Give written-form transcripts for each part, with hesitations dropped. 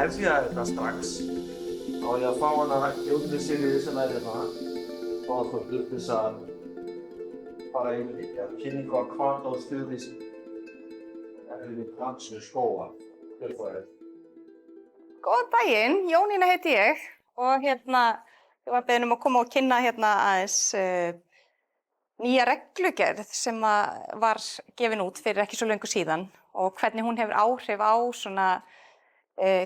hefja þetta strax á ég að fá hana Jóni Sigríði sem hérna og að fá til þess að fara í kynningu á hvata og stuðlýsing við Landsnir skóla. Góðan daginn, Jónína heiti ég og ég var beðin að koma og kynna aðeins nýja reglugerð sem var gefin út fyrir ekki svo löngu síðan og hvernig hún hefur áhrif á svona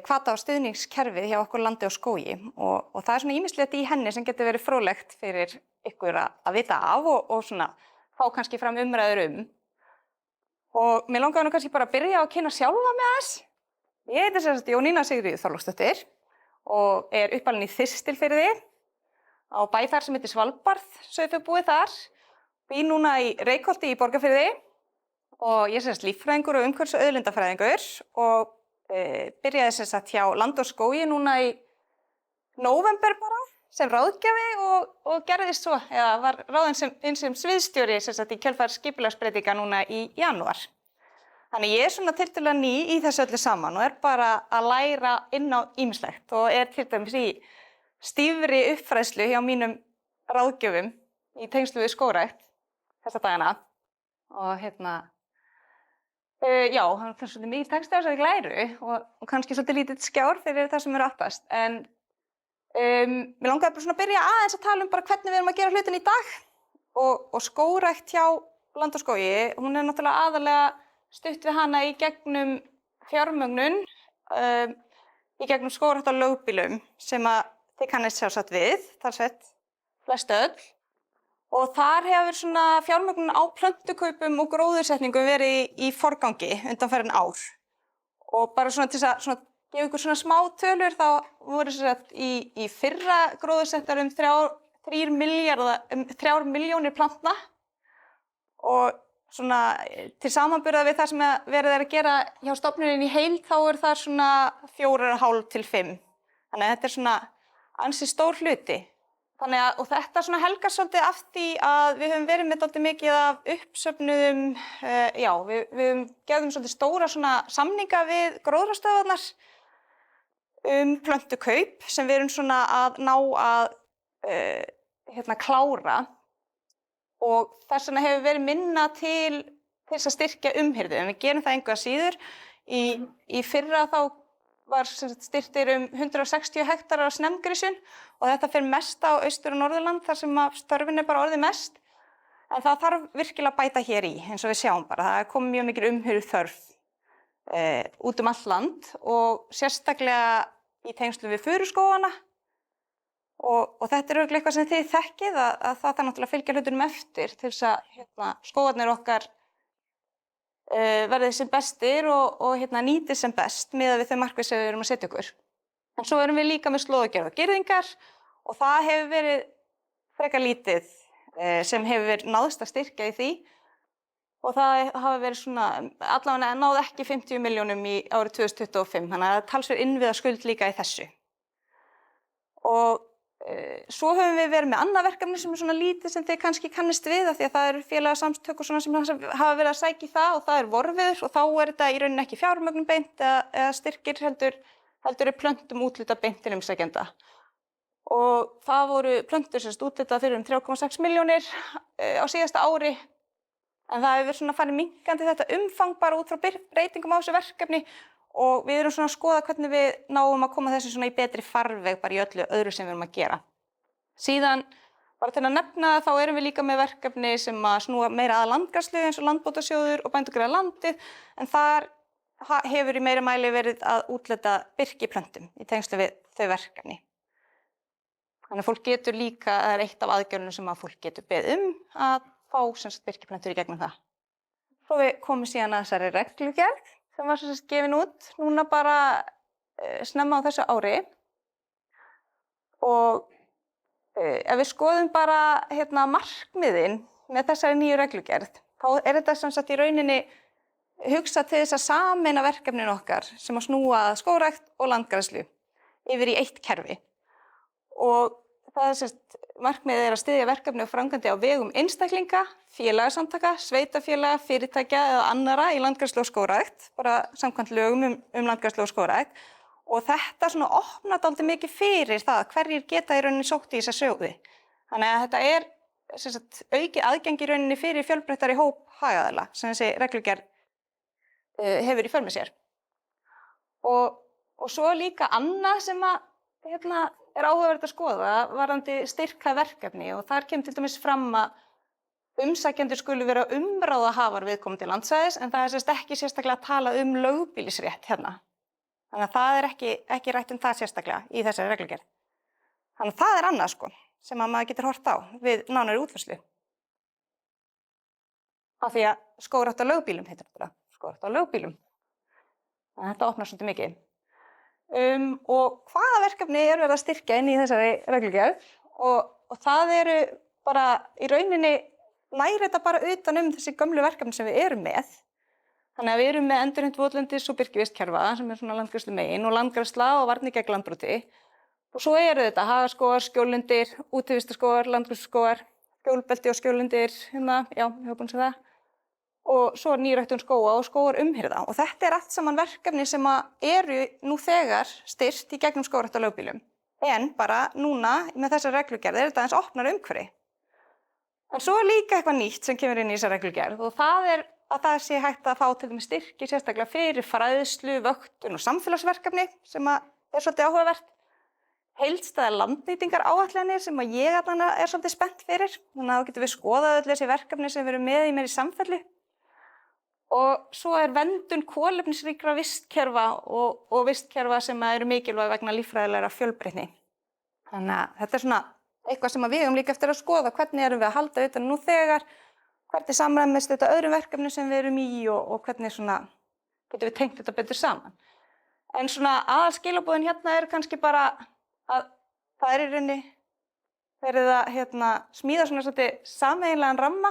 hvata- og stuðningskerfið hjá okkur Landi og skógi og það svona ýmislegt í henni sem getur verið fróðlegt fyrir ykkur að vita af og svona fá kannski fram umræður Og mér langaði nú kannski bara að byrja á að kynna sjálfa mig aðeins. Ég heiti sem sagt Jónína Sigríður Þorláksdóttir og uppalin í Þistilfirði á bæ þar sem heitir Svalbarð, sauðfjárbúið þar. Bý núna í Reykholti í Borgarfirði og ég er sem sagt líffræðingur og umhverfis- og auðlindafræðingur og byrjaði sem sagt hjá Landi og skógi núna í nóvember bara sem ráðgjafi og gerðist svo, eða var ráðin sem sviðsstjóri sem sagt í kjölfar skipulagsbreytinga núna í janúar. Þannig ég er svona tiltölulega ný í þessu öllu saman og bara að læra inn á ýmislegt og til dæmis í stífri uppfræðslu hjá mínum ráðgjöfum í tengslu við skógrækt þessa dagana. Og já, það er svolítið mikið texti á þessari glæru og kannski svolítið lítill skjár fyrir það sem aftast. En mér langaði bara svona að byrja aðeins að tala bara hvernig við erum að gera hlutin í dag og skógrækt hjá Landi og skógi, hún náttúrulega aðalega stutt við hana í gegnum fjármögnun, í gegnum skógrækt á lögbýlum sem þið kannist sjálfsagt við, talsvert flest öll. Og þar hefur svona fjármögnun á plöntukaupum og gróðursetningum verið í forgangi undanfarin ár. Og bara svona til að gefa ykkur svona smá tölur þá voru í fyrra gróðursettar 3 milljónir plantna og svona til samanburðar við það sem verið að gera hjá stofnuninni í heild þá það svona 4,5 til 5. Þannig að þetta svona ansi stór hluti. Og þetta svona helgar svolítið af því að við höfum verið með dálítið mikið af uppsöfnuðum, við gefum svolítið stóra svona samninga við gróðrarstöðvarnar plöntukaup sem við erum svona að ná að klára og þess vegna hefur verið minna til þess að styrkja umhirðu en við gerum það engu að síður. Í fyrra þá var styrktir 160 hektarar á snemgrísun og þetta fer mest á Austur- og Norðurland þar sem störfin bara orðið mest. En það þarf virkilega að bæta hér í eins og við sjáum bara. Það er komið mjög mikil umhirðu þörf út allt land og sérstaklega í tengslum við furuskógana og þetta örugglega eitthvað sem þið þekkið að það þarf náttúrulega að fylgja hlutunum eftir til þess að skógarnir okkar verði sem bestir og nýtist sem best miðað við þau markmið sem við erum að setja okkur. En svo erum við líka með slóðagerð og girðingar og það hefur verið frekar lítið sem hefur verið náðst að styrkja í því og það hafa verið svona, allavega náð ekki 50 milljónum í árið 2025, þannig að það talsverð innviðaskuld líka í þessu. Og svo höfum við verið með annað verkefni sem svona lítið sem þið kannski kannist við af því að það eru félagasamtök og svona sem hafa verið að sækja í það og það vorviður og þá þetta í rauninni ekki fjármögnun beint eða styrkir heldur plöntum úthlutað beint til umsækjenda. Og það voru plöntur sem úthlutað fyrir 3,6 milljónir á síðasta ári. En það hefur svona farið minnkandi þetta umfang bara út frá breytingum á þessu verkefni og við erum svona að skoða hvernig við náum að koma þessu svona í betri farveg bara í öllu öðru sem við erum að gera. Síðan, bara til að nefna þá erum við líka með verkefni sem að snúa meira að landgræðslu eins og Landbótasjóður og Bændur græða landið, en þar hefur í meira mæli verið að úthluta birkiplöntum í tengslu við þau verkefni. Þannig að fólk getur líka, það eitt af aðgjörnum sem að fólk getur beðið að fá birkiplöntur í gegnum það. Svo við komum síðan að þessari reglugerð sem var gefin út núna bara snemma á þessu ári og ef við skoðum bara markmiðin með þessari nýju reglugerð þá þetta sem sagt í rauninni hugsað til þess að sameina verkefnin okkar sem að snúa að skógrækt og landgræðslu yfir í eitt kerfi og það markmiðið að styðja verkefni og framkvæmdi á vegum einstaklinga, félagasamtaka, sveitarfélaga, fyrirtækja eða annarra í landgræðslu og skógrækt, bara samkvæmt lögum landgræðslu og skógrækt Og þetta svona opnar dálítið mikið fyrir það hverjir geta í rauninni sótt í þessa sjóði. Þannig að þetta er aukið aðgengi í rauninni fyrir fjölbreyttari hóp hagaðila sem þessi reglugerð hefur í för með sér. Og svo líka annað sem er áhugavert að skoða varðandi styrkhæf verkefni og þar kemur til dæmis fram að umsækjendur skulu vera umráðahafar viðkomandi landsvæðis en það er ekki sérstaklega að tala um lögbýlisrétt hérna. Þannig að það er ekki rætt um það sérstaklega í þessari reglugerð. Þannig að það er annað sem að maður getur horft á við nánari útfærslu. Af því að skógrækt á lögbýlum heitir þetta, skógrækt á lögbýlum. Þannig að þetta opnar svolítið mikið. Og hvaða verkefni er verið að styrkja inn í þessari reglugerð og það eru bara í rauninni nær þetta bara utan þessi gömlu verkefni sem við erum með. Þannig að við erum með endurheimt votlendis og birkivistkerfa sem er svona landgræðslu megin og landgræðsla og varnir gegn landbroti. Og svo eru þetta hagaskógar, skjólundir, útivistarskógar, landgræðsluskógar, skjólbelti og skjólundir, ég hef búin að segja það. Og svo nýræktun skóga og skógar umhirða. Og þetta er allt saman verkefni sem eru nú þegar styrkt í gegnum skógrækt á lögbýlum. En bara núna með þessar reglugerð er þetta aðeins opnar umhverfi. En svo er líka eitthvað nýtt sem kemur inn í þessa reglugerð og það er að það sé hægt að fá til dæmis styrki sérstaklega fyrir fræðslu, vöktun og samfélagsverkefni sem er svolítið áhugavert. Heildstæðar landnýtingaráætlanir sem ég er svolítið spennt fyrir. Þannig að þá getum við skoðað öll þessi verkefni sem við erum með í meiri samfellu. Og svo er verndun kolefnisríkra vistkerfa og vistkerfa sem eru mikilvæg vegna líffræðilegra fjölbreytni. Þannig að þetta er svona eitthvað sem við höfum líka eftir að skoða hvernig erum við að halda utan nú þegar, hvernig samræmist þetta öðrum verkefnum sem við erum í og hvernig svona getum við tengt þetta betur saman. En svona aðalskilaboðin hérna er kannski bara að það er í rauninni verið að smíða svona svolítið sameiginlegan ramma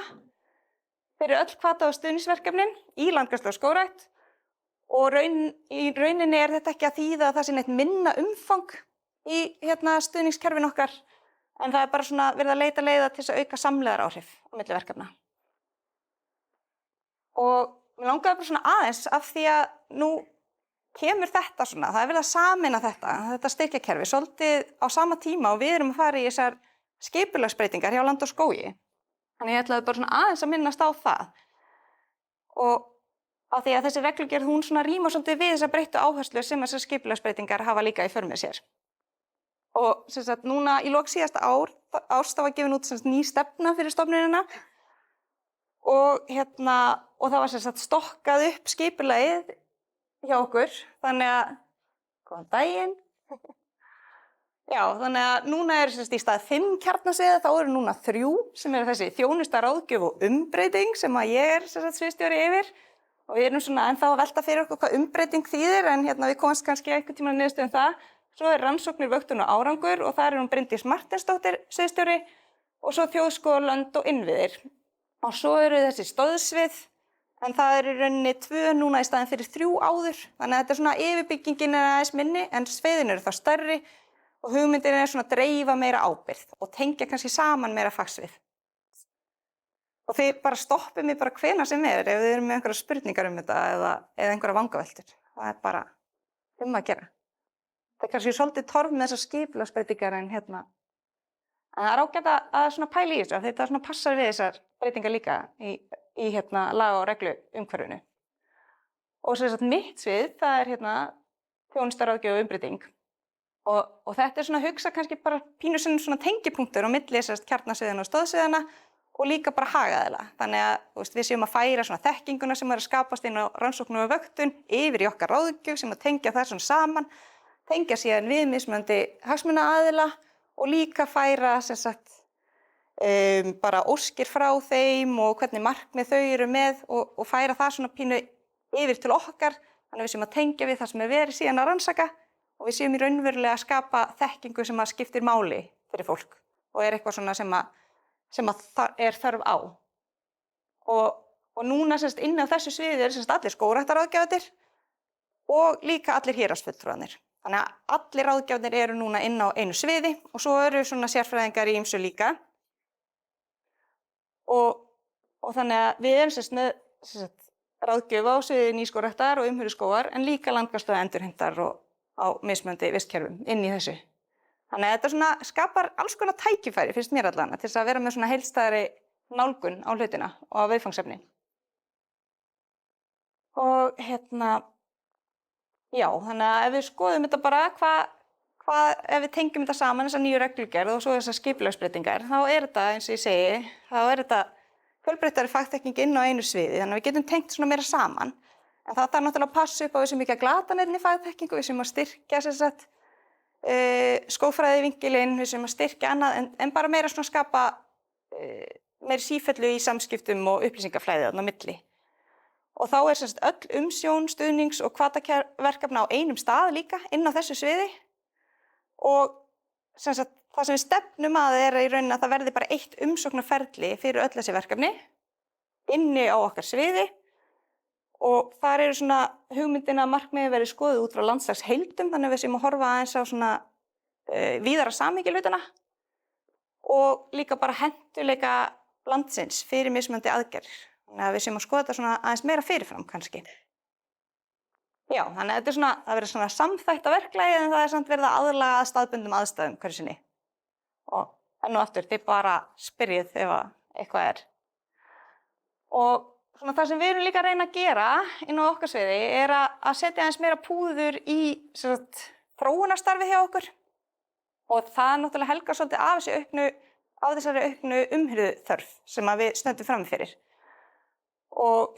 fyrir öll hvata- og stuðningsverkefnin í landgræðslu og skógrækt og í rauninni er þetta ekki að þýða að það sé neitt minna umfang í stuðningskerfin okkar en það er bara svona verið að leita leiða til þess að auka samlegðaráhrif á milli verkefna. Og mér langaði bara svona aðeins af því að nú kemur þetta svona, það er verið að sameina þetta styrkjakerfi svolítið á sama tíma og við erum að fara í þessar skipulagsbreytingar hjá Land og skógi. Þannig ég ætlaði bara svona aðeins að minnast á það. Og af því að þessi reglugerð hún svona rímar svolítið við þessar breyttu áherslu sem þessar skipulagsbreytingar hafa líka í för með sér. Og núna í lok síðasta árs þá var gefin út ný stefna fyrir stofnunina og það var stokkað upp skipulagið hjá okkur, þannig að góðan daginn. Já, þannig að núna er í stað 5 kjarnasviða, þá eru núna 3 sem eru þessi þjónusta, ráðgjöf og umbreyting sem að ég er sviðsstjóri yfir og við erum svona ennþá að velta fyrir okkur hvað umbreyting þýðir en við komast kannski einhvern tímann niðurstöðu um það. Svo er rannsóknir, vöktun og árangur og þar er hún Bryndís Marteinsdóttir sviðsstjóri og svo þjóðskógar, lönd og innviðir. Og svo eru þessi stóðsvið en það eru í rauninni 2 núna í staðinn fyrir 3 áður. Þannig að þetta er svona yfirbyggingin er aðeins minni en sviðin eru þá stærri og hugmyndin er svona að dreifa meira ábyrgð og tengja kannski saman meira fagsvið. Og þið bara stoppið mig bara hvenær sem ef þið eru með einhverjar spurningar um þetta eða einhverjar vangaveltur. Það er bara að gera. Það er kannski svolítið torf með þessar skipulagsbreytingar en en það er ágætt að svona pæla í þessu af því þetta svona passar við þessar breytingar líka í laga- og reglu umhverfinu. Og mitt svið, það er þjónusta, ráðgjöf og umbreyting. Og þetta er svona að hugsa kannski bara pínu svona tengipunktur á milli kjarnasviðana og stóðsviðana og líka bara hagaðila. Þannig að við séum að færa svona þekkinguna sem er að skapast inn á rannsóknum og vöktun yfir í okkar ráðgjöf sem að tengja það svona saman, tengja síðan við mismunandi hagsmunaaðila og líka færa bara óskir frá þeim og hvernig markmið þau eru með og færa það svona pínu yfir til okkar þannig að við séum að tengja við það sem er verið síðan að rannsaka og við séum í raunverulega að skapa þekkingu sem að skiptir máli fyrir fólk og er eitthvað svona sem að er þörf á. Og núna inn á þessu sviði eru allir skógræktarráðgjafarnir og líka allir héraðsfulltrúarnir. Þannig að allir ráðgjafarnir eru núna inn á einu sviði og svo eru svona sérfræðingar í ýmsu líka. Og þannig að við erum með ráðgjöf á sviði nýskógræktar og umhverfisskógar en líka landgræðslu og endurheimtar og á mismunandi vistkerfum inn í þessu. Þannig að þetta svona skapar alls konar tækifæri, finnst mér allavega, til þess að vera með svona heildstæðari nálgun á hlutina og á viðfangsefni. Og já, þannig að ef við skoðum þetta bara, ef við tengjum þetta saman, þessa nýju reglugerð og svo þessar skipulagsbreytingar, þá þetta, eins og ég segi, þá þetta fjölbreyttari fagþekking inn á einu sviði, þannig að við getum tengt svona meira saman. En það þarf náttúrulega að passa upp á við sem ekki að glata neinni fagþekkingu, við sem að styrkja skógfræðivinkilinn, við sem að styrkja annað, en bara meira svona skapa meiri sífellu í samskiptum og upplýsingaflæði þarna á milli. Og þá öll umsjón, stuðnings- og hvataverkefna á einum stað líka inn á þessu sviði. Og það sem við stefnum að í rauninni að það verði bara eitt umsóknarferli fyrir öll þessi verkefni inni á okkar sviði. Og þar svona hugmyndin að markmiðin verði skoðuð út frá landslagsheildum, þannig að við séum að horfa aðeins á svona víðara samhengi hlutanna og líka bara hentugleika landsins fyrir mismunandi aðgerðir. Þannig að við séum að skoða þetta svona aðeins meira fyrirfram kannski. Já, þannig að þetta það verður svona samþætta verklagi en það samt verið að aðlaga að staðbundum aðstæðum hverju sinni. Og enn og aftur, þið bara spyrjið ef eitthvað Og svona það sem við erum líka að reyna að gera inn á okkar sviði að setja aðeins meira púður í þróunarstarfi hjá okkur og það náttúrulega helgar svolítið af þessari auknu umhirðuþörf sem við stöndum frammi fyrir. Og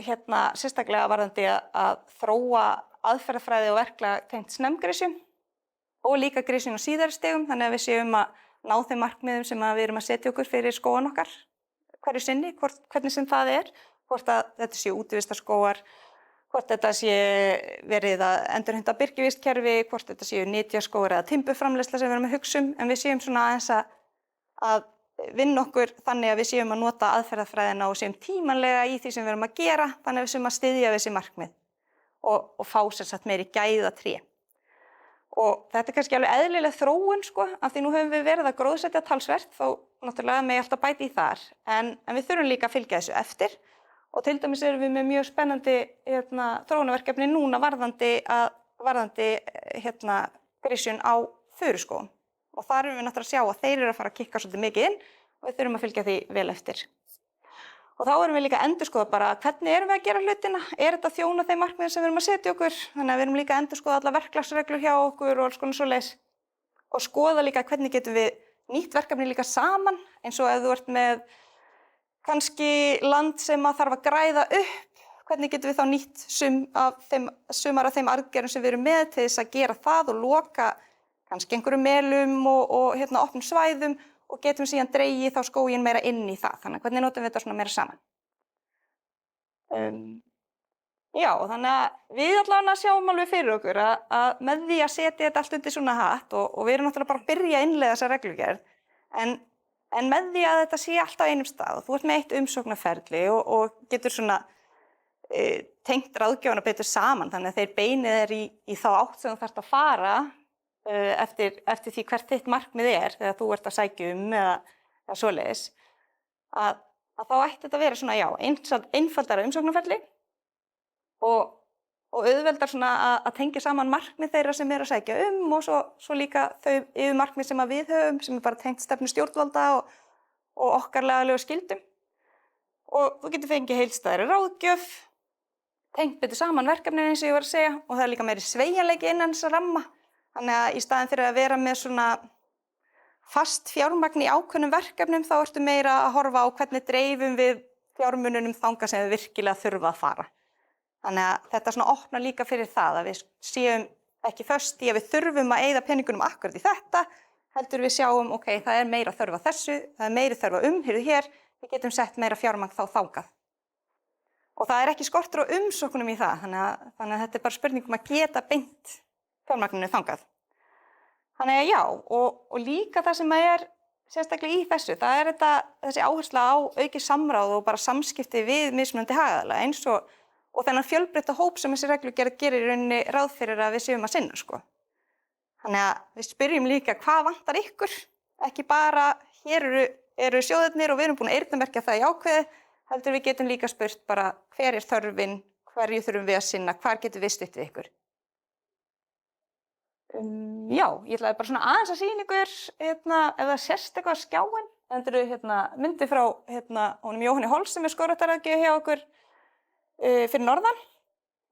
sérstaklega varðandi að þróa aðferðafræði og verklag tengt snemmgrisjum og líka grisjun á síðari stigum, þannig að við séum að ná þeim markmiðum sem við erum að setja okkur fyrir skógan okkar hverju sinni, hvernig sem það hvort að þetta séu útivistarskógar, hvort þetta sé verið að endurheimta birkivistkerfi, hvort þetta séu nytjaskógar eða timbuframleiðsla sem við erum að hugsa en við séum svona aðeins að vinna okkur þannig að við séum að nota aðferðafræðina og séum tímanlega í því sem við erum að gera, þannig að við séum að styðja við þessi markmið og fá meiri gæðatré. Og þetta kannski alveg eðlileg þróun af því nú höfum við verið að gróðsetja talsvert, þó náttúrulega megi alltaf bæta í þar, en við þurfum líka að fylgja þessu eftir. Og til dæmis erum við með mjög spennandi þróunarverkefni núna varðandi grisjun á furuskógum. Og þar erum við náttúrulega að sjá að þeir eru að fara að kikka svolítið mikið inn og við þurfum að fylgja því vel eftir. Og þá erum við líka að endurskoða bara hvernig erum við að gera hlutina, þetta þjóna þeim markmiðum sem við erum að setja okkur, þannig að við erum líka að endurskoða alla verklagsreglur hjá okkur og alls konar svoleiðis. Og skoða líka hvernig getum við nýtt verkefni líka saman, eins og ef þú ert með kannski land sem þarf að græða upp, hvernig getum við þá nýtt sumar af þeim aðgerðum sem við erum með til þess að gera það og loka kannski einhverjum melum og opnum svæðum og getum síðan dregið þá skóginn meira inn í það. Þannig að hvernig notum við þetta svona meira saman. Já, þannig að við allavega sjáum alveg fyrir okkur að með því að setja þetta allt undir svona hatt og við erum náttúrulega bara að byrja að innleiða þessa reglugerð, en með því að þetta sé allt á einum stað og þú ert með eitt umsóknarferli og getur svona tengt ráðgjöfuna betur saman, þannig að þeir beinið í þá átt sem þú þarft að fara eftir því hvert þitt markmið þegar þú ert að sækja eða svoleiðis, að þá ætti þetta að vera svona, já, einfaldara umsóknarferli og auðveldar svona að tengja saman markmið þeirra sem eru að sækja og svo líka þau yfirmarkmið sem við höfum, sem bara tengt stefnu stjórnvalda og okkar lagalegu skyldum. Og þú getur fengið heildstæðari ráðgjöf, tengt betur saman verkefnin eins og ég var að segja, og það líka meiri sveigjanleiki innan þessa ramma. Þannig að í staðinn fyrir að vera með svona fast fjármagn í ákveðnum verkefnum, þá ertu meira að horfa á hvernig dreifum við fjármununum þangað sem við virkilega þurfa að fara. Þannig að þetta svona opnar líka fyrir það að við séum ekki föst í að við þurfum að eyða peningunum akkurat í þetta, heldur við sjáum, ok, það er meira þörf á þessu, það er meiri þörf á umhirðu hér, við getum sett meira fjármagn þá þangað. Og það er ekki skortur á umsóknum í það, þannig að þetta er bara spurning að geta beint fjármagninu þangað. Þannig að já, og líka það sem sérstaklega í þessu, það er þessi áhersla á aukið samráð og bara samskipti við mismunandi hagaðila eins og þennan fjölbreytta hóp sem þessi reglugerð gerir í rauninni ráð fyrir að við séum að sinna, Þannig að við spyrjum líka hvað vantar ykkur, ekki bara hér eru sjóðirnir og við erum búin að eyrnamerkja það í ákveði, heldur við getum líka spurt bara hver er þörfin, hverju þurfum við að sinna, hvar getum við stutt við ykkur. Já, ég ætlaði bara svona aðeins að sýna ykkur, ef það sést eitthvað á skjáinn. Þetta eru myndir frá honum Jóhanni Hols sem skógræktarráðgjafi hjá okkur fyrir norðan.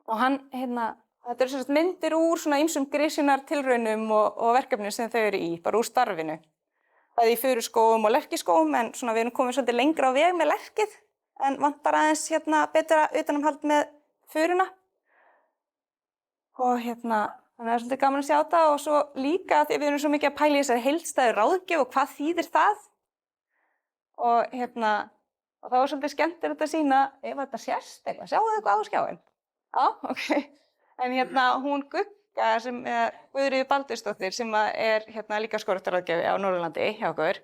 Og hann, þetta eru sem sagt myndir úr svona ýmsum grisjunartilraunum og verkefnum sem þau eru í, bara úr starfinu. Það í furuskógum og lerkiskógum, en svona við erum komin svolítið lengra á veg með lerkið, en vantar aðeins betra utanumhald með furuna. Og þannig að það er svolítið gaman að sjá þetta og svo líka því við erum svo mikið að pæla í þessari heildstæðu ráðgjöf og hvað þýðir það. Og og þá er svolítið skemmtilegt að sýna ef þetta sést eitthvað, sjáu þið eitthvað á skjáinn? Já, ok. En hún Gugga Guðríður Baldursdóttir sem er líka skógræktarráðgjafi á Norðurlandi hjá okkur.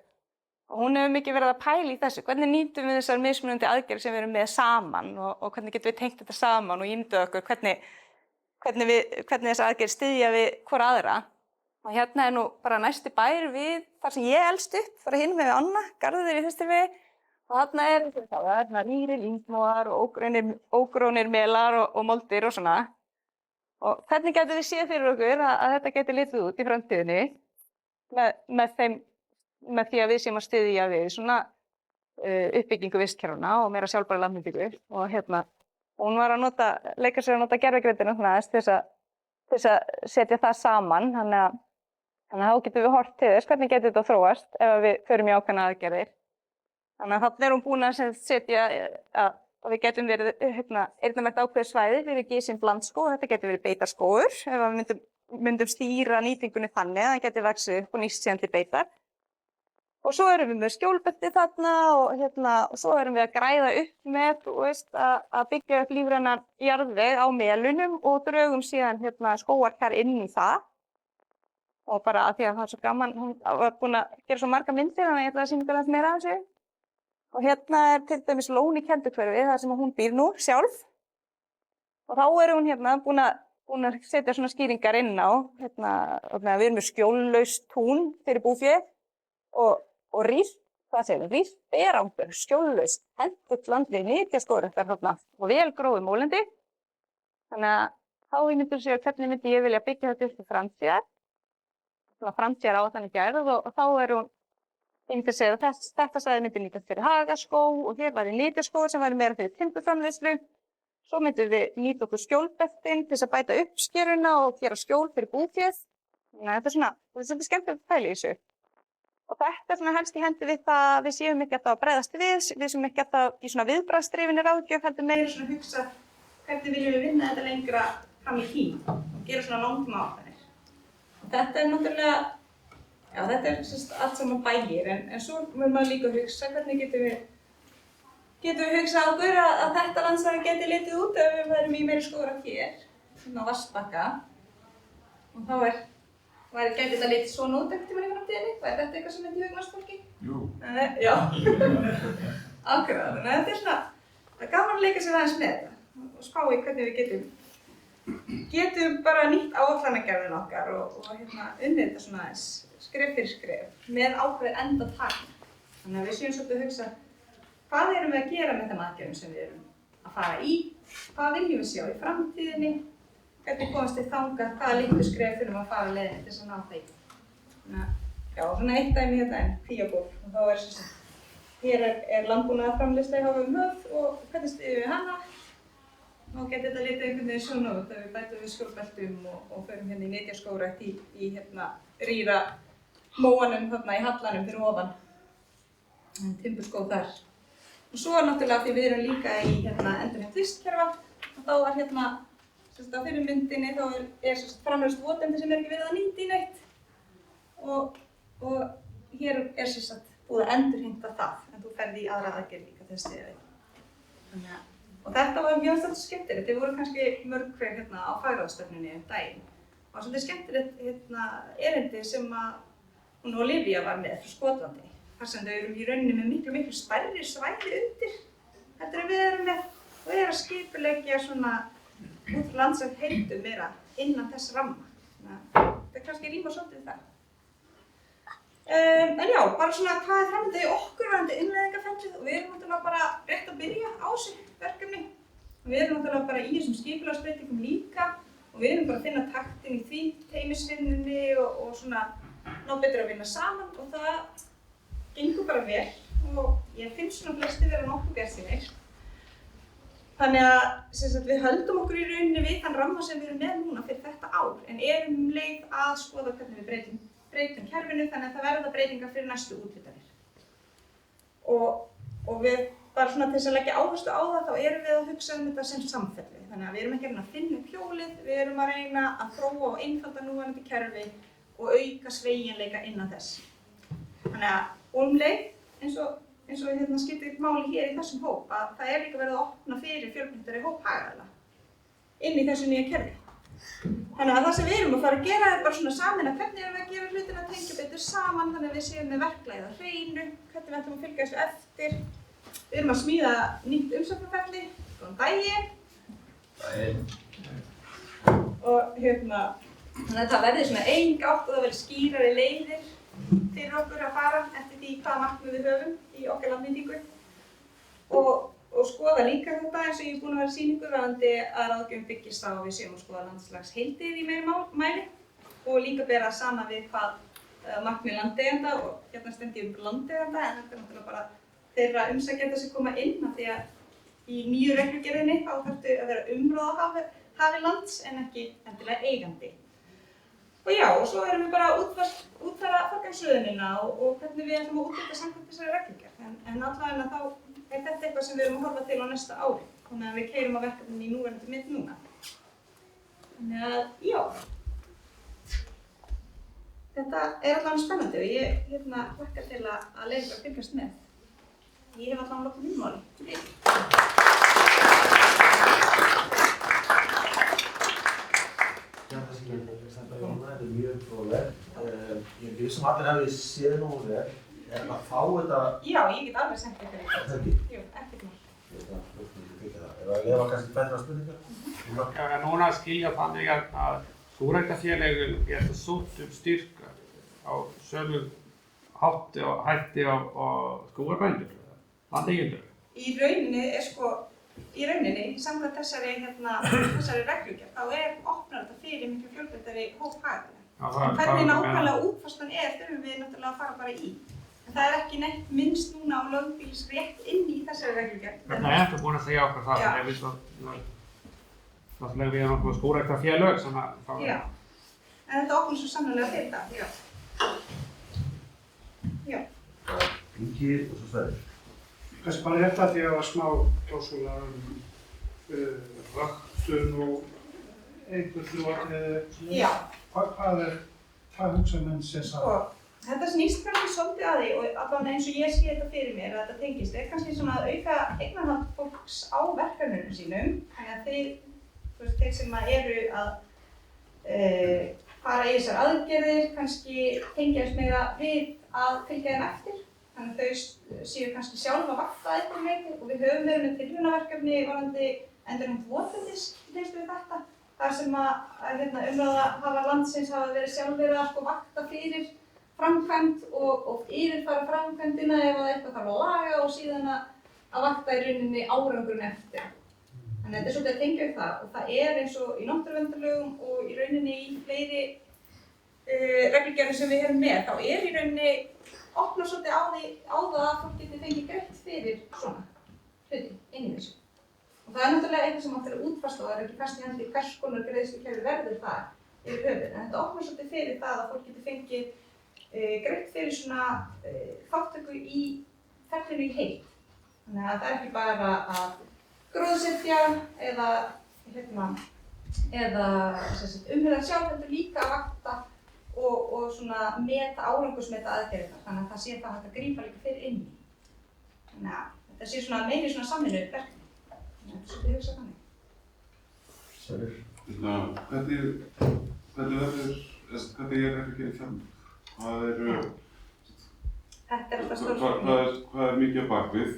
Og hún hefur mikið verið að pæla í þessu, hvernig nýtum við þessar mismunandi aðgerðir sem við erum með saman og hvernig getum við tengt þetta saman og ímyndað okkur hvernig þessar aðgerðir styðja við hvora aðra. Og er nú bara næsti bær við þar sem ég elst upp, bara hinum við Anna, Garður í Þistilvegi. Og þarna er rýri língnóar og ógrónir melar og moldir og svona. Og hvernig getum við séð fyrir okkur að þetta geti litið út í framtíðinni með því að við séum að styðja við svona uppbyggingu vistkerfanna og meira sjálfbæra landnýtingu. Og hún var að leika sér að nota gervigreindina til þess að setja það saman. Þannig að þá getum við horft til þess hvernig getur þetta þróast ef við förum í ákveðnar aðgerðir. Þannig að þarna er hún búin að setja að við getum verið eyrnamerkt ákveðið svæði fyrir gisin blandskóg. Þetta getur verið beitarskógur ef við myndum stýra nýtingunni þannig að það getur vaxið upp og nýst síðan til beitar. Og svo erum við með skjólbelti þarna og svo erum við að græða upp með að byggja upp lífrænan jarðveg á melunum og drögum síðan skógarkar inn í það. Og bara að því að það er svo gaman, hún var búin að gera svo marga myndir þannig að ég ætla að sýna ykkur aðeins meira af þessu. Og er til dæmis lón í Kelduhverfi þar sem hún býr nú sjálf. Og þá er hún búin að setja svona skýringar inn á. Við erum með skjóllaust tún fyrir búfé og rýrt, hvað segir við, rýrt berangur, skjóllaust, hentugt landið, nytjaskógræktar og vel gróið mólendi. Þannig að þá ímyndir sér hvernig myndi ég vilja byggja þetta upp til framtíðar. Framtíðaráætlanir gerð og þá er hún ímyndir sér að þetta svæði myndi nýtast fyrir hagaskóg og hér væri nytjaskógur sem væri meira fyrir timburframleiðslu. Svo myndum við nýta okkur skjólbeltin til þess að bæta uppskeruna og gera skjól fyrir búféð. Þannig að þetta er svolítið skemmtilegt að pæla í þessu. Og þetta er helst í hendi við það að við séum ekki alltaf að bregðast við séum ekki alltaf í svona viðbragðsdrifinni ráðgjöf, heldur meira svona að hugsa hvernig viljum við vinna þetta lengra fram í tíma og gera svona langtímaáætlanir. Og þetta er náttúrulega, já þetta er allt saman bæir, en svo mun maður líka hugsa hvernig getum við hugsað okkur að þetta landsvæði geti litið út ef við værum í meiri skógrækt hér, svona á Vatnsbakka. Og þá gæti þetta litið svona út einhvern tímann í framtíðinni? Var þetta eitthvað sem myndi hugnast fólki? Jú. Já. Akkurát. Þannig að þetta er svona, það er gaman að leika sér aðeins með þetta og spá í hvernig við getum bara nýtt áætlanagerðina okkar og unnið þetta svona aðeins skref fyrir skref með ákveðið endatakmark. Þannig að við séum svolítið að hugsa hvað erum við að gera með þeim aðgerðum sem við erum að fara í, hvað viljum við sjá í framtíðinni, hvernig komast við þangað, hvaða litlu skref þurfum að fara leiðinni til þess að ná það. Já, svona eitt dæmi en Kvíaból. Og þá hér er landbúnaðarframleiðsla í Háfum höfð og hvernig styðjum við hana. Þá getur þetta litið einhvern veginn svona út að við bætum við skjólbeltum og förum í nytjaskógrækt í rýra móanum þarna í hallanum fyrir ofan. Timburskóg þar. Og svo náttúrulega því við erum líka í endurheimt vistkerfa og þá var á fyrir myndinni þá er framræst votendi sem ekki verið að nýta í neitt og hér er búið að endurheimta það en þú ferð í aðra aðgerð líka til að styðja við. Og þetta var mjög skemmtilegt, þið voru kannski mörg hver á fagráðstefnunni daginn. Það var svolítið skemmtilegt erindi sem hún Olivia var með frá Skotlandi. Þar sem þau eru í rauninni með miklu stærri svæði undir heldur en við erum með og að skipuleggja svona út frá landsvæði heildum meira innan þess ramma. Það kannski rýmar svolítið við það. En já, bara svona hvað framöndan í okkur varðandi innleiðingarferlið og við erum náttúrulega bara rétt að byrja á þessu verkefni. Við erum náttúrulega bara í þessum skipulagsbreytingum líka og við erum bara að finna taktinn í því teymisvinnunni og svona ná betur að vinna saman og það gengur bara vel og ég finnst svona flesti vera nokkuð bjartsýnir. Þannig að við höldum okkur í rauninni við þann ramma sem við erum með núna fyrir þetta ár en erum leið að skoða hvernig við breytum kerfinu þannig að það verða breytingar fyrir næstu úthlutanir. Og við bara svona til þess að leggja áherslu á það þá erum við að hugsa þetta sem samfellu. Þannig að við erum ekki að reyna að finna upp hjólið, við erum að reyna að þróa og einfalda núverandi kerfi og auka sveigjanleika innan þess. Þannig að leið eins og skiptir máli hér í þessum hóp að það líka verið að opna fyrir fjölbreyttari hóphagaðila inn í þessu nýja kerfi. Þannig að það sem við erum að fara að gera bara svona sameina hvernig erum við að gera hlutina tengja betur saman þannig að við séum með verklagið á hreinu, hvernig við ætlum að fylgja þessu eftir. Við erum að smíða nýtt umsóknarferli, góðan daginn. Og þannig að það verði svona ein gátt og það verði skýrari leiðir fyrir okkur að fara eftir því hvaða markmið við höfum í okkar landnýtingu og skoða líka þetta eins og ég búin að vera sýningu varðandi að ráðgjöfin byggist á að við séum að skoða landslagsheildir í meiri mæli og líka bera saman við hvað markmið landeigenda og hérna stend ég landeigenda en þetta náttúrulega bara þeirra umsækjenda sem koma inn af því að í nýju reglugerðinni þá þarftu að vera umráð hafi lands en ekki endilega eigandi. Og já, og svo erum við bara að útfæra forgangsröðunina og hvernig við ætlum að útfæra samkvæmt þessari reglugerð. En allavega þá þetta eitthvað sem við erum að horfa til á næsta ári. Þannig að við keyrum á verkefnin í núverandi mynd núna. Þannig að, já. Þetta allavega spennandi og ég hlakka til að leyfa að fylgjast með. Ég hef allavega lokið mínu máli. Þetta er mjög fróðlegt. Ég er vissum allir hafi séð nógu vel. Er að fá þetta... Já, ég get alveg sendt þetta. Það ekki? Jú, ekkert mál. Ég að lefa kannski betra spurningar? Núna skilja þannig að súræktarfélögin geta sótt styrk á sömu hætti á skógarbændur, landeigendur. Í rauninni, samkvæmt þessari reglugerð, þá opnar þetta fyrir miklu fjölbreyttari hóphagaðila. Hvernig nákvæmlega útfærslan þurfum við náttúrulega að fara bara í. En það ekki neitt minnst núna á lögbýlisrétt inn í þessari reglugerð. Nei, þetta er búin að segja okkur það. Við erum nokkuð skógræktarfélög sem að... Já, en þetta opnar svo sannarlega fyrir það, já. Ingi og svo Sverrir. Kannski bara rétt að því að það var smá klásúla vöktun og einhver þrjóatriði. Já. Hvað hugsa menn sér saman? Þetta snýst kannski svolítið að því og allavega eins og ég sé þetta fyrir mér að þetta tengist kannski svona að auka eignarhald fólks á verkefnunum sínum. Þannig að þeir sem eru að fara í þessar aðgerðir kannski tengjast meira við að fylgja þeim eftir. Þannig að þau séu kannski sjálf að vakta eitthvað meiti og við höfum verið með tilraunaverkefni varðandi endurheimt votlendis tengst við þetta. Þar sem að umráðahafar landsins hafa verið sjálfir að vakta fyrir framkvæmd og yfirfara framkvæmdina ef eitthvað þarf að laga og síðan að vakta í rauninni árangurinn eftir. Þannig að þetta er svolítið að tengja við það og það eins og í náttúruverndarlögum og í rauninni í fleiri reglugerðum sem við erum með, þá í rauninni opnar svolítið á það að fólk geti fengið greitt fyrir svona hluti inn í þessu. Og það náttúrulega eitthvað sem átt að útfærsla og það ekki fast í hendi hvers konar greiðslukerfi verður það yfir höfuð. En þetta opnar svolítið fyrir það að fólk geti fengið greitt fyrir svona þáttöku í ferlinu í heild. Þannig að það ekki bara að gróðsetja eða umhverða sjálf, heldur líka að vakta og svona árangursmeta aðgerðirnar. Þannig að það sé það hægt að grípa líka fyrir inn í. Þannig að þetta sé svona meiri svona samvinnu verkefni. Þannig að þetta er svolítið hugsað þannig. Sverrir. Hvernig er reglugerð fjármagn? Þetta alltaf stór Hvað er mikið á bakvið?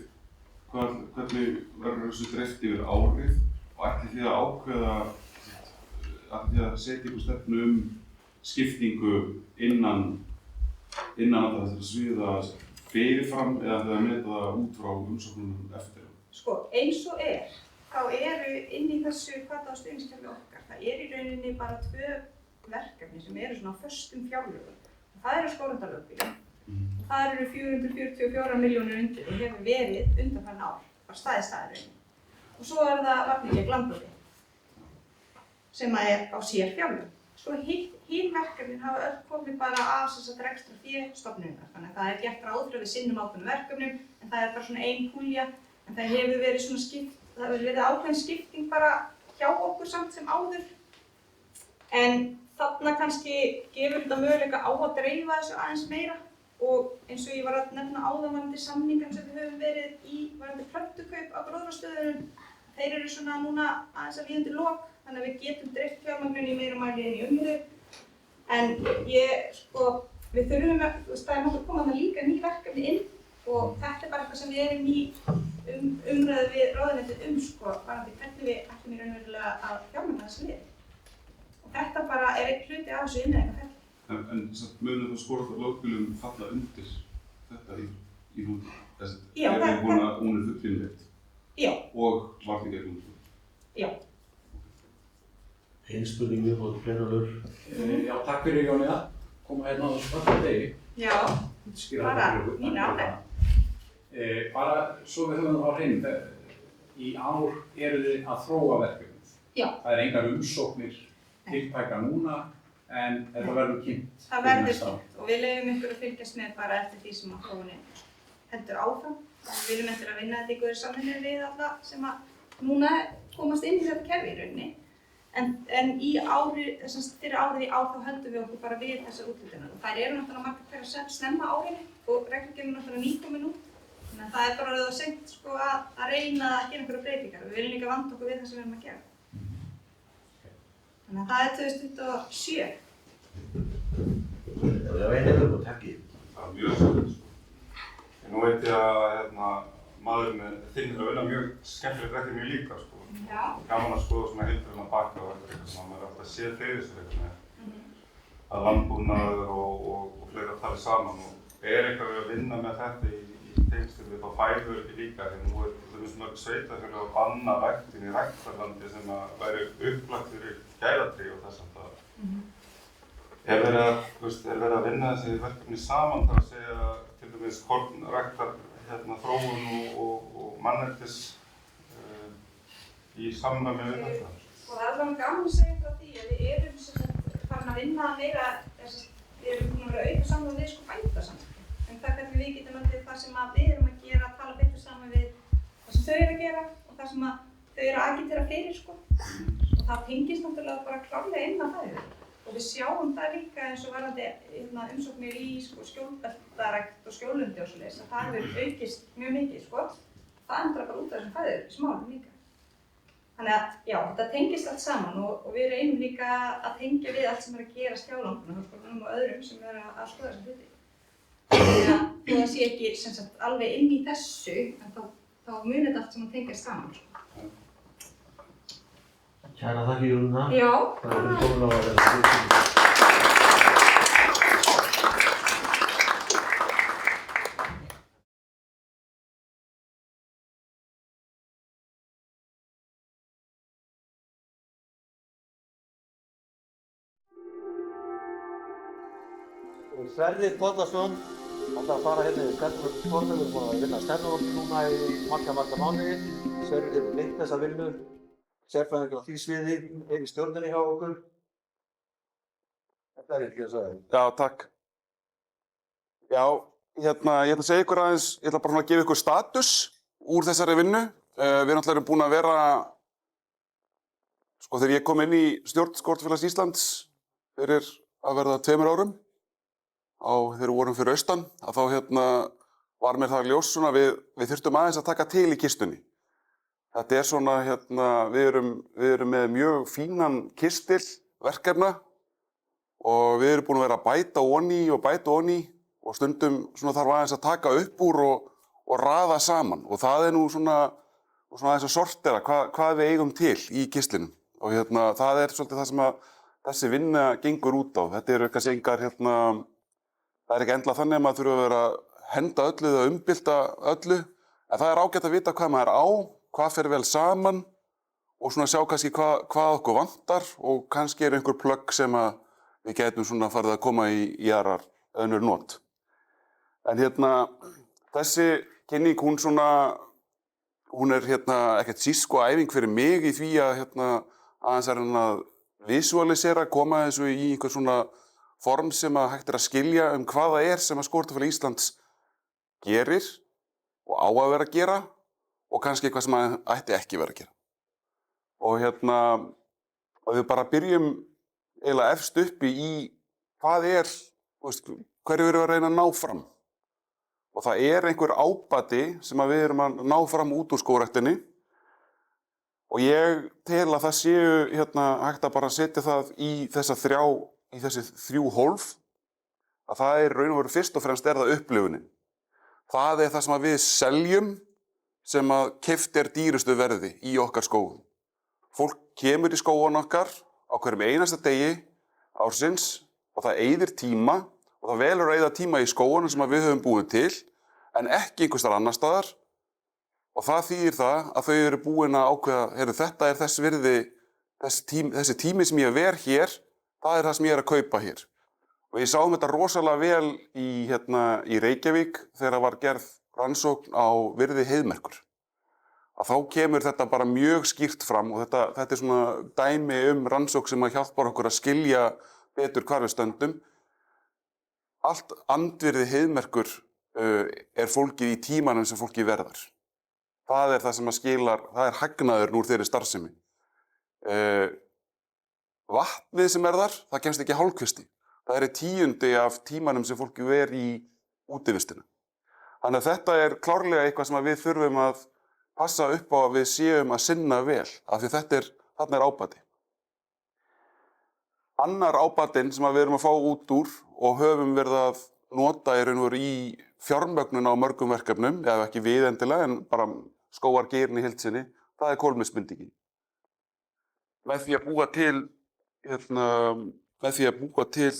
Hvernig verður þessu dreift yfir árið? Og ætlið þið að ákveða, ætlið þið að setja ykkur stefnu skiptingu innan þessara sviða fyrirfram eða þið að meta það út frá umsóknunum eftir? Sko, eins og þá eru inn í þessu hvata- og stuðningskerfi okkar Það í rauninni bara 2 verkefni sem eru svona á föstum fjárlögum. Það eru skógræktarlögbýlin og það eru 444 milljónir undir og hefur verið undanfarin ár, bara staðið rauninni. Og svo það Vatnið gegn landbroti sem á sér fjárlög. Svo hin verkefnin hafa öll komið bara af ekstra fé stofnunar. Þannig að það gert ráð fyrir að við sinnum ákveðnum verkefnum en það bara svona ein púlja. En það hefur verið svona það hefur verið ákveðin skipting bara hjá okkur samt sem áður. En þarna kannski gefur þetta möguleika á að dreifa þessu aðeins meira. Og eins og ég var að nefna áðan varðandi samningar sem við höfum verið í varðandi plöntukaup á gróðrarstöðunum. Þeir eru svona núna aðeins að líða undir lok, þannig að við getum dreift fjármagninu í meira mæli en í umhverju. En við þurfum það er nokkuð koma þarna líka ný verkefni inn og þetta bara eitthvað sem við erum í umræðu við ráðuneytið varðandi hvernig við ætlum í raunverulega að fjármagna þessi lið. Og þetta bara einn hluti af þessu innleiðingarferli. En munið þá skógræktarlögbýlum falla undir þetta í hrúti? Já, það búin að hún fullinnleidd? Já. Og Vatnið gegn landbroti? Já. Einn spurning viðbót, Brynjólfur. Já, takk fyrir Jóníða. Koma hérna á svarta degi. Já, bara mín ánægð. Bara svo við höfum það á hreinu, í ár eru þið að þróa verkefnið. Já. Það engar umsóknir tiltæka núna, en þetta verður kynnt. Það verður kynnt og við leyfum ykkur að fylgjast með bara eftir því sem að þróunin heldur áfram. Við viljum eftir að vinna þetta í góðri samvinnu við alla sem að núna komast inn í þetta kerfi í rauninni. En í fyrir árið í ár þá höldum við okkur bara við þessar úthlutanir. Og þær eru náttúrulega margar hverjar snemma árinu og reglugerðin náttúrulega nýkomin út. Þannig að það er bara orðið seint að reyna að gera einhverjar breytingar. Við viljum líka vanda okkur við það sem við erum að gera. Þannig að það er 2027. Já, einu viðbót, Helgi. Það er mjög svolítið. Nú veit ég að maðurinn þinn er að vinna mjög skemmtilegt verkefni líka. Já. Gaman að skoða svona heildræna baka og þetta er eitthvað sem maður er alltaf séð fyrir þessu eitthvað að landbúnaður og fleira tali saman og er eitthvað við að vinna með þetta í tengslum við þá fæðuöryggi líka því nú er mörg sveitafélög að banna ræktun í ræktarlandi sem að væri upplagt fyrir gæðatrý og þess að það er verið að vinna þessi verkefni saman þar að segja til dæmis kornræktar þróun og manneldis í samræmi við þetta. Það er alveg gaman að segja frá því að við erum farin að vinna meira, við erum búin að vera auka saman við bændasamtök. En það hvernig við getum alltaf það sem við erum að gera, að tala betur saman við það sem þau eru að gera og það sem þau eru að agitera fyrir Og það tengist náttúrulega bara klárlega inn á það. Og við sjáum það líka eins og varðandi umsóknir í skjólbeltarækt og skjólundi og svoleiðis að það hefur aukist mjög mikið Það endrar bara út af þessum fæðuöryggismálum líka. Þannig að já, þetta tengist allt saman og við reynum líka að tengja við allt sem er að gerast hjá landbúnaðarháskólanum og öðrum sem er að skoða þessa hluti. Þannig að það sé ekki alveg inn í þessu, en þá munir þetta allt sem að tengjast saman. Kæra þakki, Jóníða. Já. Það er komin á að vera. Sverrir Bollason ætlar að fara hérna í stefnumótun. Við erum búin að vinna stefnumótun núna í marga mánuði. Sverrir hefur leitt þessa vinnu. Sérfræðingur á því sviði í stjórninni hjá okkur. Þetta er ekki að segja. Já, takk. Já, ég ætla að segja ykkur aðeins, ég ætla bara að gefa ykkur status úr þessari vinnu. Við náttúrulega erum búin að vera, þegar ég kom inn í stjórn Skógræktarfélags Íslands fyrir að verða 2 árum, þegar við vorum fyrir austan, að þá var mér það ljós svona við þurftum aðeins að taka til í kistunni. Þetta er svona, við erum með mjög fínan kistil verkefna og við erum búin að vera að bæta onni og stundum svona þarf aðeins að taka upp úr og raða saman og það er nú svona aðeins að sortera hvað við eigum til í kistlinum og það er svolítið það sem að þessi vinna gengur út á. Þetta eru kannski engar það er ekki endilega þannig að maður þurfa að vera að henda öllu eða umbylta öllu, en það er ágætt að vita hvað maður á, hvað fer vel saman og svona sjá kannski hvað okkur vantar og kannski einhver plögg sem að við gætum svona farið að koma í aðrar önnur not. En þessi kynning, hún er ekkert síst æfing fyrir mig í því að aðeins er hann að visualisera, koma þessu í einhver svona form sem að hægt er að skilja hvað það er sem að Skógræktarfélag Íslands gerir og á að vera að gera og kannski eitthvað sem að ætti ekki vera að gera. Og við bara byrjum eiginlega efst uppi í hvað hverju erum við að reyna að ná fram. Og það er einhver ábati sem að við erum að ná fram út úr skógræktinni og ég tel að það séu hægt að bara setja það í þessi þrjú hólf að það er raun og veru fyrst og fremst er það upplifunin. Það er það sem að við seljum sem að keypt er dýrustu verði í okkar skógum. Fólk kemur í skógun okkar á hverjum einasta degi ársins og það eyðir tíma og það velur að eyða tíma í skógunum sem við höfum búið til en ekki einhvers staðar annar staðar og það þýðir það að þau eru búin að ákveða, þetta er þess virði, þessi tími sem ég ver hér, það er það sem ég er að kaupa hér. Og ég sáum þetta rosalega vel í Reykjavík þegar var gerð rannsókn á virði heiðmerkur. Að þá kemur þetta bara mjög skýrt fram og þetta er svona dæmi rannsókn sem að hjálpar okkur að skilja betur hvar við stöndum. Allt andvirði heiðmerkur er fólgið í tímanum sem fólki verðar. Það er það sem að skilar, það er hagnaðurinn úr þeirri starfsemi. Vatnið sem er þar, það kemst ekki hálfkvisti. Það er 10% af tímanum sem fólki ver í útivistina. Þannig að þetta er klárlega eitthvað sem við þurfum að passa upp á að við séum að sinna vel, af því þarna er ábati. Annar ábatinn sem við erum að fá út úr og höfum verið að nota í fjármögnun á mörgum verkefnum, eða ekki við endilega, en bara skógargeirin í heild sinni, það er kolefnisbindingin. Með því að búa til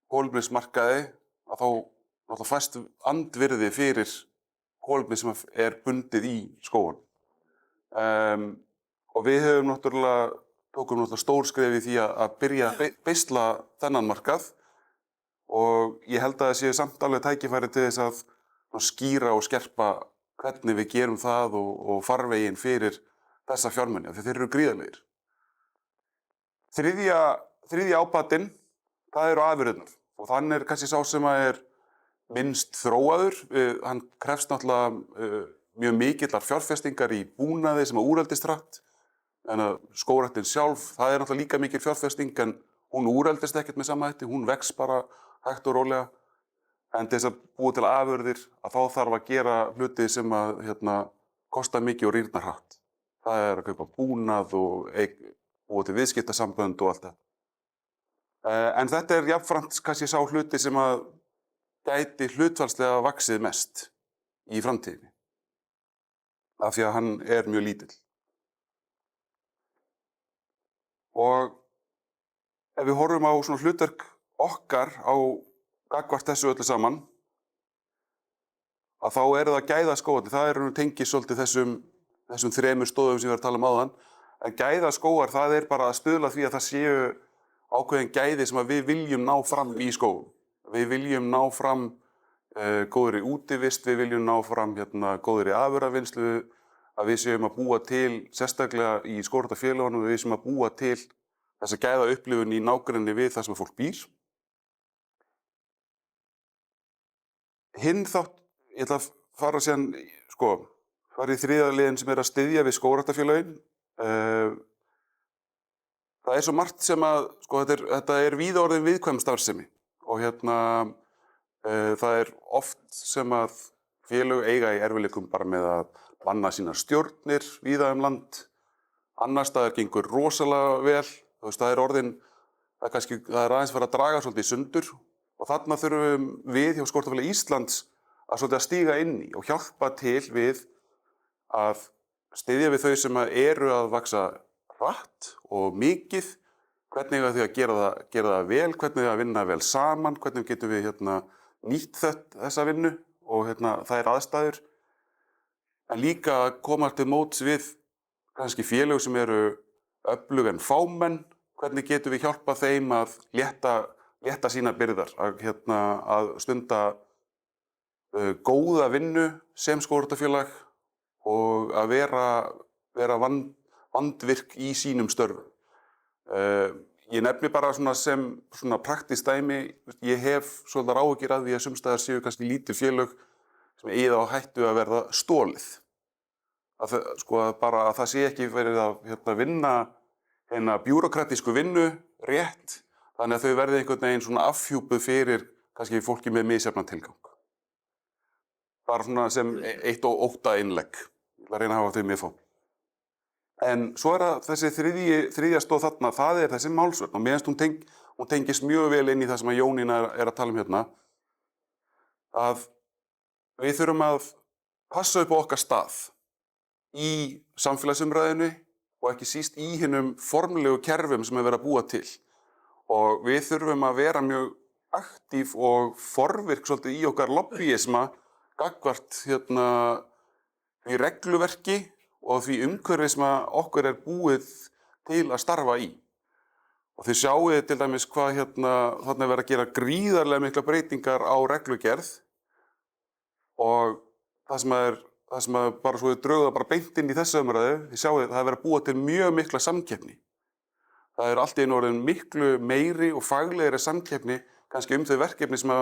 kolefnismarkaði, að þá fæst andvirði fyrir kolefni sem er bundið í skógunum. Og við tókum stór skref í því að byrja að beisla þennan markað og ég held að það séu samt alveg tækifæri til þess að skýra og skerpa hvernig við gerum það og farveginn fyrir þessa fjármuni, því þeir eru gríðarlegir. Þriðja ábatinn, það eru afurðirnar og þann er kannski sá sem að er minnst þróaður. Hann krefst náttúrulega mjög mikillar fjárfestingar í búnaði sem að úreldist hratt. En að skógræktin sjálf, það er náttúrulega líka mikil fjárfesting en hún úreldist ekkert með sama hætti, hún vex bara hægt og rólega. En til þess að búa til afurðir, að þá þarf að gera hluti sem að kosta mikið og rýrna hratt. Það er að kaupa búnað og búa til viðskiptasambönd og allt þetta. En þetta er jafnframt kannski sá hluti sem að gæti hlutfallslega vaxið mest í framtíðinni. Af því að hann er mjög lítill. Og ef við horfum á svona hlutverk okkar á gagnvart þessu öllu saman, að þá er það gæðaskógarnir, það er tengist svolítið þessum þremur stoðum sem við erum að tala áðan, en gæðaskógar, það er bara að stuðla því að það séu ákveðin gæði sem við viljum ná fram í skógum. Við viljum ná fram góðri útivist, við viljum ná fram góðri afurðavinnslu, að við séum að búa til, sérstaklega í skógræktarfélögunum, við séum að búa til þessa gæðaupplifun í nágrenni við það sem fólk býr. Hinn þátt, ég ætla að fara síðan, fara í þriðja liðinn sem er að styðja við skógræktarfélögin. Það er svo margt sem að, þetta er víða orðin viðkvæm starfsemi og það er oft sem að félög eiga í erfiðleikum bara með að banna sínar stjórnir víða land. Annars staðar gengur rosalega vel. Það er orðin, það er aðeins að draga svolítið í sundur og þarna þurfum við hjá Skógræktarfélagi Íslands að stíga inn í og hjálpa til við að styðja við þau sem eru að vaxa hratt og mikið. Hvernig eiga þau að gera það vel, hvernig eiga að vinna vel saman, hvernig getum við nýtt þessa vinnu og það er aðstæður. En líka að koma til móts við kannski félög sem eru öflug en fámenn, hvernig getum við hjálpað þeim að létta sína byrðar, að stunda góða vinnu sem skógræktarfélag og að vera vandvirk í sínum störfum. Ég nefni bara sem praktískt dæmi, ég hef svolítið áhyggjur af því að sums staðar séu kannski lítil félög sem eigi á hættu að verða stolið. Að það sé ekki verið að vinna bjúrókratísku vinnu rétt, þannig að þau verði einhvern veginn svona afhjúpuð fyrir kannski fólki með misjafnan tilgang. Bara sem eitt og ótta innlegg. Ég ætla að reyna að hafa þau mjög fá. En svo það þessi þriðja stoð þarna, það þessi málsvörn og mér finnst hún tengist mjög vel inn í það sem Jónína að tala um hérna, að við þurfum að passa upp á okkar stað í samfélagsumræðinu og ekki síst í hinum formlegu kerfum sem verið að búa til. Og við þurfum að vera mjög aktív og forvirk svolítið í okkar lobbyisma gagnvart í regluverki og því umhverfi sem okkur búið til að starfa í. Og þið sjáið til dæmis hvað þarna verið að gera gríðarlega mikla breytingar á reglugerð og það sem bara svo drögða bara beint inn í þessu umræðu, þið sjáið það verið að búa til mjög mikla samkeppni. Það allt í einu orðin miklu meiri og faglegri samkeppni kannski þau verkefni sem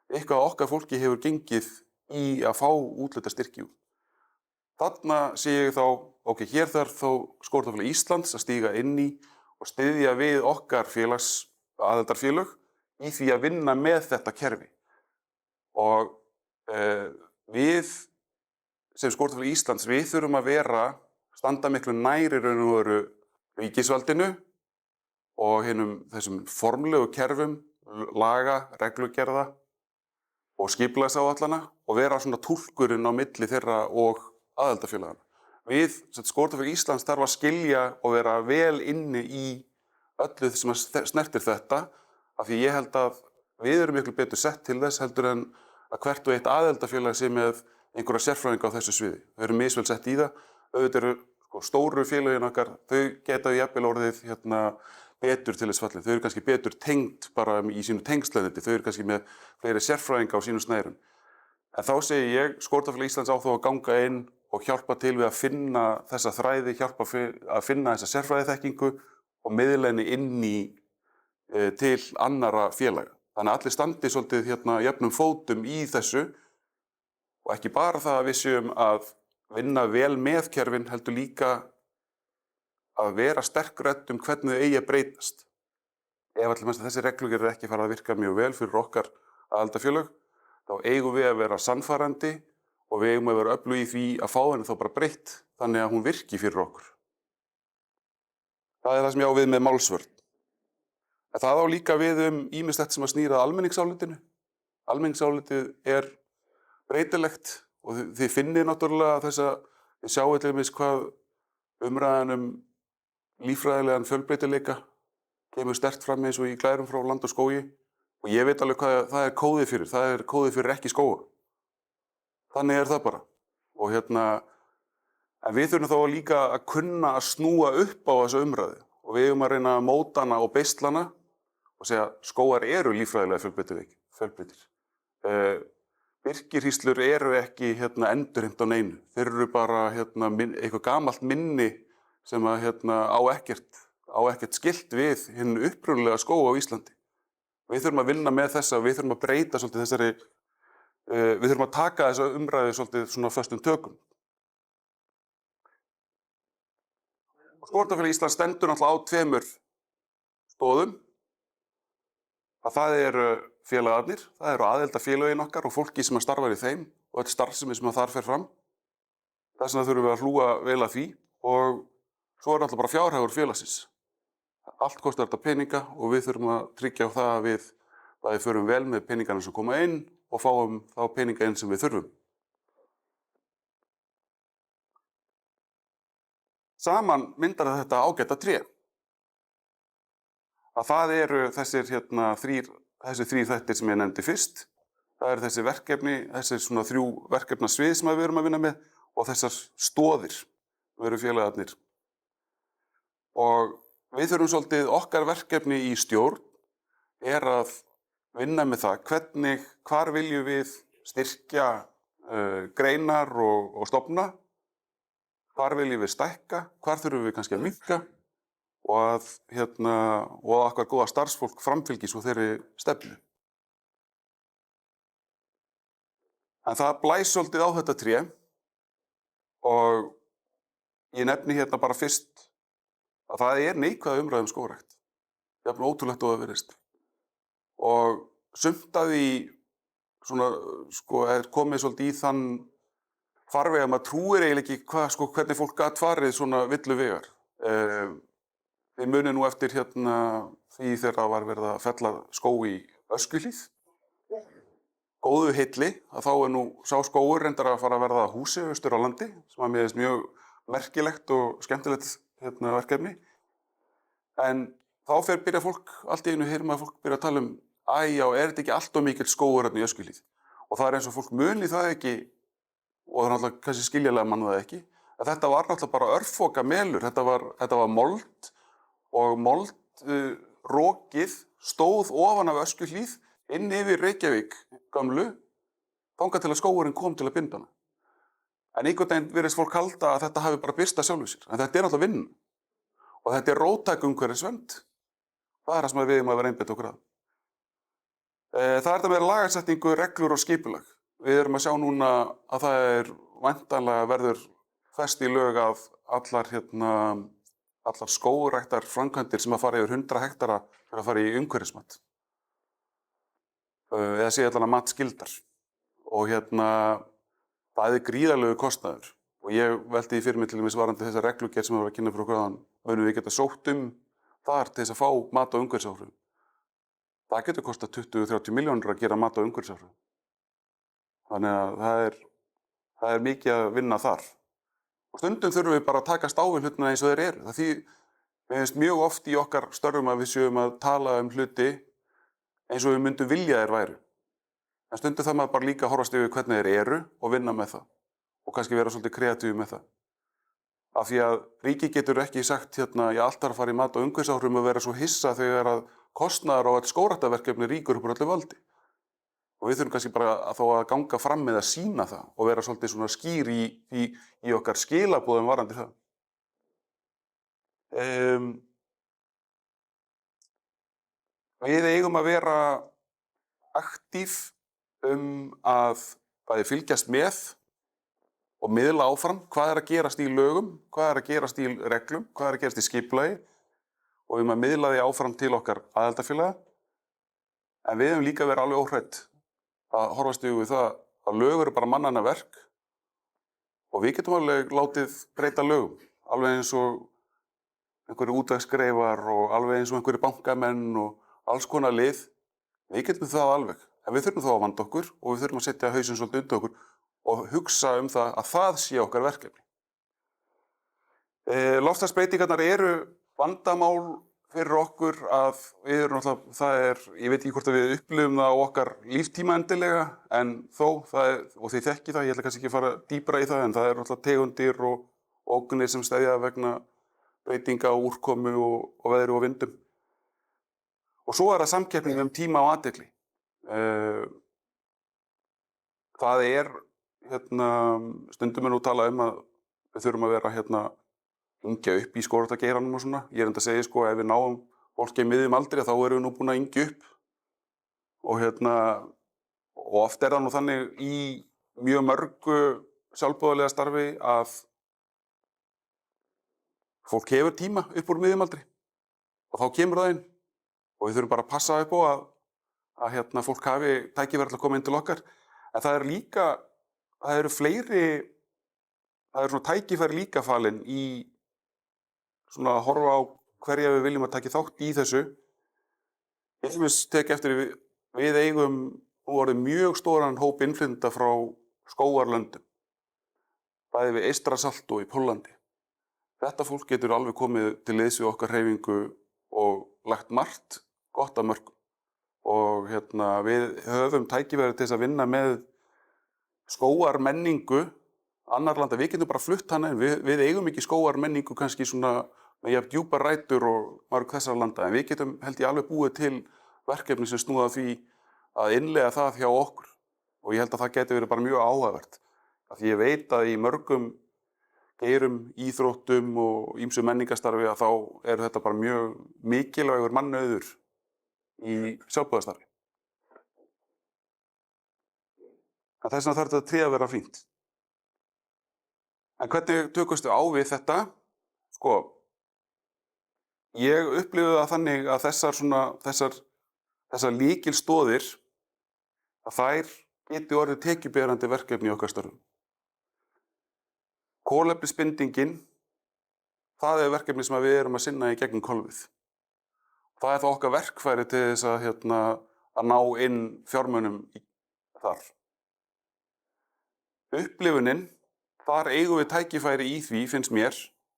eitthvað okkar fólki hefur gengið í að fá úthlutað styrki úr. Þarna sé ég þá, hér þarf þó Skógræktarfélag Íslands að stíga inn í og styðja við okkar aðildarfélög í því að vinna með þetta kerfi. Og við sem Skógræktarfélag Íslands, við þurfum að standa miklu nær í raun og veru ríkisvaldinu og þessum formlegu kerfum, laga, reglugerða og skipulagsáætlana og vera svona túlkurinn á milli þeirra og aðildarfélagana. Við, Skógræktarfélag Íslands, þarf að skilja og vera vel inni í öllu sem snertir þetta, af því ég held að við erum miklu betur sett til þess heldur en að hvert og eitt aðildarfélag sé með einhverja sérfræðinga á þessu sviði. Þau eru misvel sett í það, auðvitað eru stóru félögin okkar, þau geta jafnvel orðið betur til þess fallin. Þau eru kannski betur tengd bara í sínu tengslanetti, þau eru kannski með fleiri sérfræðinga á sínu snærum. En þá segi ég, Skógræktarfélag Íslands á þó að ganga inn og hjálpa til við að finna þessa þræði, hjálpa að finna þessa sérfræðiþekkingu og miðla henni inn til annarra félaga. Þannig að allir standi svolítið jöfnum fótum í þessu og ekki bara það að við séum að vinna vel með kerfin, heldur líka að vera sterk rödd hvernig þau eigi að breytast. Ef allir þessi reglugerð ekki fara að virka mjög vel fyrir okkar aðildarfélög, þá eigum við að vera sannfærandi og við eigum að vera öflug í því að fá henni þá bara breytt þannig að hún virki fyrir okkur. Það það sem ég á við með málsvörn. En það á líka við ýmislegt sem að snýra að almenningsálitinu. Almenningsálitið breytilegt og þið finnið náttúrulega þið sjáið til dæmis hvað umræðan líffræðilegan fjölbreytileika kemur sterkt fram eins og í Glærum frá Land og skógi og ég veit alveg hvað það kóðið fyrir. Það kóðið fyrir ekki skóga. Þannig það bara. Og en við þurfum þá líka að kunna að snúa upp á þessu umræðu og við eigum að reyna að móta hana og beisla hana og segja skógar eru líffræðilega fjölbreytir. Birkihríslur eru ekki endurheimt á neinu. Þeir eru bara eitthvað gamalt minni sem á ekkert skylt við hinn upprunalega skóga á Íslandi. Við þurfum að vinna með þessa, við þurfum að breyta svolítið þessari, við þurfum að taka þessa umræðu svolítið svona föstum tökum. Skógræktarfélag Íslands stendur náttúrulega á tveimur stoðum. Það eru félagarnir, það eru aðildarfélögin okkar og fólki sem starfar í þeim og öll starfsemi sem þar fer fram. Þess vegna þurfum við að hlúa vel að því og svo náttúrulega bara fjárhagur félagsins. Allt kostar þetta peninga og við þurfum að tryggja á það að við förum vel með peningana sem koma inn og fáum þá peninga inn sem við þurfum. Saman myndar þetta ágæta tré. Að það eru þessir þrír þættir sem ég nefndi fyrst. Það eru þessi verkefni, þessi svona 3 verkefnasvið sem við erum að vinna með og þessar stoðir sem eru félagarnir Og við þurfum svolítið okkar verkefni í stjórn að vinna með það hvar viljum við styrkja greinar og stofna, hvar viljum við stækka, hvar þurfum við kannski að minnka og og okkar góða starfsfólk framfylgi svo þeirri stefnu. En það blæs svolítið á þetta tré og ég nefni hérna bara fyrst að það neikvæð umræða skógrækt. Jafn ótrúlegt og það virðist. Og sumt af því komið svolítið í þann farveg að maður trúir eiginlega ekki hvernig fólk gat farið svona villu vegar. Þið munið nú eftir því þegar var verið að fella skóg í Öskjuhlíð. Góðu heilli að þá nú sá skógur reyndar að fara að verða húsi austur á landi sem að mér finnst mjög merkilegt og skemmtilegt verkefni. En þá byrja fólk allt í einu fólk byrja að tala þetta ekki allt of mikill skógur í Öskjuhlíð? Og það eins og fólk muni það ekki, og það náttúrulega kannski skiljanlega mann það ekki, að þetta var náttúrulega bara örfoka melur, þetta var mold og moldrokið stóð ofan af Öskjuhlíð inn yfir Reykjavík gömlu, þangað til að skógurinn kom til að binda hana. En einhvern veginn virðist fólk halda að þetta hafi bara birst af sjálfu sér, en þetta náttúrulega vinna. Og þetta róttæk umhverfisvernd. Það það sem við eigum að vera einbeitt okkur að. Það þetta með lagasetningu, reglur og skipulag. Við erum að sjá núna að það væntanlega verður fest í lög að allar skógræktar framkvæmdir sem að fara yfir 100 hektara fyrir að fara í umhverfismat. Eða sé allan að matskildar. Og það gríðarlegur kostnaður. Og ég velti því fyrir mig til dæmis varðandi þessa reglugerð sem við varum að kynna fyrir okkur áðan. Munum við geta sótt þar til þess að fá mat- og umhverfisáhrif. Það getur kostað 20-30 milljónir að gera mat- og umhverfisáhrif. Þannig að það mikið að vinna þar. Og stundum þurfum við bara að takast á við hlutina eins og þeir eru. Það mér finnst mjög oft í okkar störfum að við séum að tala hluti eins og við myndum vilja þeir væru. En stundum það maður bara líka að horfast yfir hvernig þeir eru og vinna með það. Og kannski vera svolítið kreatífur með það. Af því að ríki getur ekki sagt ég allt að fara í mat- og umhverfisáhrifum og vera svo hissa þegar að kostnaður á öll skógræktarverkefni ríkur upp úr öllu valdi. Og við þurfum kannski bara að ganga fram með að sýna það og vera svolítið svona skýr í okkar skilaboðum varðandi það. Við eigum að vera aktív að bæði fylgjast með og miðla áfram hvað að gerast í lögum, hvað að gerast í reglum, hvað að gerast í skipulagi og við að miðla því áfram til okkar aðildarfélaga. En við höfum líka verið alveg óhrædd að horfast við það að lög eru bara mannanna verk og við getum alveg látið breyta lögum, alveg eins og einhverju útvegsgreifar og alveg eins og einhverju bankamenn og alls konar lið. Við getum það alveg, en við þurfum þá að vanda okkur og við þurfum að setja hausinn svolítið undir okkur og hugsa það að það sé okkar verkefni. Loftslagsbreytingarnar eru vandamál fyrir okkur að við erum náttúrulega, ég veit ekki hvort að við upplifum það á okkar líftíma endilega, en þó, og þið þekki það, ég ætla kannski ekki að fara dýpra í það, en það náttúrulega tegundir og ógnir sem steðja vegna breytinga og úrkomu og veðri og vindum. Og svo það samkeppni tíma og athygli. Það stundum nú tala að við þurfum að vera yngja upp í skógræktargeiranum og svona. Ég enda að segja ef við náum fólki í miðjum aldri þá erum við nú búin að yngja upp. Og oft það nú þannig í mjög mörgu sjálfboðaliða starfi að fólk hefur tíma upp úr miðjum aldri. Og þá kemur það inn. Og við þurfum bara að passa upp á að fólk hafi tækifæri til að koma inn til okkar. En það eru fleiri, það eru svona tækifæri líka falin í svona að horfa á hverja við viljum að taka þátt í þessu. Ég tek eftir við eigum nú orðið mjög stóran hóp innflytjenda frá skógarlöndum. Bæði við Eystrasalti og í Póllandi. Þetta fólk getur alveg komið til liðs við okkar hreyfingu og lagt margt gott að mörkum. Og við höfum tækifæri til þess að vinna með skógarmenningu annar landa. Við getum bara flutt hana inn. Við eigum ekki skógarmenningu kannski svona með jafn djúpar rætur og mörg þessara landa. En við getum held ég alveg búið til verkefni sem snúa að því að innleiða það hjá okkur. Og ég held að það geti verið bara mjög áhugavert. Af því ég veit að í mörgum geirum, íþróttum og ýmsu menningarstarfi að þá eru þetta bara mjög mikilvægur mannauður í sjálfboðastarfi. En þess vegna þarf þetta tré að vera fínt. En hvernig tökumstu á við þetta? Sko, ég upplifi það þannig að þessar lykilstoðir, að þær geti orðið tekjuberandi verkefni í okkar störfum. Kolefnisbindingin, það er verkefni sem við erum að sinna í gegnum kolfið. Það er þá okkar verkfæri til þess að ná inn fjármunum þar. Upplifunin, þar eigum við tækifæri í því, finnst mér,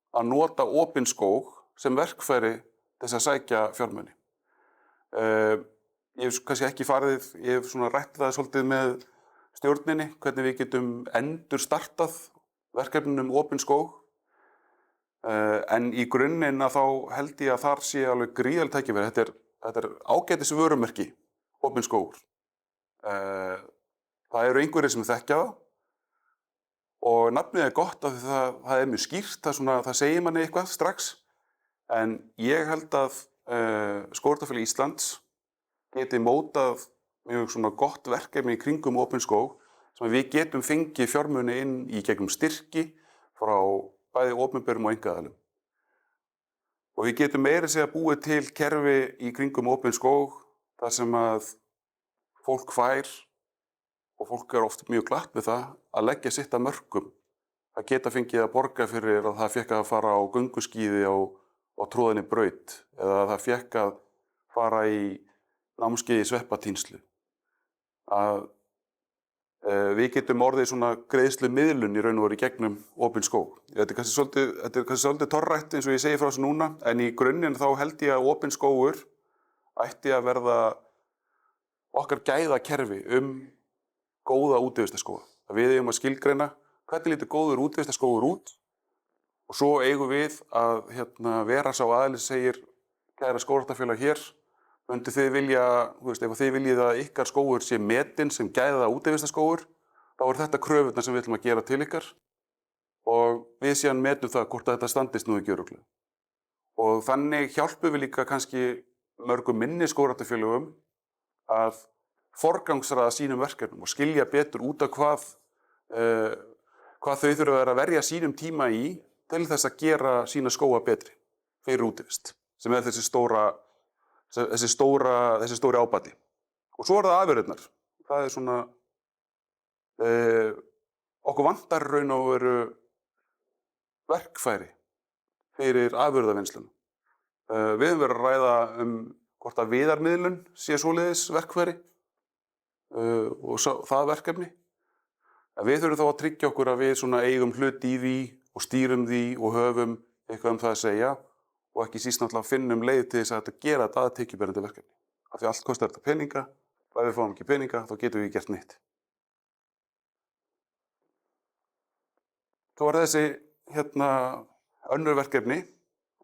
að nota opinn skóg sem verkfæri þess að sækja fjármuni. Ég hef kannski ekki farið, ég hef svona rætt það svolítið með stjórninni, hvernig við getum endurstartað verkefnum opinn skóg. En í grunninn að þá held ég að þar sé alveg gríðarleg tækifæri. Þetta er ágætis vörumerki, opinn skógur. Það eru einhverjir sem þekkja það. Og nafnið er gott af því það er mjög skýrt, það segir manni eitthvað strax. En ég held að Skógræktarfélag Íslands geti mótað mjög svona gott verkefni í kringum opinn skóg sem við getum fengið fjármuni inn í gegnum styrki frá bæði opinberum og einkaaðilum. Og við getum meira segja búið til kerfi í kringum opinn skóg þar sem að fólk fær, og fólk er oft mjög glatt við það, að leggja sitt að mörkum. Það geta fengið að borga fyrir að það fékk að fara á gönguskíði á tróðinni braut eða það fékk að fara í námskeið í sveppatínslu. Við getum orðið svona greiðslumiðlun í raun og veru í gegnum opinn skóg. Þetta er kannski svolítið torrætt eins og ég segi frá þessu núna, en í grunninn þá held ég að opinn skógur ætti að verða okkar gæðakerfi góða útivistarskóga. Við eigum að skilgreina hvernig lítur góður útivistarskógur út og svo eigum við að vera sá aðili sem segir, kæra skógræktarfélag hér, myndu þið vilja, ef þið viljið að ykkar skógur sé metinn sem gæða útivistarskógur, þá er þetta kröfurnar sem við ætlum að gera til ykkar og við síðan metum það hvort að þetta standist nú í gjöruglega. Og þannig hjálpum við líka kannski mörgum minni skógræktarfélögum að forgangsraða sínum verkefnum og skilja betur út af hvað þau þurfa að verja sínum tíma í til þess að gera sína skóga betri fyrir útivist, sem er þessi stóri ábati. Og svo er það afurðirnar. Það er svona, okkur vantar raun og veru verkfæri fyrir afurðavinnsluna. Við höfum verið að ræða hvort að viðarmiðlun sé svoleiðis verkfæri og það verkefni. Við þurfum þá að tryggja okkur að við eigum hlut í því og stýrum því og höfum eitthvað það að segja og ekki síst náttúrulega finnum leið til þess að gera þetta að tekjuberandi verkefni. Af því allt kostar þetta peninga, og ef við fáum ekki peninga þá getum við gert neitt. Svo er þessi önnur verkefni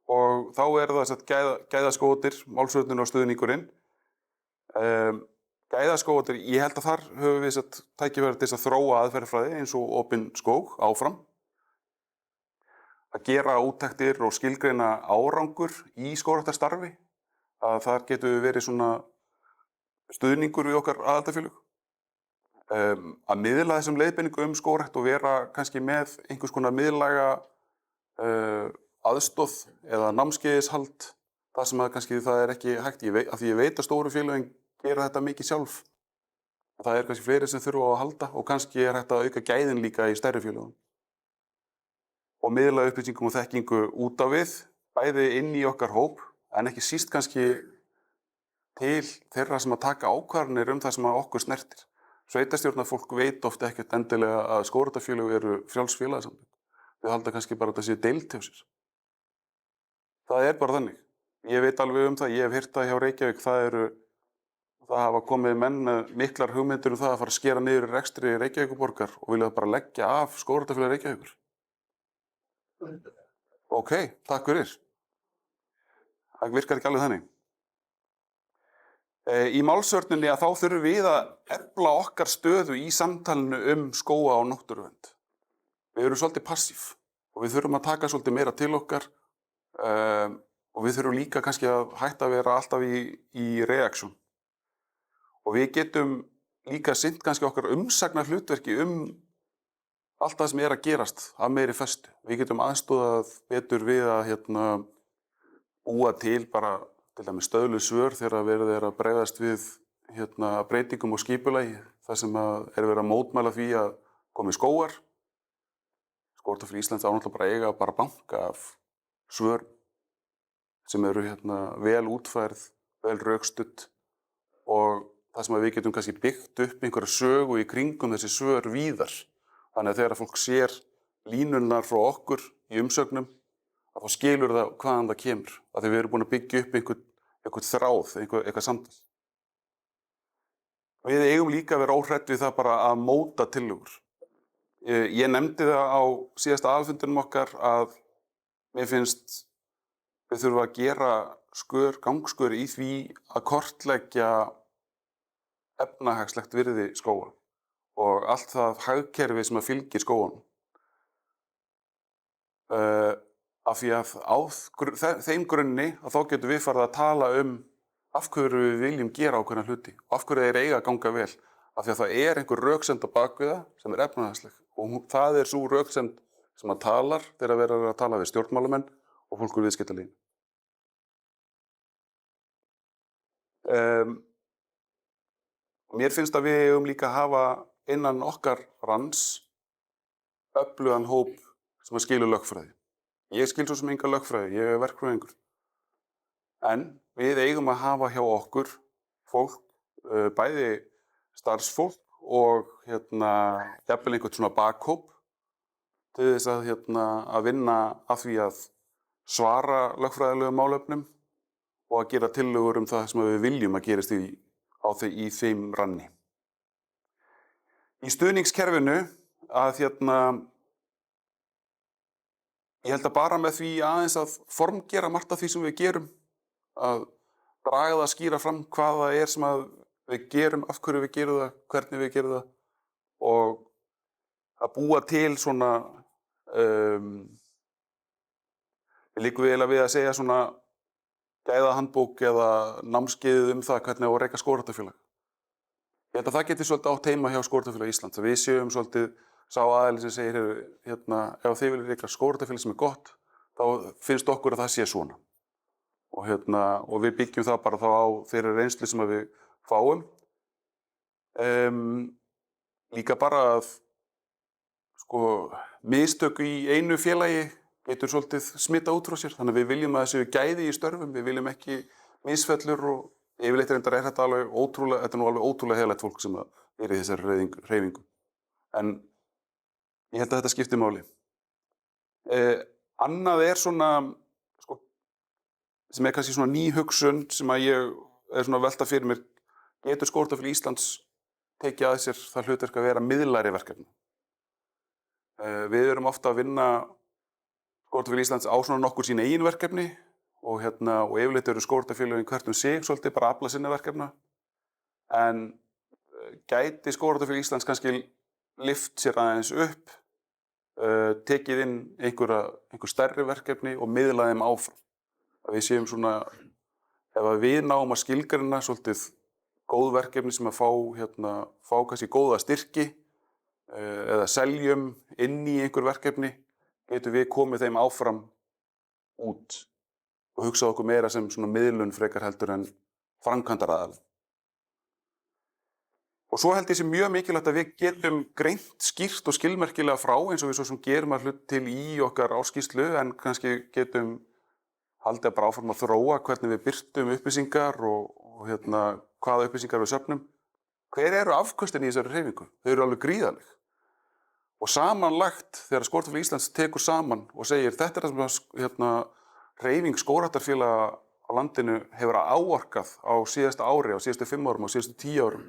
og þá er það gæðaskótir, málsvörnin og stuðningurinn. Gæðaskótir, ég held að þar höfum við tækifæri til að þróa aðferðafræði eins og opinn skóg áfram. Að gera úttektir og skilgreina árangur í skógræktarstarfi. Að þar getum við verið svona stuðningur við okkar aðildarfélög. Að miðla þessum leiðbeiningum skógrækt og vera kannski með einhvers konar miðlæga aðstoð eða námskeiðishald. Það sem kannski það er ekki hægt, af því ég veit að stóru félögin gera þetta mikið sjálf. Það er kannski fleiri sem þurfa á að halda og kannski er hægt að auka gæðin líka í stærri félögum. Og miðla upplýsingum og þekkingu út á við, bæði inn í okkar hóp, en ekki síst kannski til þeirra sem að taka ákvarðanir það sem að okkur snertir. Sveitarstjórnarfólk veit oft ekkert endilega að skógræktarfélög eru frjáls félagasamtök. Þau halda kannski bara að þetta séu deild hjá sér. Það er bara þannig. Ég veit alveg það, ég hef heyrt það hjá Reykjavík, það hafa komið menn með miklar hugmyndir það að fara að skera niður í rekstri Reykjavíkurborgar og vilja bara leggja af skógræktarfélag Reykjavíkur. Ok, takk fyrir. Það virkar ekki alveg þannig. Í málsvörninni að þá þurfum við að efla okkar stöðu í samtalinu skóga og náttúruvernd. Við erum svolítið passív og við þurfum að taka svolítið meira til okkar og við þurfum líka kannski að hætta að vera alltaf í reaksjón. Og við getum líka sinnt kannski okkar umsagnar hlutverki allt það sem að gerast af meiri festu. Við getum aðstoðað betur við að búa til bara til dæmis stöðluð svör þegar verið að bregðast við breytingum og skipulagi. Það sem verið að mótmæla því að komi skógar. Skógræktarfélag Íslands á náttúrulega bara eiga bara banka af svör sem eru vel útfærð, vel rökstudd og það sem við getum kannski byggt upp einhverja sögu í kringum þessi svör víðar. Þannig að þegar fólk sér línurnar frá okkur í umsögnum, að þá skilur það hvaðan það kemur. Af því við erum búin að byggja upp einhvern þráð, eitthvað samtal. Við eigum líka að vera óhrædd við það bara að móta tillögur. Ég nefndi það á síðasta aðalfundinum okkar að mér finnst við þurfum að gera gangskör í því að kortleggja efnahagslegt virði skóga og allt það hagkerfi sem að fylgir skógunum. Af því að á þeim grunni að þá getum við farið að tala af hverju við viljum gera ákveðna hluti og af hverju þeir eiga að ganga vel. Af því að það einhver röksemd á bakvið það sem efnahagsleg og það sú röksemd sem að talar þegar verið að tala við stjórnmálamenn og fólk úr viðskiptalífinu. Mér finnst að við eigum líka að hafa innan okkar ranns öflugan hóp sem að skilur lögfræði. Ég skil svo sem enga lögfræði, ég verkfræðingur. En við eigum að hafa hjá okkur fólk, bæði starfsfólk og jafnvel einhvern svona bakhóp til þess að vinna að því að svara lögfræðilegum málefnum og að gera tillögur það sem við viljum að gerist í þeim ranni. Í stuðningskerfinu að ég held að bara með því aðeins að formgera margt af því sem við gerum, að draga það að skýra fram hvað það sem að við gerum, af hverju við gerum það, hvernig við gerum það og að búa til svona, við líkum við að segja svona gæðahandbók eða námskeið það hvernig á að reka skógræktarfélag. Ég held að það geti svolítið átt heima hjá Skógræktarfélagi Íslands. Við séum svolítið sá aðili sem segir, ef þið viljið reka skógræktarfélag sem gott, þá finnst okkur að það sé svona. Og við byggjum það bara þá á þeirri reynslu sem við fáum. Líka bara að mistök í einu félagi getur svolítið smita út frá sér, þannig að við viljum að það séu gæði í störfum, við viljum ekki misfellur og yfirleitt reyndar þetta alveg ótrúlega, þetta nú alveg ótrúlega heiðarlegt fólk sem í þessari hreyfingu. En ég held að þetta skiptir máli. Annað svona, sem kannski svona ný hugsun sem að ég svona að velta fyrir mér, getur Skógræktarfélag Íslands tekið að sér það hlutverk að vera miðlæri verkefni. Við erum ofta að vinna Skógræktarfélag Íslands á svona nokkur sín eigin verkefni og yfirleitt eru skógræktarfélögin hvert sig svolítið bara að afla sinna verkefna. En gæti Skógræktarfélag Íslands kannski lyft sér aðeins upp, tekið inn einhver stærri verkefni og miðla þeim áfram. Að við séum svona, ef við náum að skilgreina svolítið góð verkefni sem að fá kannski góða styrki eða seljum inn í einhver verkefni, getum við komið þeim áfram út og hugsað okkur meira sem svona miðlun frekar heldur en framkvæmdaraðila. Og svo held ég sé mjög mikilvægt að við getum greint skýrt og skilmerkilega frá eins og við svo sem gerum að hlut til í okkar áskýrslu en kannski getum haldið bara áfram að þróa hvernig við birtum upplýsingar og hvaða upplýsingar við söfnum. Hver eru afköstin í þessari hreyfingu? Þau eru alveg gríðarleg. Og samanlagt þegar Skógræktarfélag Íslands tekur saman og segir þetta er það sem hreyfing skógræktarfélaga á landinu hefur áorkað á síðasta ári, á síðustu 5 árum, á síðustu 10 árum.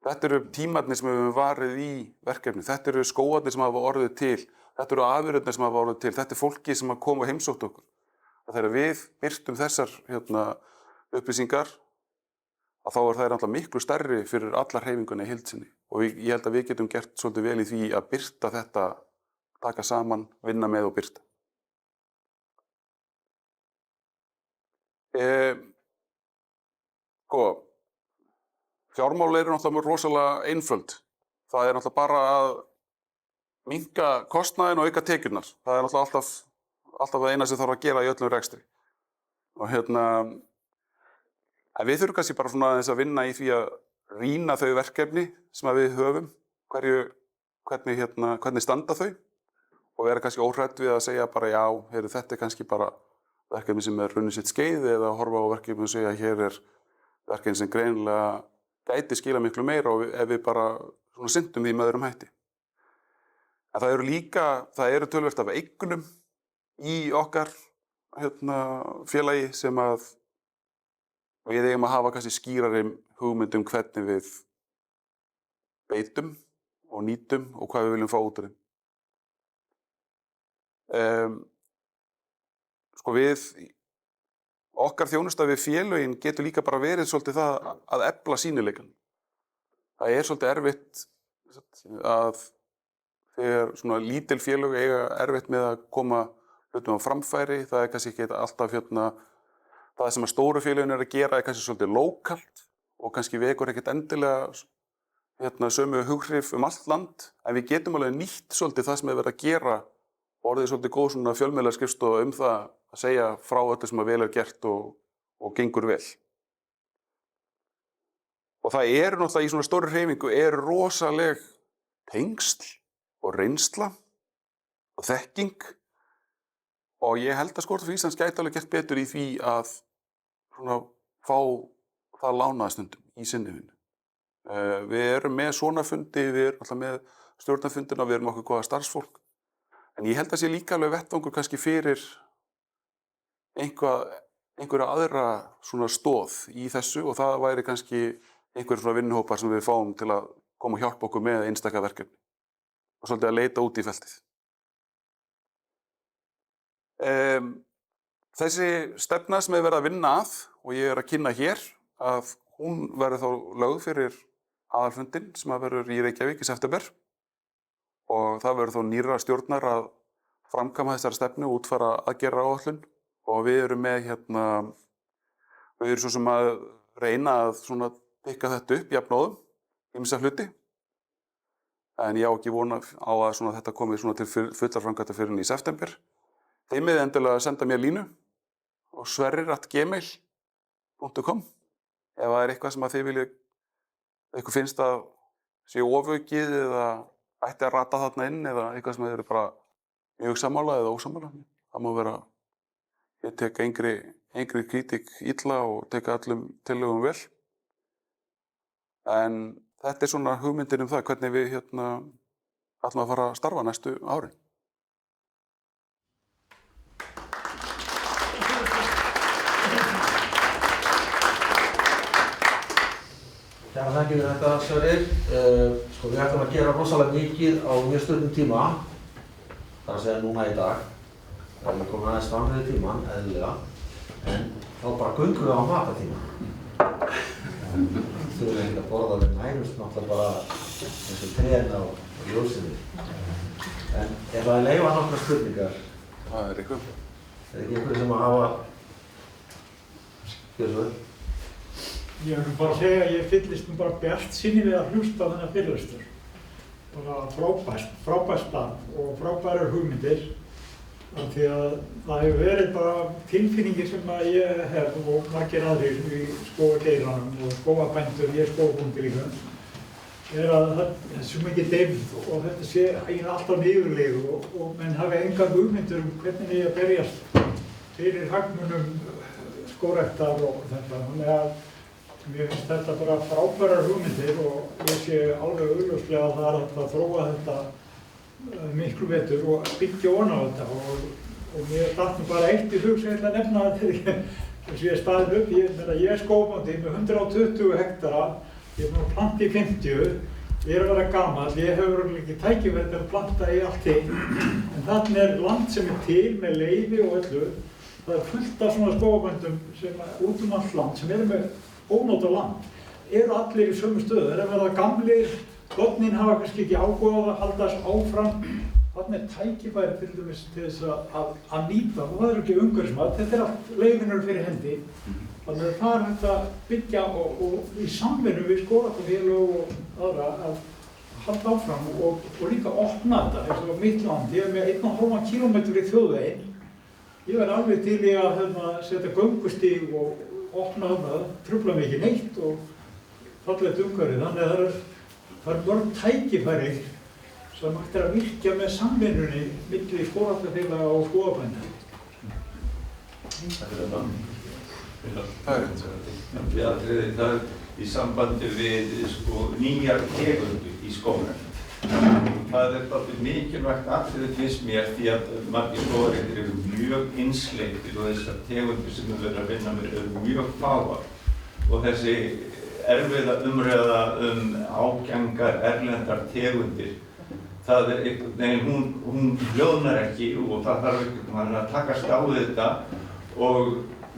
Þetta eru tímarnir sem við höfum varið í verkefni, þetta eru skógarnir sem hafa orðið til, þetta eru afurðirnar sem hafa orðið til, þetta er fólki sem hafa komið og heimsótt okkur. að þegar við birtum þessar upplýsingar að þá þær náttúrulega miklu stærri fyrir allar hreyfinguna í heild sinni og ég held að við getum gert svolítið vel í því að birta þetta, taka saman, vinna með og birta. Fjármál eru náttúrulega rosalega einföld. Það náttúrulega bara að minnka kostnaðinn og auka tekjurnar. Það náttúrulega alltaf það eina sem þarf að gera í öllum rekstri. Og en við þurfum kannski bara svona aðeins að vinna í því að rýna þau verkefni sem við höfum, hvernig standa þau og vera kannski óhrædd við að segja bara já, þetta kannski bara verkefni sem runnið sitt skeið eða horfa á verkefni og segja hér verkefni sem greinilega gæti skila miklu meira og ef við bara syndum því með öðrum hætti. En það eru töluvert af eignum í okkar félagi sem að við eigum að hafa kannski skýrari hugmynd hvernig við beitum og nýtum og hvað við viljum fá út úr þeim. Okkar þjónusta við félögin getur líka bara verið svolítið það að efla sýnileikann. Það svolítið erfitt að þegar svona lítil félög eiga erfitt með að koma hlutum á framfæri, það kannski ekki alltaf það sem að stóru félögin að gera kannski svolítið lókalt og kannski vekur ekkert endilega sömu hughrif allt land, en við getum alveg nýtt svolítið það sem verið að gera orðið svolítið góð svona fjölmiðlaskristofa það að segja frá öllu sem að vel gert og gengur vel. Og það náttúrulega í svona stóru hreyfingu rosaleg tengsl og reynsla og þekking og ég held að Skógrækt Íslands gæti alveg gert betur í því að fá það lánaða stundum í sinni vinnu. Við erum með svona fundi, við erum alltaf með stjórnarfundina, við erum okkur góða starfsfólk. En ég held að sé líka alveg vettvangur kannski fyrir einhverja aðra svona stoð í þessu og það væri kannski einhverjir svona vinnuhópar sem við fáum til að koma og hjálpa okkur með einstaka verkefni og svolítið að leita út í feltið. Þessi stefna sem verið að vinna að og ég að kynna hér að hún verður þá lögð fyrir aðalfundinn sem verður í Reykjavík í september og það verður þá nýrra stjórnar að framkvæma þessari stefnu og útfæra aðgerðaáætlun og við erum með við erum svo sem að reyna að svona pikka þetta upp jafnóðum ýmsa hluti en ég á ekki vona á að svona þetta komi svona til fullar framkvæmda fyrir í september. Þeim endilega að senda mér línu og sverrir@gmail.com ef það eitthvað sem að þið viljið eitthvað finnst að sé ofaukið eða ætti að rata þarna inn eða eitthvað sem þið eru bara mjög sammála eða ósammála. Það má vera, ég tek engri kritík illa og tek öllum tillögum vel. En þetta svona hugmyndir það hvernig við ætlum að fara að starfa næstu árin. Kæra þakkir fyrir þetta, Sverrir. Við ætlum að gera rosalega mikið á mjög stuttum tíma, þar að segja núna í dag. Það er komin aðeins fram fyrir tímann, eðlilega, en þá bara göngum við á matatíma. Þurfum ekki að borða við nærumst náttúrulega bara eins og trén á ljósinni. En ef það leyfa nokkrar spurningar. Það eitthvað. Ekki einhverju sem að hafa... Gjörðu vel. Ég vil bara segja að ég fyllist bara bjartsýni við að hlusta á þennan fyrirlestur. Bara frábært starf og frábærar hugmyndir. Af því að það hefur verið bara tilfinningir sem að ég hef og margir aðrir í skógageiranum og skógabændur, ég skógabóndi líka, að það er svo mikið deyfð og þetta sé eiginlega alltaf niðurlegu og menn hafi engar hugmyndir hvernig eigi að berjast fyrir hagsmunum skógræktar og þetta. Þannig að mér finnst þetta bara frábærar hugmyndir og ég sé alveg augljóslega að það er hægt að þróa þetta miklu betur og byggja ofan á þetta og mér datt nú bara eitt í hug sem ég ætla að nefna þess að ég staðið upp. Ég er skógabóndi með 120 hektara, ég er búinn að planta í 50, ég er að vera gamall, ég hefur ekki tækifæri til að planta í allt hitt, en þarna er land sem er til með leyfi og öllu það er fullt af svona skógarbændum sem út allt land, sem eru með ónóta land, eru allir í sömu stöðu, þeir eru að verða gamlir, börnin hafa kannski ekki áhuga á að halda þess áfram. Þarna er tækifæri til dæmis til þess að nýta, og það eru ekki umhverfismat, þetta er allt leyfinur fyrir hendi. Þannig að það er hægt að byggja og í samvinnu við skógræktarfélög og aðra að halda áfram og líka opna þetta, eins og mitt land. Ég er með 1,5 kílómetra í þjóðveginn. Ég verði alveg til í að setja göngustíg og opna þarna, trufla mig ekki neitt og fallegt umhverfi. Þannig að það er mörg tækifæri sem hægt er að virkja með samvinnunni milli skógræktarfélaga og skógarbænda. Það er í sambandi við nýjar tegundir í skógrækt. Það er dálítið mikilvægt atriði finnst mér því að margir skógræktir eru mjög einsleitir og þessar tegundir sem við verðum að vinna með eru mjög fáar. Og þessi erfiða umræða ágengar erlendar tegundir, það er einhvern veginn, hún hljóðnar ekki og það þarf einhvern veginn að takast á þetta. Og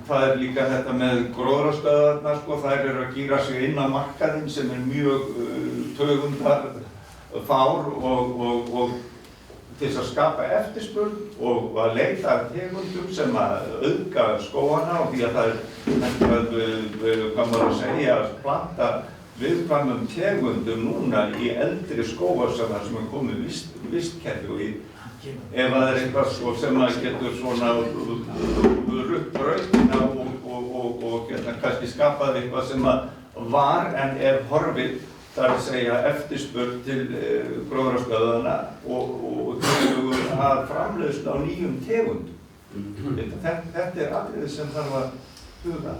það er líka þetta með gróðrarstöðvarnar, þær eru að gíra sig inn á markaðinn sem er mjög tegundarfár og til þess að skapa eftirspurn og að leita að tegundum sem að auðga skógana og því að það er hvað maður að segja að planta viðkvæmum tegundum núna í eldri skógarsafnar sem er komið vistkerfi og ef það er eitthvað sem að getur svona rutt brautina og kannski skapað eitthvað sem að var en er horfið, það er að segja eftirspurn til gróðrarstöðvanna og að framleiðslu á nýjum tegundum. Þetta er atriði sem þarf að huga.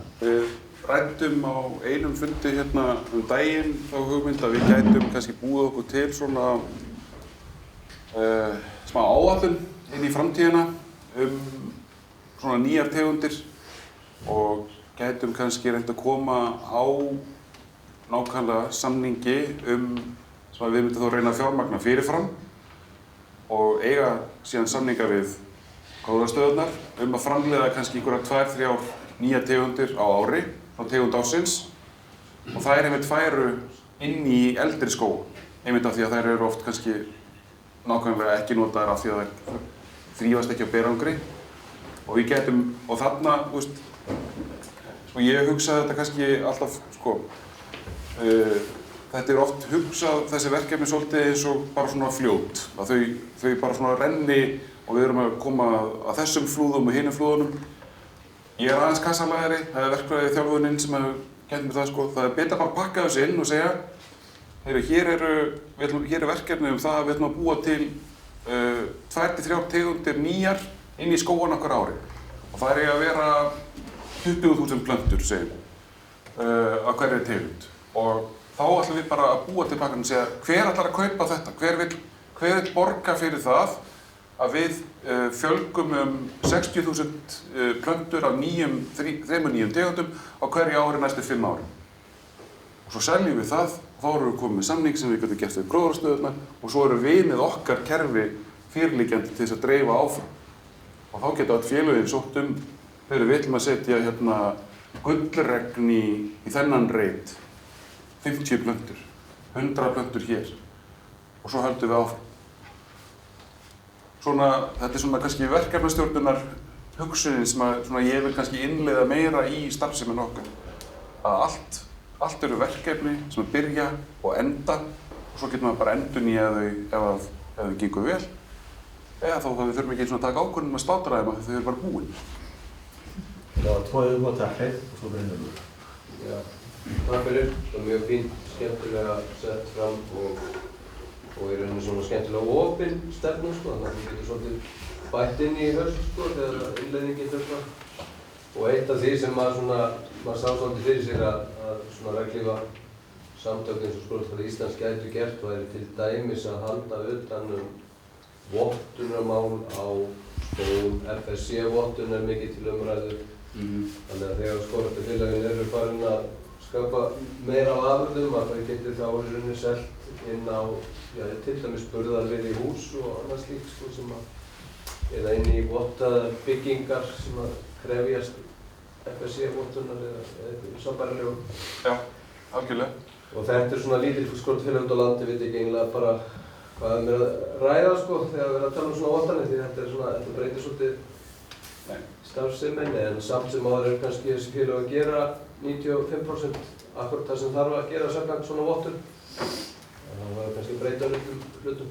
Ræddum á einum fundi hérna daginn þá hugmynd að við gætum kannski búið okkur til svona smá áætlun inn í framtíðina svona nýjar tegundir og gætum kannski reynt að koma á nákvæmlega samningi sem við myndum þá reyna að fjármagna fyrirfram og eiga síðan samninga við gróðrarstöðvarnar að framleiða kannski einhverjar 2-3 nýjar tegundir á ári á tegund ársins og þær einmitt færu inn í eldri skóga einmitt af því að þær eru oft kannski nákvæmlega ekki notaðar af því að þær þrífast ekki á berangri og við getum, og þarna, ég hugsaði þetta kannski alltaf, þetta er oft hugsað þessi verkefni svolítið eins og bara svona fljót, að þau bara svona renni og við erum að koma að þessum flúðum og hinum flúðunum. Ég er aðeins kassalægari, það er verkfræði þjálfunin sem hefur kennt mér það, það er betra bara að pakka þessu inn og segja hér er verkefni það að við ætlum að búa til 2-3 tegundir nýjar inn í skógan okkar ári og það er að vera 20.000 plöntur, segjum, af hverri tegund og þá ætlum við bara að búa til pakkan og segja hver ætlar að kaupa þetta, hver vill borga fyrir það að við fjölgum 60.000 plöntur af 3 nýjum tegundum á hverju ári næstu 5 ári. Og svo seljum við það, þá erum við komið með samning sem við getum gert við gróðrarstöðvarnar og svo erum við með okkar kerfi fyrirliggjandi til þess að dreifa áfram. Og þá geta öll félögin sótt þegar við ætlum að setja gullregn í þennan reit, 50 plöntur, 100 plöntur hér og svo höldum við áfram. Þetta er svona kannski verkefnastjórnunar hugsunin sem ég vil kannski innleiða meira í starfsemin okkar. Að allt eru verkefni sem að byrja og enda og svo getur maður bara endurnýja þau ef þau gengur vel eða þá við þurfum ekki eins og að taka ákvörðun að slátra þeim af því þau eru bara búin. Það var 2 uppátæklir og svo Brynjólfur. Já, takk fyrir. Það er mjög fínt, skemmtilega sett fram og í rauninu svona skemmtilega opinn stefnu, þannig að þú getur svolítið bætt inn í haust, þegar innleiðingin fer fram. Og eitt af því sem maður sá svolítið fyrir sig að svona reglífa samtök eins og Skógræktarfélag Íslands gætu gert væri til dæmis að halda utan vottunarmál á skógum. FSC-vottun er mikið til umræðu. Þannig að þegar skógræktarfélögin eru farin að skapa meira af afurðum að þau getur þá í rauninni selt inn á til dæmis burðarvið í hús og annað slíkt eða inn í vottaðar byggingar sem að krefjast FSC-vottunar eða eitthvað sambærilegu. Já, algjörlega. Og þetta svona lítil skortfélög út á landi, veit ekki eiginlega bara hvað er að ræða sko þegar við erum að tala svona vottanir því þetta breytir svolítið starfseminni en samt sem áður er kannski þessi félög að gera 95% akkurat það sem þarf að gera samkvæmt svona vottun. Það var kannski breyta hlutum.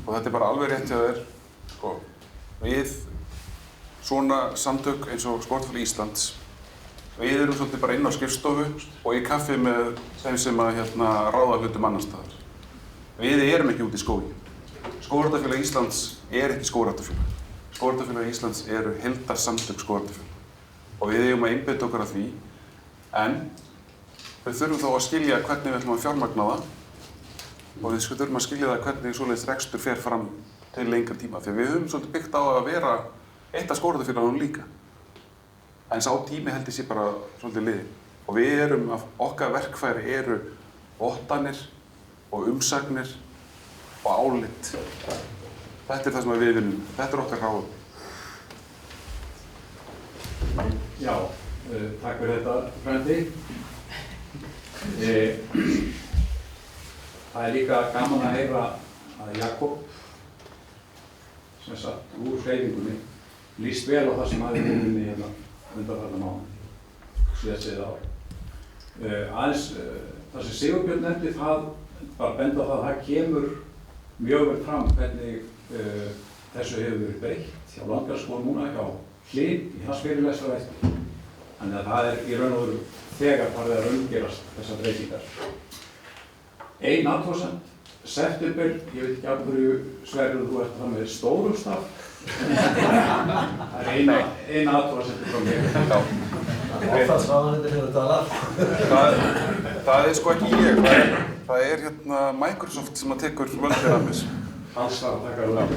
Og þetta bara alveg rétt hjá þér, sko, við svona samtök eins og Sportfélag Íslands, við erum svolítið bara inn á skrifstofu og í kaffi með þeim sem að ráða hlutum annar staðar. Við erum ekki út í skógi. Skógræktarfélag Íslands er ekki skógræktarfélag. Skógræktarfélag Íslands eru heildarsamtök skógræktarfélag og við eigum að einbeita okkur að því en við þurfum þá að skilja hvernig við ætlum að fjármagna það og við þurfum að skilja það hvernig svoleiðis rekstur fer fram til lengri tíma því við höfum svolítið byggt á að vera eitt af skógræktarfélagunum líka. En sá tími held ég sé bara svolítið liðinn og við erum, okkar verkfæri eru vottanir og umsagnir og álit. Þetta er það sem við vinnum. Þetta er okkar ráð. Já, takk fyrir þetta, frændi. Það er líka gaman að heyra að Jakob, sem sagt úr hreyfingunni, líst vel á það sem hafi verið unnið hérna undanfarna mánuði, síðastliðið ár. Aðeins það sem Sigurbjörn nefndi, það bara benda á það að það kemur mjög vel fram hvernig þessu hefur verið breytt hjá Landgræðsskóla núna, hjá Hlyn í hans fyrirlestrarverki. Þannig að það er í raun og veru þegar farið að raungerast þessar breytingar. Ein athugasemd, september, ég veit ekki af hverju Sverrir þú ert það með stórum staf. Það er eina athugasemd frá mér. Áfallsráðuneytið hefur talað. Það er sko ekki ég, það er Microsoft sem að tekur völdin af þessu. Alls þarf að taka það af.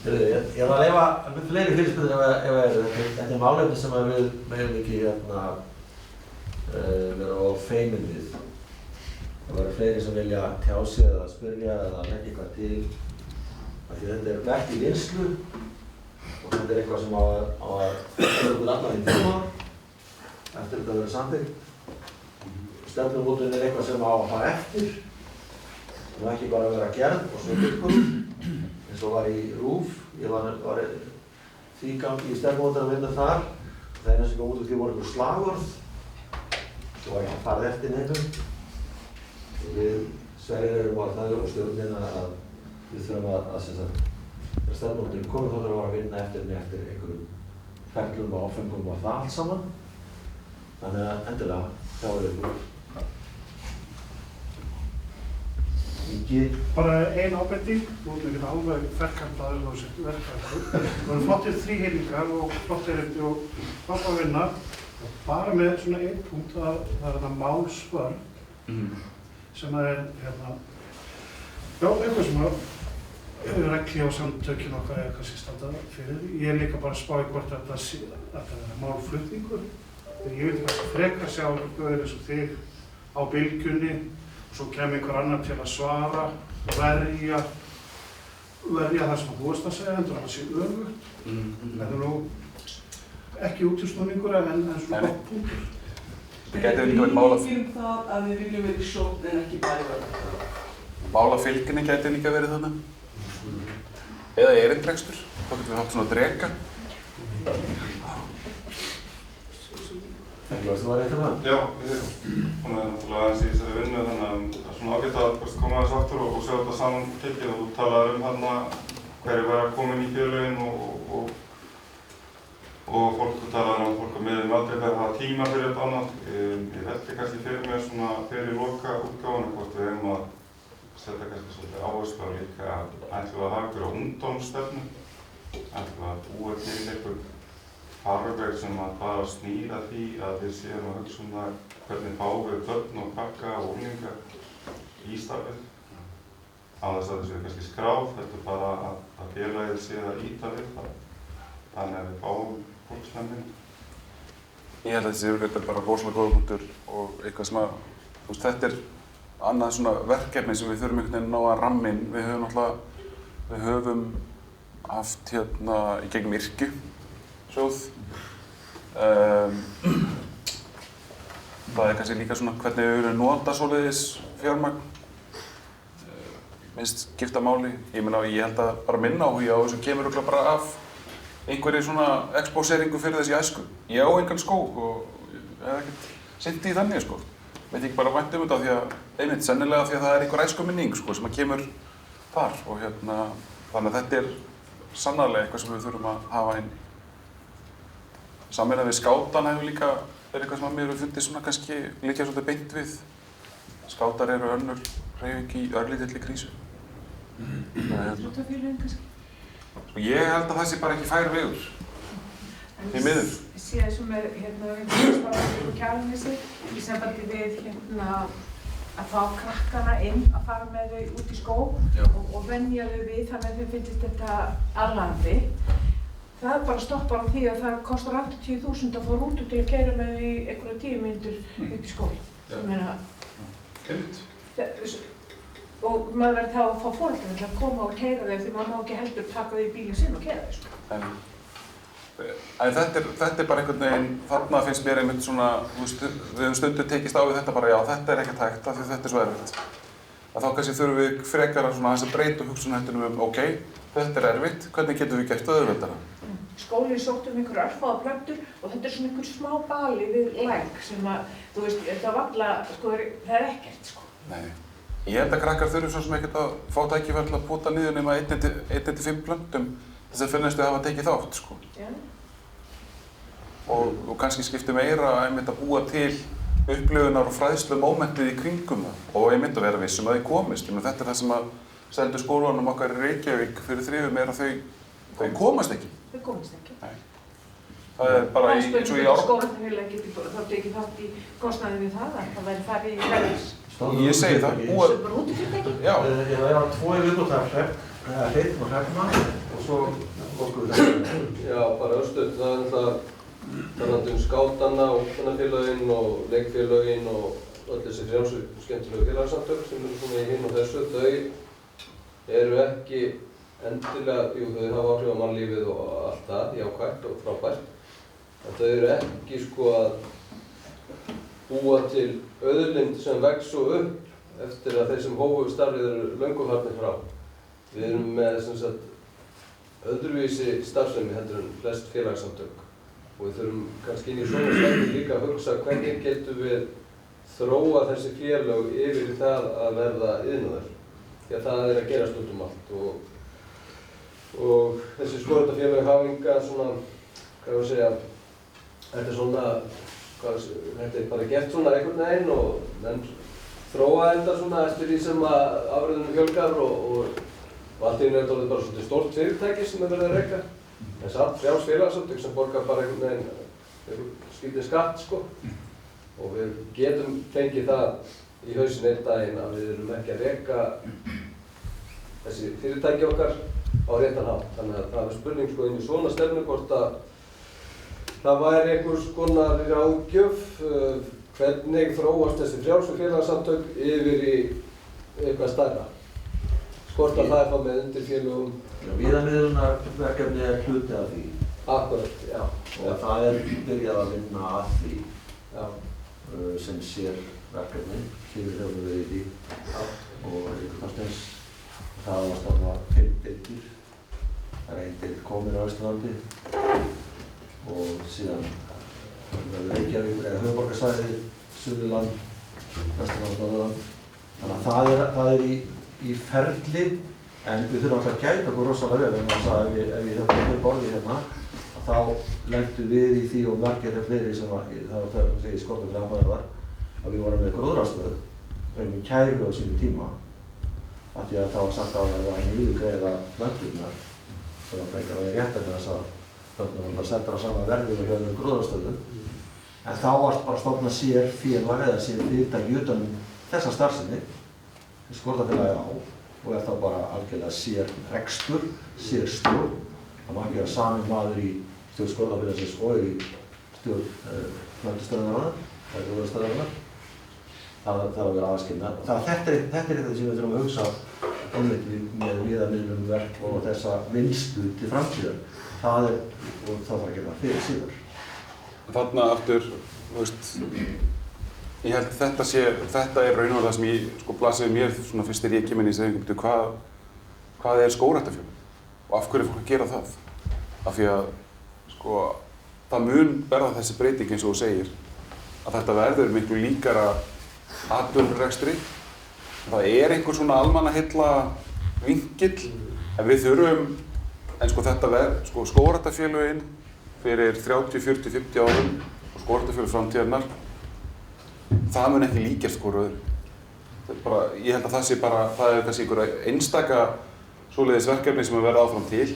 Ég var að leyfa með fleiri fyrirspurnir ef þetta er málefni sem við megum ekki vera á feimin við. Það verður fleiri sem vilja tjá sig eða spyrja eða leggja eitthvað til. Af því þetta er verk í vinnslu og þetta er eitthvað sem á að gera okkur allan í tíma eftir þetta verður samþykkt. Stefnumótunin er eitthvað sem á að fara eftir og ekki bara vera gerð og svo byggur. Eins og var í RÚV, ég var þvígangi í stefnumótunin að vinna þar. Það eina sem kom út úr því voru einhver slagorð. Svo var ég að fara eftir neinum. Við Sverrir erum á það og stjórnin að við þurfum að stefnumótunin komið þá þurfum að vinna eftir einhverjum ferlum og áfengum og það allt saman. Þannig að endilega, þá er ykkur. Bara ein ábending, nú erum við ekki alveg ferkantaður á þessu verkefni. Það eru flottir þríhyrningar og flott erindi og flott að vinna. Og bara með svona einn punkt að það er þetta málsvörn sem er eitthvað sem að regli á samtökin okkar eða kannski standa fyrir. Ég er líka bara að spá í hvort þetta er málflutningur. Ég veit ekki að frekar sjá einhverjum eins og þig á bylgjunni svo kemur einhver annar til að svara og verja það sem þú varst að segja, endur að það sé öfugt. Þetta er nú ekki útúrsnúningur en svona gott punktur. Það gæti líka verið mála... Við það að við viljum vera í sókn en ekki bara Málafylgni gæti líka verið þarna. Eða erindrekstur, þá getum við haft svona dreka. Þú var eitthvað með? Já, við erum náttúrulega aðeins í þessari vinnu þannig að það er svona ágætt að koma aðeins aftur og sjá þetta saman tekið og þú talaðir hverju væri að koma inn í félögin og fólk talaði fólk að miðum aldrei verið að hafa tíma fyrir þetta annað. Ég veldi kannski fyrir mér svona fyrir loka útgáfuna hvort við eigum að setja kannski svolítið áherslu á líka ætlum við að hafa ykkur á ungdómsstefnu, ætlum við að búa til einhver farveg sem að bara snýra því að við séum að hugsa það hvernig fáum við börn og krakka og unglinga í starfið. Á þess að þessu er kannski skráð, þetta er bara að félagið sé að ýta við það. Þannig að við fáum fólksnefnin. Ég held að þessi yfirleitt er bara rosalega góða punktur og eitthvað sem að, þetta er annað svona verkefni sem við þurfum einhvern veginn að ná að ramma inn. Við höfum haft í gegnum Yrkju sjóð. Það kannski líka svona hvernig við erum nota svoleiðis fjármagn. Minnst skipta máli. Ég held að bara minn áhugi á þessu kemur örugglega bara af einhverju svona exposeringu fyrir þessi æsku. Ég á engan skó og ég hef ekkert sinnt í þannig sko. Veit ekki bara vænt þetta því að, einmitt sennilega því að það einhver æskuminning sko sem að kemur þar og þannig að þetta sannarlega eitthvað sem við þurfum að hafa inn. Samvinna við skátana hefur líka eitthvað sem að mér hefur fundið svona kannski líka svolítið beint við. Skátar eru önnur hreyfing í örlítilli krísu. Íþróttafélögin kannski? Sko ég held að það sé bara ekki fær vegur. Því miður. Ég sé þessum með umhverfismálum og Kjalarnesi í sambandi við að fá krakkana inn, að fara með þau út í skó og venja þau við þannig að þau finnst þetta aðlandi. Það bara stoppar á því að það kostar 80.000 að fá rútu til að keyra með þau í einhverja 10 mínútur upp í skóla. Ég meina, og maður verður þá að fá foreldra til að koma og keyra þau því maður má ekki heldur taka þau í bílinn sinn og keyra þau sko. En þetta bara einhvern veginn, þarna finnst mér einmitt svona, við höfum stundum tekist á við þetta bara, já þetta ekkert hægt af því þetta svo erfitt. Að þá kannski þurfum við frekar að breyta hugsunarhættinum ok, þetta erfitt, hvernig getum við gert auðveldara? Skólinn sótti einhverjar örfáar plöntur og þetta svona einhver smá bali við læk sem að, þetta varla, það ekkert sko. Nei, ég held að krakkar þurfum svo sem ekkert að fá tækifæri til að púta niður nema 1-5 plöntum þess að finnast við hafa tekið þátt sko. Já. Og kannski skiptir meira einmitt að búa til upplifunar og fræðslu mómentið í kringum það og einmitt að vera vissum að þau komist. Þetta það sem að stendur skólanum okkar í Reykjavík fyrir þrifum þau komast ekki. Þau komast ekki. Nei. Það bara eins og í ár. Skólafélag geti þá tekið þátt í kostnaði við það að það væri farið í ferðis. Ég segi það. Bara út í fyrirtæki? Já. Það er 2 viðbótar hreinn og hrefna og svo okkur þetta. Já, bara örstuð. Það er talandi skátana, ungmennafélögin og leikfélögin og öll þessi frjálsu skemmtilegu félagsamtök sem eru svona í hinn og þessu. Þau eru ekki endilega, þau hafa áhrif á mannlífið og allt það, jákvætt og frábært. En þau eru ekki sko að búa til auðlind sem vex svo upp eftir að þeir sem hófu starfið eru löngu farnir frá. Við erum með öðruvísi starfsemi heldur en flest félagsamtök. Og við þurfum kannski inn í svona stefnu líka að hugsa hvernig getum við þróa þessi félög yfir í það að verða iðnaður. Því að það er að gerast út allt og þessi skógræktarfélög hafa enga svona, hvað ég segja, þetta er bara gert svona einhvern veginn og menn þróa þetta svona eftir því sem að afurðunum fjölgar og allt í einu er þetta bara svona stórt fyrirtæki sem er verið að reka. En samt frjáls félagsamtök sem borgar bara einhvern veginn skítið skatt sko. Og við getum fengið það í hausinn einn daginn að við erum ekki að reka þessi fyrirtæki okkar á réttan hátt. Þannig að það er spurning sko inn í svona stefnu hvort að það væri einhvers konar ráðgjöf hvernig þróast þessi frjálsu félagsamtök yfir í eitthvað stærra. Hvort að það er þá með undirfélögum. Víðamiðlunarverkefni er hluti af því. Akkurat, já. Og það er byrjað að vinna að því sem sér verkefni, síður hefur við í því. Og Ríkharðsnes, það var stofnað 5 deildir. Það er 1 deild komin á Austurlandi. Og síðan Reykjavík eða höfuðborgarsvæðið, Suðurland, Vesturland og Norðurland. Þannig að það er í ferli, en við þurfum alltaf að gæta okkur rosalega vel, ef við höfum fyrir borðið hérna, þá lentum við í því og margir fleiri sem það var í skortum að við vorum með gróðrarstöð, við kæru á sínum tíma, af því að það var sagt að það var niðurgreiða plönturnar, sem var frekar að vera rétt af þess að plönturnar var bara settar á sama verði og hjá gróðrarstöðu. En þá var bara stofnað sér félag eða sér fyrirtæki utan þessa starfsemi, skógræktarfélagið á og er þá bara algjörlega sér rekstur, sér stjórn. Það má ekki vera sami maður í stjórn skógræktarfélagsins og í stjórn plöntustöðvarinnar, eða gróðrarstöðvarinnar. Það þarf að vera aðskilnað. Þetta er eitthvað sem við þurfum að hugsa einmitt með viðamiðlum verk og þessa vinnslu til framtíðar. Það þarf að gera fyrir síðar. Þarna aftur, þú veist, ég held þetta er raunverulega það sem ég sko blasir mér svona fyrst þegar ég kem inn í hreyfinguna, hvað er skógræktarfélög og af hverju er fólk að gera það? Af því að sko það mun verða þessi breyting eins og þú segir að þetta verður miklu líkara atvinnurekstri. Það er einhver svona almannaheilla vinkill en við þurfum, en sko þetta sko skógræktarfélögin fyrir 30, 40, 50 árum og skógræktarfélög framtíðarinnar, það mun ekki líkjast hvort öðru. Ég held að það sé bara, það er kannski einhverja einstaka svoleiðis verkefni sem verða áfram til.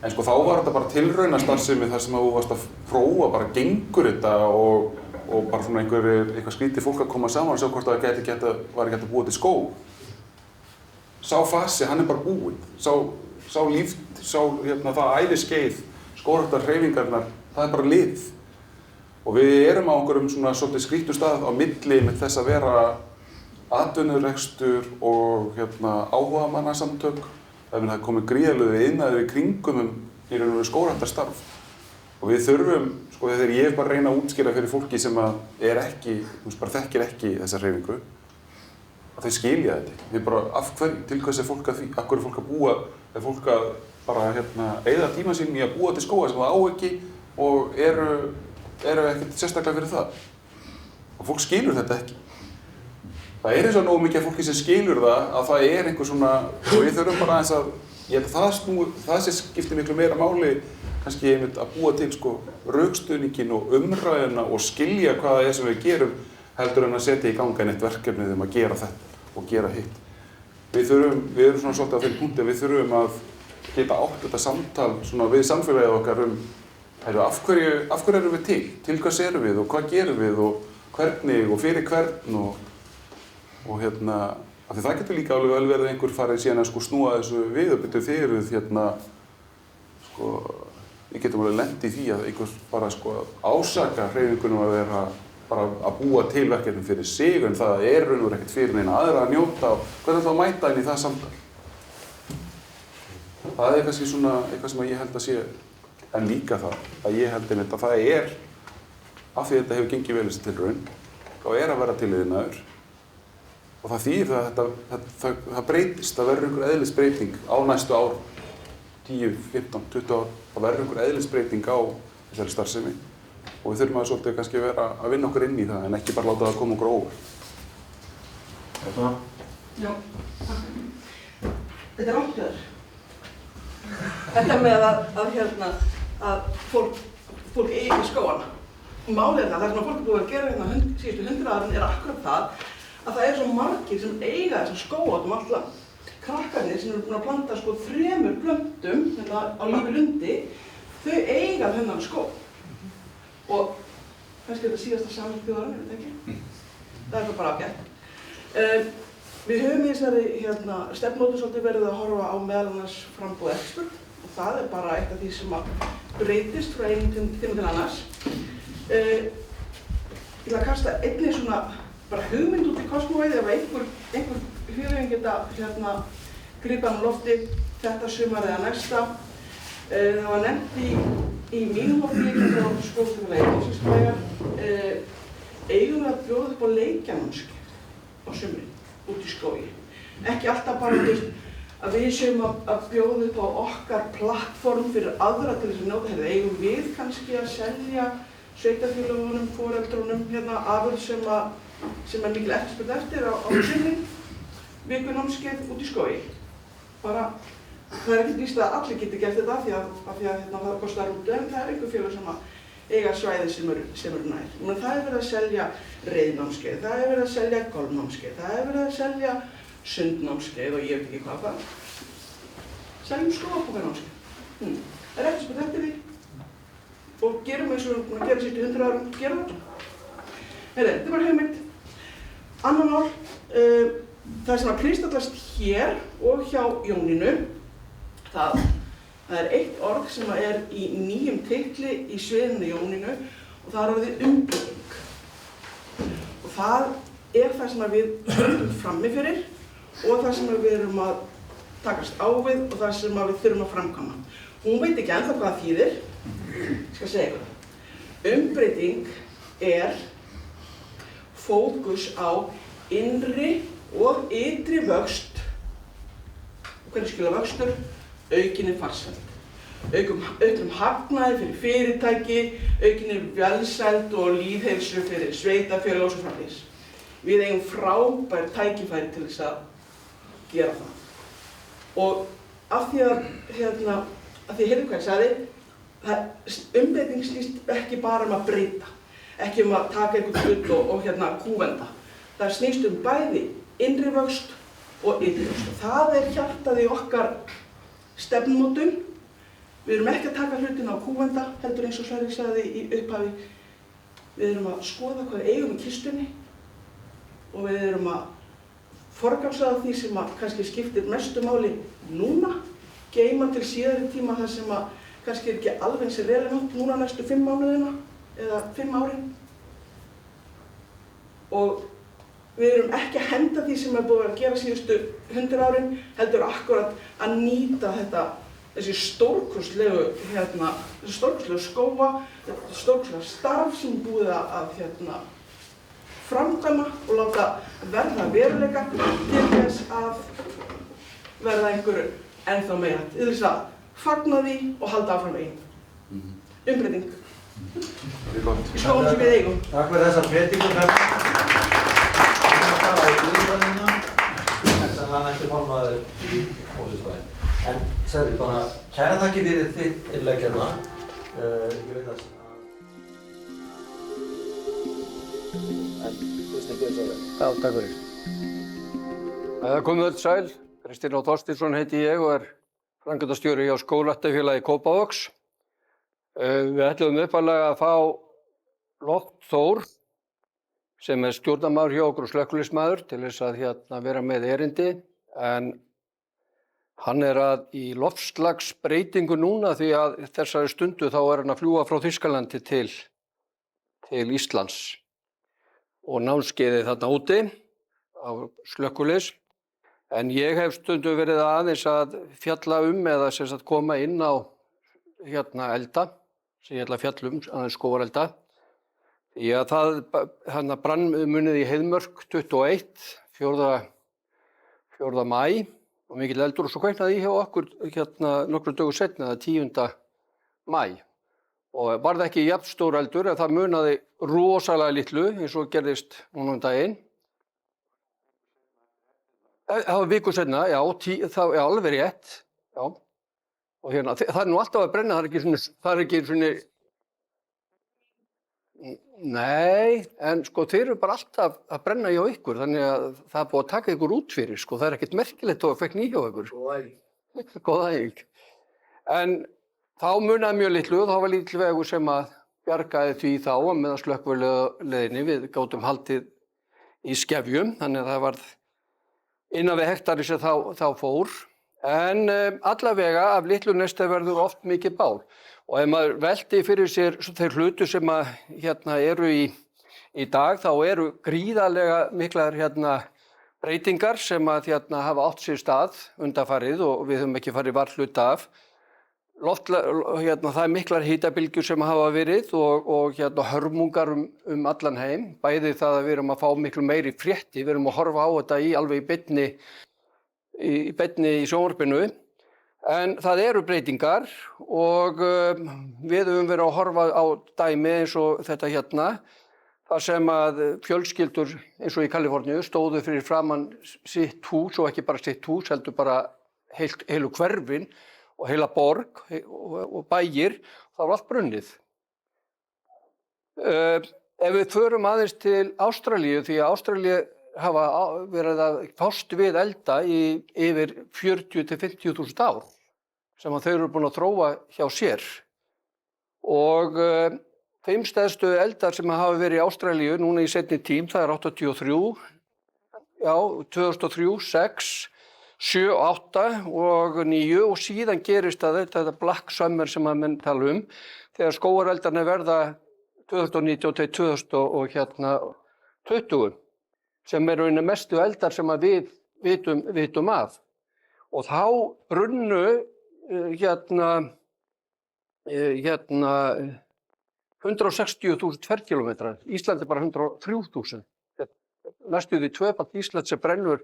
En sko þá var þetta bara tilraunastarfsemi þar sem þú varst að prófa, bara gengur þetta og bara svona eitthvað skrítið fólk að koma saman og sjá hvort það var ekki hægt að búa til skóg. Sá fasi, hann er bara búinn. Sá það æviskeið, skógræktarhreyfingarnar, það er bara liðið. Og við erum á einhverjum svona svolítið skrítnum stað á milli með þess að vera atvinnurekstur og áhugamannasamtök. Það er komið gríðarlegu iðnaður í kringum í raun og veru skógræktarstarf. Og við þurfum, sko þegar ég bara reyna að útskýra fyrir fólki sem er ekki, bara þekkir ekki þessa hreyfingu, að þau skilja þetta. Við bara, af hverju, til hvers er fólk að því, af hverju er fólk að búa, er fólk að bara eyða tíma sín í að búa til skóga sem það á ekki og eru ekkert sérstaklega fyrir það. Og fólk skilur þetta ekki. Það er eins og nógu mikið af fólki sem skilur það að það er einhver svona, og við þurfum bara aðeins að, ég held að það sem skiptir miklu meira máli kannski einmitt að búa til sko rökstuðninginn og umræðuna og skilja hvað það er sem við gerum heldur en að setja í ganga eitt verkefnið að gera þetta og gera hitt. Við erum svona svolítið á þeim punkti að við þurfum að geta átt þetta samtal svona við samfélagið okkar af hverju erum við til hvers erum við og hvað gerum við og hvernig og fyrir hvern og af því það getur líka alveg vel verið einhver farið síðan að sko snúa þessu við og byrju þig eruð sko við getum alveg lent í því að einhver bara sko ásaka hreyfingunum að vera bara að búa til verkefni fyrir sig en það er raun og veru ekkert fyrir neina aðra að njóta og hvernig ætlum að mæta inn í það samtal. Það er kannski svona eitthvað sem ég held að sé en líka það að ég held einmitt að það er af því þetta hefur gengið vel þessi tilraun og er að vera til iðnaður. Og það þýðir það breytist, það verður einhver eðlisbreyting á næstu árum, 10, 15, 20 ár, það verður einhver eðlisbreyting á þessari starfsemi og við þurfum að svolítið kannski vera að vinna okkur inn í það en ekki bara láta það koma okkur óvart. Já, þetta er áttjöður. Þetta með að fólk eigi skóana. Málið það sem fólk er búið að gera síðustu 100 árin er akkurat það að það svo margir sem eiga þessar skóa út allt land. Krakkarnir sem eru búin að planta sko 3 plöntum á lífi lundi, þau eiga þennan skó. Og kannski þetta síðasta samling þjóðarinnar, veit ekki? Það er bara ágætt. Við höfum í þessari stefnumótun svolítið verið að horfa á meðal annars framboð eksport og það er bara eitt af því sem breytist frá einum tíma til annars. Ég ætla að kasta einnig svona bara hugmynd út í kosmóið ef einhver hugmynd geta gripað á lofti þetta sumar eða næsta. Það var nefnt í mínum hópi líka á skógfélagi Mosfellsbæjar eigum við að bjóða upp á leikjanámskeið á sumrin út í skógi. Ekki alltaf bara að við séum að bjóða upp á okkar plattform fyrir aðra til þess að njóta. Eigum við kannski að selja sveitarfélögunum, foreldrunum afurð sem er mikil eftirspurn eftir á sumrin, vikunámskeið út í skógi. Bara, það er ekkert víst að allir geti gert þetta af því að það kostar rútu en það er einhver félög sem eiga svæði sem eru nær. Það er verið að selja reiðnámskeið, það er verið að selja golfnámskeið, það er verið að selja sundnámskeið og ég veit ekki hvað. Seljum skógabókarnámskeið. Það er eftirspurn eftir því og gerum eins og við erum búin að gera síðustu 100 árum, gerum það. Þetta er bara hugmynd. Annar mál, það sem að kristallast hér og hjá Jónínu, það er eitt orð sem er í nýjum titli í sviðinu Jónínu og það er orðið umbylting. Og það er það sem við stöndum frammi fyrir og það sem við erum að takast á við og það sem við þurfum að framkvæma. Hún veit ekki ennþá hvað það þýðir, ég skal segja ykkur. Umbreyting fókus á innri og ytri vöxt. Hvernig skilur vöxtur? Aukinni farsæld. Auknum hagnaði fyrir fyrirtæki, aukinni velsæld og lýðheilsu fyrir sveitarfélög og svo framvegis. Við eigum frábær tækifæri til þess að gera það. Og af því að heyrðu hvað ég sagði, umbreyting snýst ekki bara að breyta, ekki að taka einhvern hlut og kúvenda. Það snýst bæði innri vöxt og ytri vöxt. Það hjartað í okkar stefnumótun. Við erum ekki að taka hlutina á kúvenda, heldur eins og Sverrir sagði í upphafi. Við erum að skoða hvað við eigum í kistunni og við erum að forgangsraða því sem kannski skiptir mestu máli núna, geyma til síðari tíma þar sem kannski ekki alveg eins relevant núna næstu 5 mánuðina eða 5 árin. Og við erum ekki að henda því sem búið að gera síðustu 100 árin, heldur akkurat að nýta þessi stórkostlegu skóga, stórkostlega starf sem búið að framkvæma og láta verða veruleika til þess að verða einhverju ennþá meira. Til þess að fagna því og halda áfram veginn. Umbreyting. Í skólanum sem við eigum. Takk fyrir þessa predikun. Það var í líðræðina, en það var ekki formaður í Mósesbæinn. En Sverrir, bara kæra þakkir fyrir þitt innlegg hérna. Ég veit að Já, takk fyrir. Komið öll sæl. Kristinn Þorsteinsson heiti ég og framkvæmdastjóri hjá Skógræktarfélagi Kópavogs. Við ætluðum upphaflega að fá Loft Þór, sem stjórnarmaður hjá okkur og slökkviliðsmaður, til þess að vera með erindi. En hann í loftslagsbreytingu núna því að þessari stundu þá hann að fljúga frá Þýskalandi til Íslands. Og námskeiði þarna úti á slökkviliðs. En ég hef stundum verið aðeins að fjalla eða koma inn á elda, sem ég ætla að fjalla aðeins skógarelda. Því að það brann munið í Heiðmörk 21, 4. maí og mikill eldur og svo kveiknaði hjá okkur nokkrum dögum seinna, 10. maí. Og var það ekki jafn stór eldur en það munaði rosalega litlu eins og gerðist núna daginn. Það var viku seinna, já, það alveg rétt. Já. Og það nú alltaf að brenna, það ekki svona... Nei, en þeir eru bara alltaf að brenna hjá ykkur, þannig að það búið að taka ykkur út fyrir, það ekkert merkilegt að fekk ný hjá ykkur. Góð æfing. En þá munaði mjög litlu og þá var lítill vegur sem að bjargaði því þá að meðan slökkviliðsleiðinni við gátum haldið í skefjum, þannig að það varð innan við hektari sem þá fór. En allavega af litlu nesti verður oft mikið bál. Og ef maður velti fyrir sér þeir hlutu sem eru í dag, þá eru gríðarlega miklar breytingar sem hafa átt sér stað undanfarið og við höfum ekki farið varhluta af. Það miklar hitabylgjur sem hafa verið og hörmungar allan heim. Bæði það að við erum að fá miklu meiri frétti, við erum að horfa á þetta alveg í beinni í sjónvarpinu. En það eru breytingar og við höfum verið að horfa á dæmi eins og þetta þar sem að fjölskyldur eins og í Kaliforníu stóðu fyrir framan sitt hús og ekki bara sitt hús, heldur bara heilu hverfin og heila borg og bæir, það var allt brunnið. Ef við förum aðeins til Ástralíu, því að Ástralíu hafa verið að fást við elda í yfir 40 til 50.000 ár sem að þau eru búin að þróa hjá sér. Og 5 stærstu eldar sem hafa verið í Ástralíu núna í seinni tím, það 83, 2003, 6, 7, 8 og 9 og síðan gerist þetta Black Summer sem að menn tala þegar skógareldarnir verða 2019 til 2020 sem eru mestu eldar sem að við vitum af. og þá brunnu 160.000 ferkílómetrar. Ísland bara 103.000. Næstu því tvöfalt Ísland sem brennur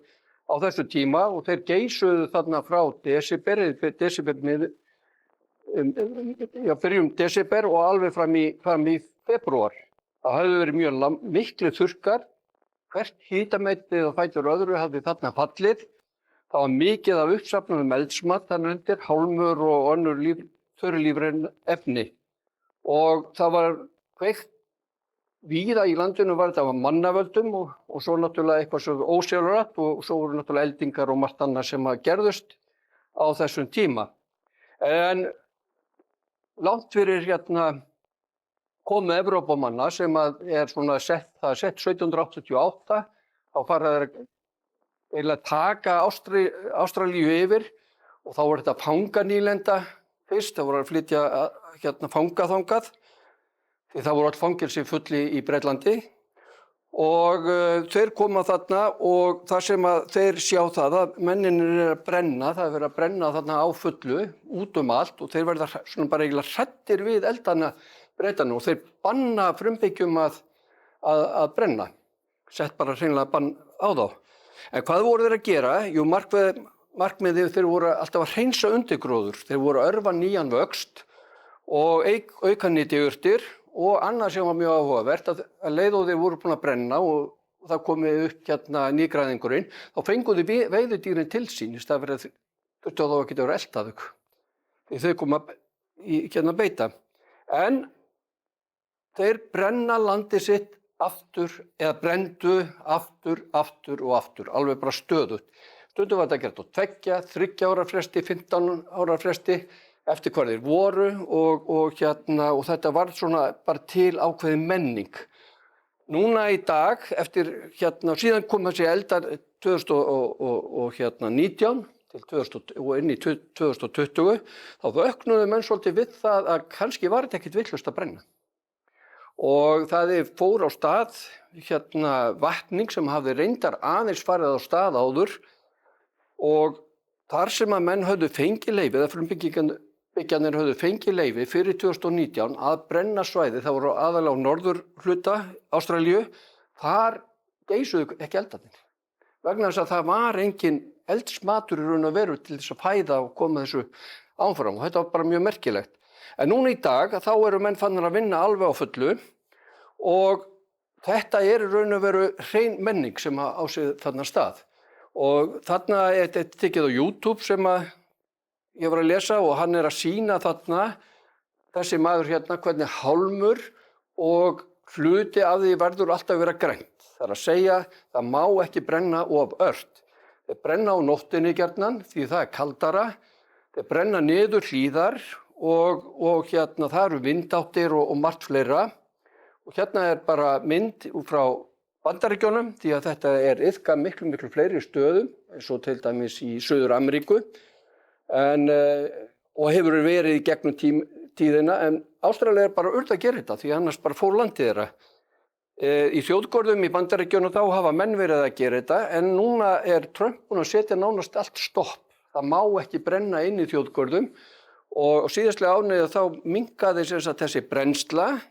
á þessu tíma og þeir geisuðu þarna frá byrjum desember og alveg fram í febrúar. Það hafði verið mjög miklu þurrkar, hvert hitametið á fætur öðru hafði þarna fallið. Það var mikið af uppsafnuðum eldsmat þarna undir, hálmur og önnur þörulífræn efni. Og það var kveikt víða í landinu var þetta af mannavöldum og svo náttúrulega eitthvað svo ósjálfrátt og svo voru náttúrulega eldingar og margt annað sem gerðust á þessum tíma. En langt fyrir komu Evrópumanna sem svona sett 1788, þá fara þeir eiginlega taka Ástralíu yfir og þá var þetta fanganýlenda fyrst, það voru að flytja fanga þangað, því það voru all fangelsi fulli í Bretlandi og þeir koma þarna og það sem þeir sjá það að menninir að brenna, það verið að brenna þarna á fullu út allt og þeir verða svona bara eiginlega hræddir við eldana Bretana og þeir banna frumbyggjum að brenna, sett bara hreinlega bann á þá. En hvað voru þeir að gera? Jú, markmiðið þeir voru alltaf að hreinsa undirgróður, þeir voru að örva nýjan vöxt og auka nytjajurtir og annað sem var mjög áhugavert að leið og þeir voru búin að brenna og það komið upp nýgræðingurinn, þá fenguðu veiðidýrin til sín í stað fyrir að þurftu þá að geta verið elta þau. Því þau koma í beita. En þeir brenna landið sitt aftur eða brenndu aftur og aftur, alveg bara stöðugt. Stundum var þetta gert á 2, 3 ára fresti, 15 ára fresti, eftir hvað þeir voru og þetta var svona bara til ákveðin menning. Núna í dag, eftir síðan kom þessi eldar 2019 og inn í 2020, þá vöknuðu menn svolítið við það að kannski var þetta ekkert vitlaust að brenna. Og það fór á stað vakning sem hafði reyndar aðeins farið á stað áður og þar sem að menn höfðu fengið leyfi, eða frumbyggjarnir höfðu fengið leyfi fyrir 2019 að brenna svæði, það voru aðalega á norðurhluta Ástralíu, þar geisuðu ekki eldarnir. Vegna þess að það var engin eldsmatur í raun og veru til þess að fæða og koma þessu áfram og þetta var bara mjög merkilegt. En núna í dag þá eru menn fannir að vinna alveg á fullu og þetta í raun og veru hrein menning sem á sig þarna stað. Og þarna þetta tekið á YouTube sem ég var að lesa og hann að sýna þarna, þessi maður hvernig hálmur og hluti af því verður alltaf vera grænt. Það að segja, það má ekki brenna of ört. Þeir brenna á nóttinni gjarnan því það kaldara, þeir brenna niður hlíðar og það eru vindáttir og margt fleira. Og bara mynd frá Bandaríkjunum því að þetta iðkað miklu fleiri stöðum eins og til dæmis í Suður-Ameríku og hefur verið í gegnum tíðina en Ástralía bara urðu að gera þetta því annars bara fór landið þeirra. Í þjóðgörðum í Bandaríkjunum þá hafa menn verið að gera þetta en núna Trump búinn að setja nánast allt stopp. Það má ekki brenna inn í þjóðgörðum og síðastlega ánægðu þá minnkaði þessi brennsla,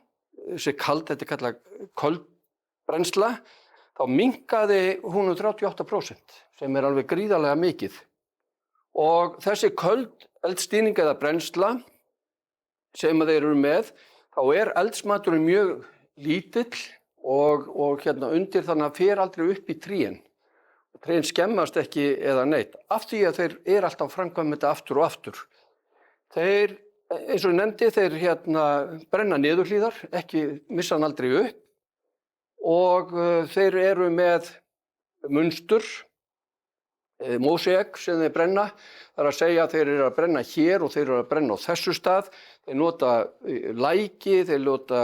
þessi þetta kallað köldbrennsla, þá minnkaði hún 38% sem alveg gríðarlega mikið. Og þessi eldstíning eða brennsla sem þeir eru með, þá eldsmaturinn mjög lítill og undir þannig að fer aldrei upp í trén. Trén skemmast ekki eða neitt, af því að þeir alltaf framkvæma þetta aftur og aftur. Þeir, eins og ég nefndi, þeir brenna niðurhlíðar, ekki missa hann aldrei upp og þeir eru með munstur, mósaík sem þeir brenna. Það að segja að þeir eru að brenna hér og þeir eru að brenna á þessu stað. Þeir nota læki, þeir nota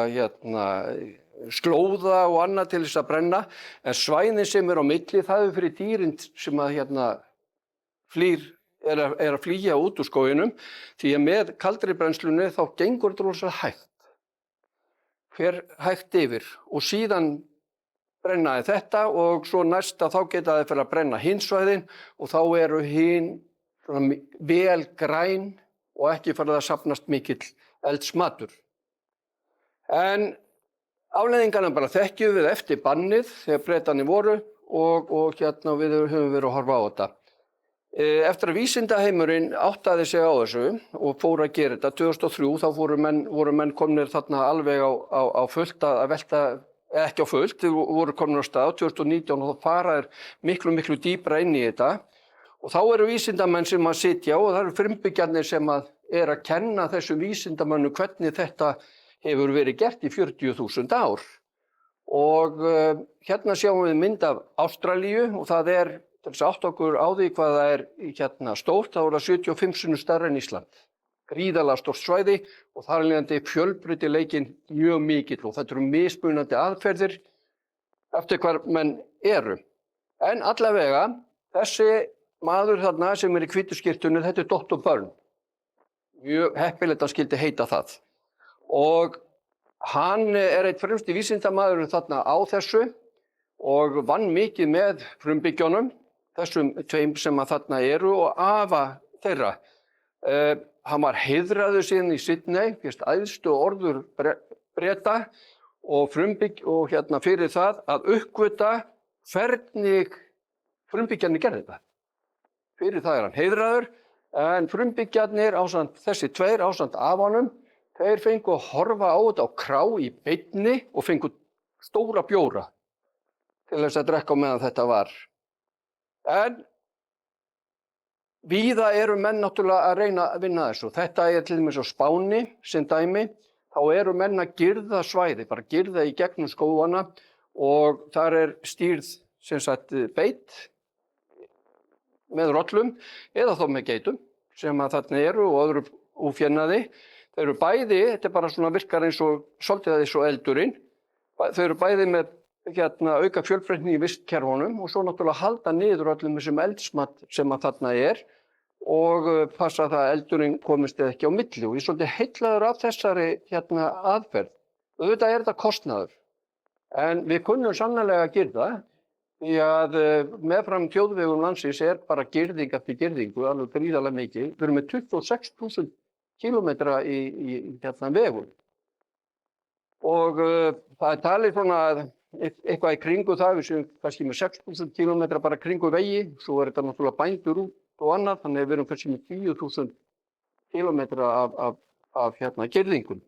slóða og annað til þess að brenna, en svæðin sem á milli, það fyrir dýrin sem að að flýja út úr skóginum, því að með kaldri brennslunni þá gengur þetta rosalega hægt. Fer hægt yfir og síðan brennaði þetta og svo næsta þá geta þeir fyrir að brenna hin svæðin og þá eru hin svona vel græn og ekki farið að safnast mikill eldsmatur. En afleiðingarna bara þekkjum við eftir bannið þegar Bretarnir voru og hérna við höfum verið að horfa á þetta. Eftir að vísindaheimurinn áttaði sig á þessu og fór að gera þetta 2003 þá voru menn komnir þarna alveg á fullt að velta, ekki á fullt, þeir voru komnir á stað 2019 og þá fara þeir miklu dýpra inn í þetta og þá eru vísindamenn sem að sitja og það eru frumbyggjarnir sem að kenna þessum vísindamönnum hvernig þetta hefur verið gert í 40.000 ár. Og hérna sjáum við mynd af Ástralíu og það til þess að átta okkur á því hvað það hérna stórt, þá það 75 sinnum stærra en Ísland. Gríðarlega stórt svæði og þar af leiðandi fjölbreytileikinn mjög mikill og þetta eru mismunandi aðferðir eftir hvar menn eru. En allavega, þessi maður þarna sem í hvítu skyrtunni, þetta Dr. Byrne. Mjög heppilegt að skildi heita það. Og hann einn fremsti vísindamaðurinn þarna á þessu og vann mikið með frumbyggjunum, þessum tveim sem að þarna eru og afa þeirra. Hann var heiðraður síðan í Sydney, æðstu orður Breta og hérna fyrir það að uppgöta hvernig frumbyggjarnir gerði þetta. Fyrir það hann heiðraður, en frumbyggjarnir ásamt þessi tveir ásamt afanum, þeir fengu að horfa á þetta á krá í beinni og fengu stóra bjóra til þess að drekka á meðan þetta var. En víða eru menn náttúrulega að reyna að vinna þessu. Þetta til dæmis á Spáni sem dæmi, þá eru menn að girða svæði, bara girða í gegnum skógana og þar stýrð sem sagt beit með rollum eða þá með geitum sem að þarna eru og öðru úfjennaði. Þeir eru bæði, þetta bara svona virkar svolítið eins og eldurinn, þeir eru bæði með auka fjölbreytni í vistkerfunum og svo náttúrulega halda niður öllum þessum eldsmat sem að þarna og passa það að eldurinn komist eða ekki á milli og ég er svolítið heillaður af þessari aðferð. Auðvitað þetta kostnaður, en við kunnum sannarlega að girða því að meðfram þjóðvegum landsins bara girðing eftir girðingu, alveg gríðarlega mikið. Við erum með 26.000 kílómetra í vegum og það talið svona að eitthvað í kringu það, við séum kannski með 6.000 kílómetra bara kringu vegi, svo þetta náttúrulega bændur út og annað, þannig að við erum kannski með 10.000 kílómetra af girðingum.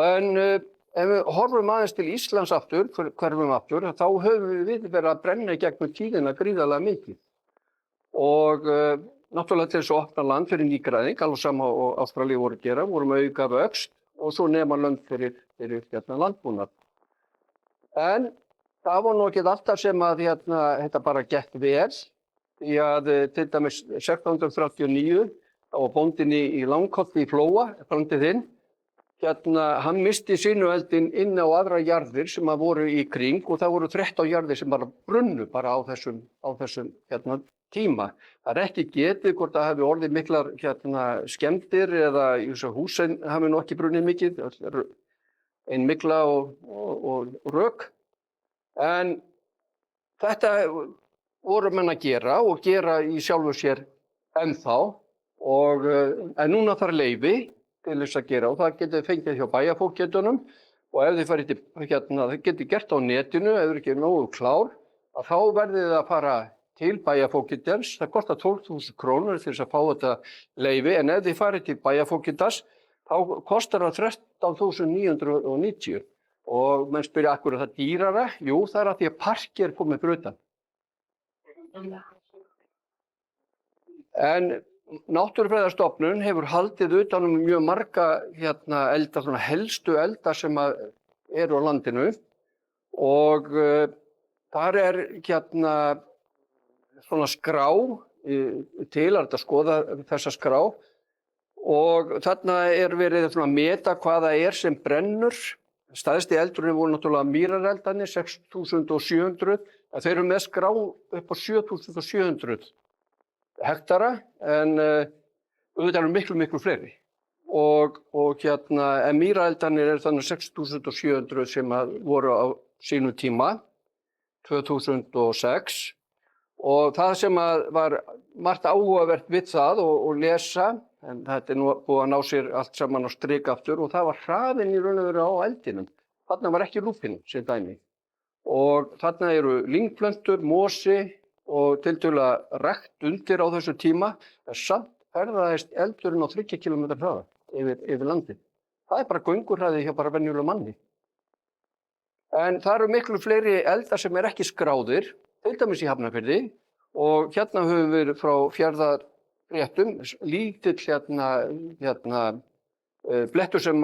En ef við horfum aðeins til Íslands aftur, hverfum aftur, þá höfum við verið að brenna í gegnum tíðina gríðarlega mikið. Og náttúrulega til þess að opna land fyrir nýgræðing, alveg sama og Ástralíu voru að gera, vorum að auka vöxt og svo nema lönd fyrir landbúnað. En það var nú ekki alltaf sem að þetta bara gekk vel, því að til dæmis 1639 á bóndinn í Langholti í Flóa, framtíð inn, hann misti sinueldinn inn á aðra jarðir sem að voru í kring og það voru 13 jarðir sem bara brunnu bara á þessum tíma. Það ekki getið hvort það hafi orðið miklar skemmdir eða húsin hafi nú ekki brunnið mikið, ein mygla og rök. En þetta voru menn að gera í sjálfu sér ennþá en núna þarf leyfi til þess að gera og það getur fengið hjá bæjarfógetunum og ef þið farið það getur gert á netinu, ef þið ekki nógu klár, að þá verðið þið að fara til bæjarfógetans, það kostar 12.000 krónur til þess að fá þetta leyfi, en ef þið farið til bæjarfógetans, þá kostar það 13.990 og menn spyrja af hverju er það dýrara? Jú, það að því að parki komið fyrir utan. En Náttúrufræðistofnun hefur haldið utan mjög marga elda, svona helstu elda sem eru á landinu og þar svona skrá til að skoða þessa skrá og þarna verið að meta hvað það sem brennur. Stærsti eldurinn voru náttúrulega mýrareldarnir, 6.700, en þeir eru með skrá upp á 7.700 hektara, en auðvitað eru miklu fleiri. En mýrareldarnir þannig 6.700 sem voru á sínum tíma, 2006, Og það sem var margt áhugavert við það og lesa, en þetta nú búið að ná sér allt saman á strik aftur, og það var hraðinn í raun og veru á eldinum. Þarna var ekki lúpinn sem dæmi. Og þarna eru lyngplöntur, mosi og tiltölulega rækt undir á þessu tíma, en samt ferðaðist eldurinn á 30 km hraða yfir landið. Það bara göngurhraði hjá bara venjulegum manni. En það eru miklu fleiri eldar sem ekki skráðir, til dæmis í Hafnarfirði, og hérna höfum við frá Fjarðarréttum lítill blettur sem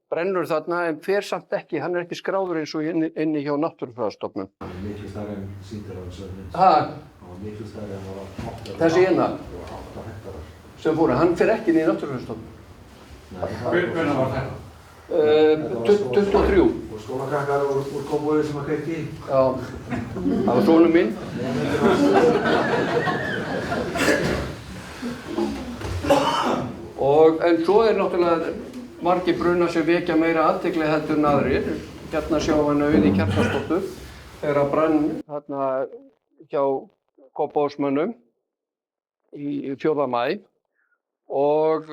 brennur þarna en fer samt ekki, hann ekki skráður eins og inni hjá Náttúrufræðistofnun. Hann miklu stærri en sýndir á þessu mynd. Hann var miklu stærri en það var 8 þessi hérna hektarar. sem fóru, hann fer ekki inn í Náttúrufræðistofnun. Hvenær var þetta? 23. Og skólakrakkar úr Kópavogi sem kveikti í. Já, það var sonur minn. En svo náttúrulega margir brunnar sem vekja meira athygli heldur en aðrir. Hérna sjáum við Auði Kjartansdóttur þegar að brann þarna hjá Kópavogsmönnum í 4. maí og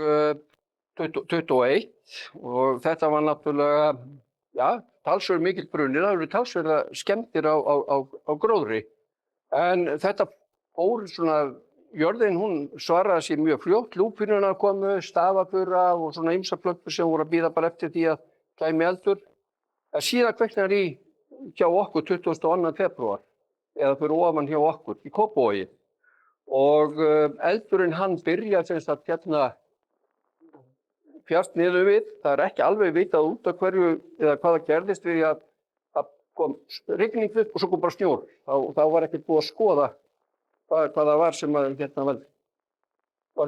21 og þetta var náttúrulega, talsverður mikill brunir, það eru talsverðar skemmdir á gróðri. En þetta fór svona, jörðin hún svaraði sér mjög fljótt, lúpínurnar komu, stafafura og svona ýmsar plöntur sem voru að bíða bara eftir því að kæmi eldur. En síðan kveiknar hjá okkur 22. febrúar, eða fyrir ofan hjá okkur í Kópavogi. Og eldurinn hann byrjaði sem sagt hérna fjast niður við, það ekki alveg vitað út af hverju eða hvað það gerðist við að kom rigning upp og svo kom bara snjór. Þá var ekkert búið að skoða hvað það var sem var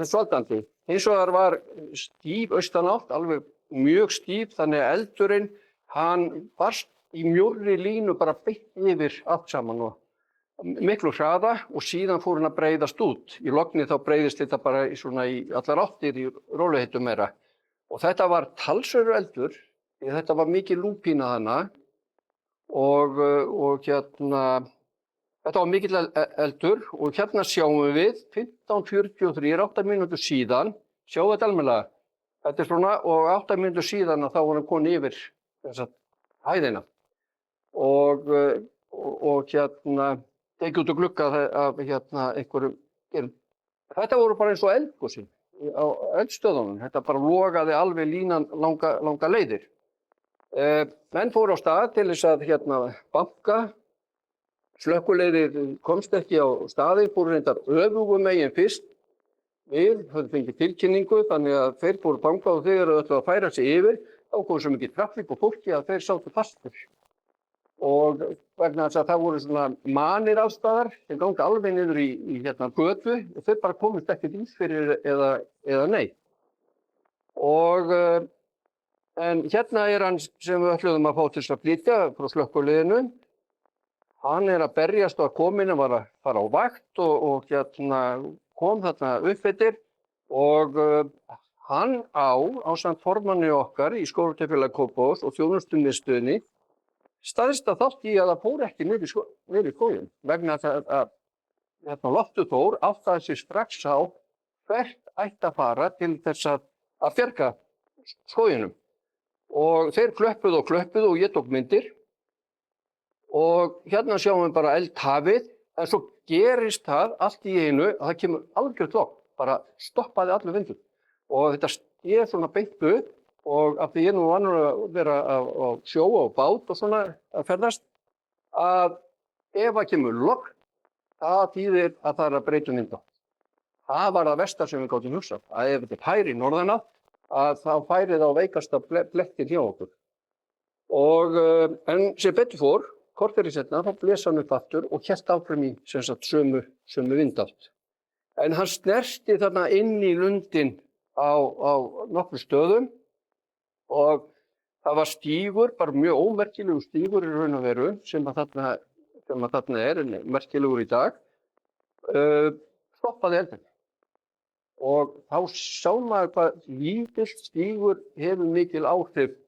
þess valdandi. Hins vegar var stíf austanátt, alveg mjög stíf, þannig að eldurinn hann barst í mjórri línu bara beint yfir allt saman og miklu hraða og síðan fór hann að breiðast út. Í logni þá breiðist þetta bara í allar áttir í rólegheitum meira. Og þetta var talsverður eldur, því þetta var mikið lúpína þarna og þetta var mikill eldur og hérna sjáum við 15:43, 8 mínútur síðan, sjáum þetta almennilega, þetta svona og 8 mínútur síðan að þá var hann konið yfir þessa hæðina og tekið út og gluggað af einhverjum gerum. Þetta voru bara eins og eldgosin á eldstöðunum, þetta bara logaði alveg línan langa leiðir. Menn fóru á stað til þess að banka, slökkviliðið komst ekki á staðinn, fóru reyndar öfugum megin fyrst. Við höfum fengið tilkynningu, þannig að þeir fóru banka og þeir ætluðu að færa sig yfir, þá kom svo mikið trafík og fólki að þeir sátu fastir. Og vegna þess að það voru svona manir alls staðar sem gangi alveg niður í götu og þau bara komist ekkert í fyrir eða nei. En hérna hann sem við ætluðum að fá til þess að flytja frá slökkviliðinu. Hann að berjast og kominn, hann var að fara á vakt og kom þarna upp eftir og hann ásamt formanni okkar í Skógræktarfélagi Kópavogs og þjónustumiðstöðinni staðista þátt í að það fór ekki niður í skóginn vegna að Loftur Þór áttaði sig strax á hvert ætti að fara til þess að bjarga skóginum. Og þeir klöppuðu og ég tók myndir og hérna sjáum við bara eldhafið en svo gerist það allt í einu að það kemur algjört logn, bara stoppaði allur vindur og þetta stéð svona beint upp. Og af því ég nú vanur að vera á sjó og bát og svona að ferðast, að ef það kemur logn, það þýðir að það að breyta vindátt. Það var það versta sem við gátum hugsað, að ef þetta færi í norðanátt, að þá færi það á veikasta blettin hjá okkur. En sem betur fór, korteri seinna, þá blés hann upp aftur og hélt áfram í sömu vindátt. En hann snerti þarna inn í lundin á nokkrum stöðum. Og það var stígur, bara mjög ómerkilegur stígur í raun og veru, sem að þarna merkilegur í dag, stoppaði eldinn. Og þá sá maður hvað lítill stígur hefur mikil áhrif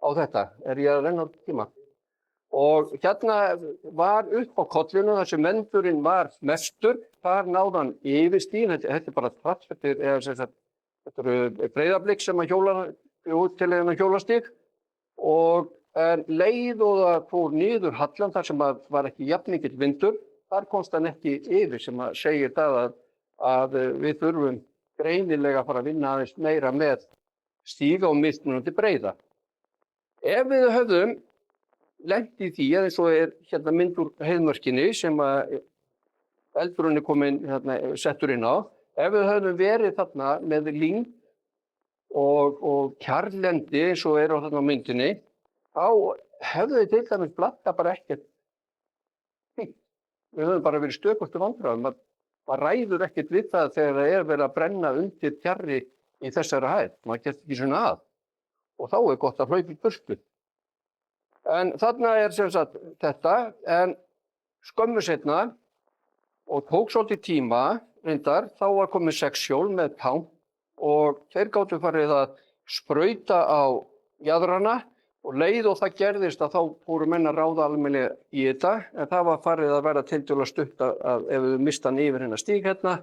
á þetta, ég að renna á tíma. Og hérna var upp á kollinu þar sem vendurinn var mestur, þar náði hann yfir stíginn, þetta bara trapp, þetta eru Breiðablik sem að hjóla út til hennar hjólastíg og en leið og það fór niður hallan þar sem var ekki jafn mikill vindur, þar komst hann ekki yfir sem að segir það að við þurfum greinilega að fara að vinna aðeins meira með stíga og mismunandi breiða. Ef við höfðum lent í því, eins og hérna mynd úr heiðmörkinni sem að eldurinn komin settur inn á, ef við höfðum verið þarna með lyng og kjarrlendi eins og á þarna myndinni, þá hefðu þið til dæmis blakka bara ekkert fínt. Við höfum bara verið stökustu vandræðum. Maður ræður ekkert við það þegar það verið að brenna undir kjarri í þessari hæð. Maður gerst ekki svona að. Og þá gott að hlaupa í burtu. En þarna sem sagt þetta, en skömmu seinna og tók svolítið tíma, reyndar, þá var komið 6 hjól með tánk og þeir gátu farið að sprauta á jaðrana og leið og það gerðist að þá fóru menn að ráða almennilega í þetta, en það var farið að vera tiltölulega stutt að ef við mista hann yfir hérna stíg hérna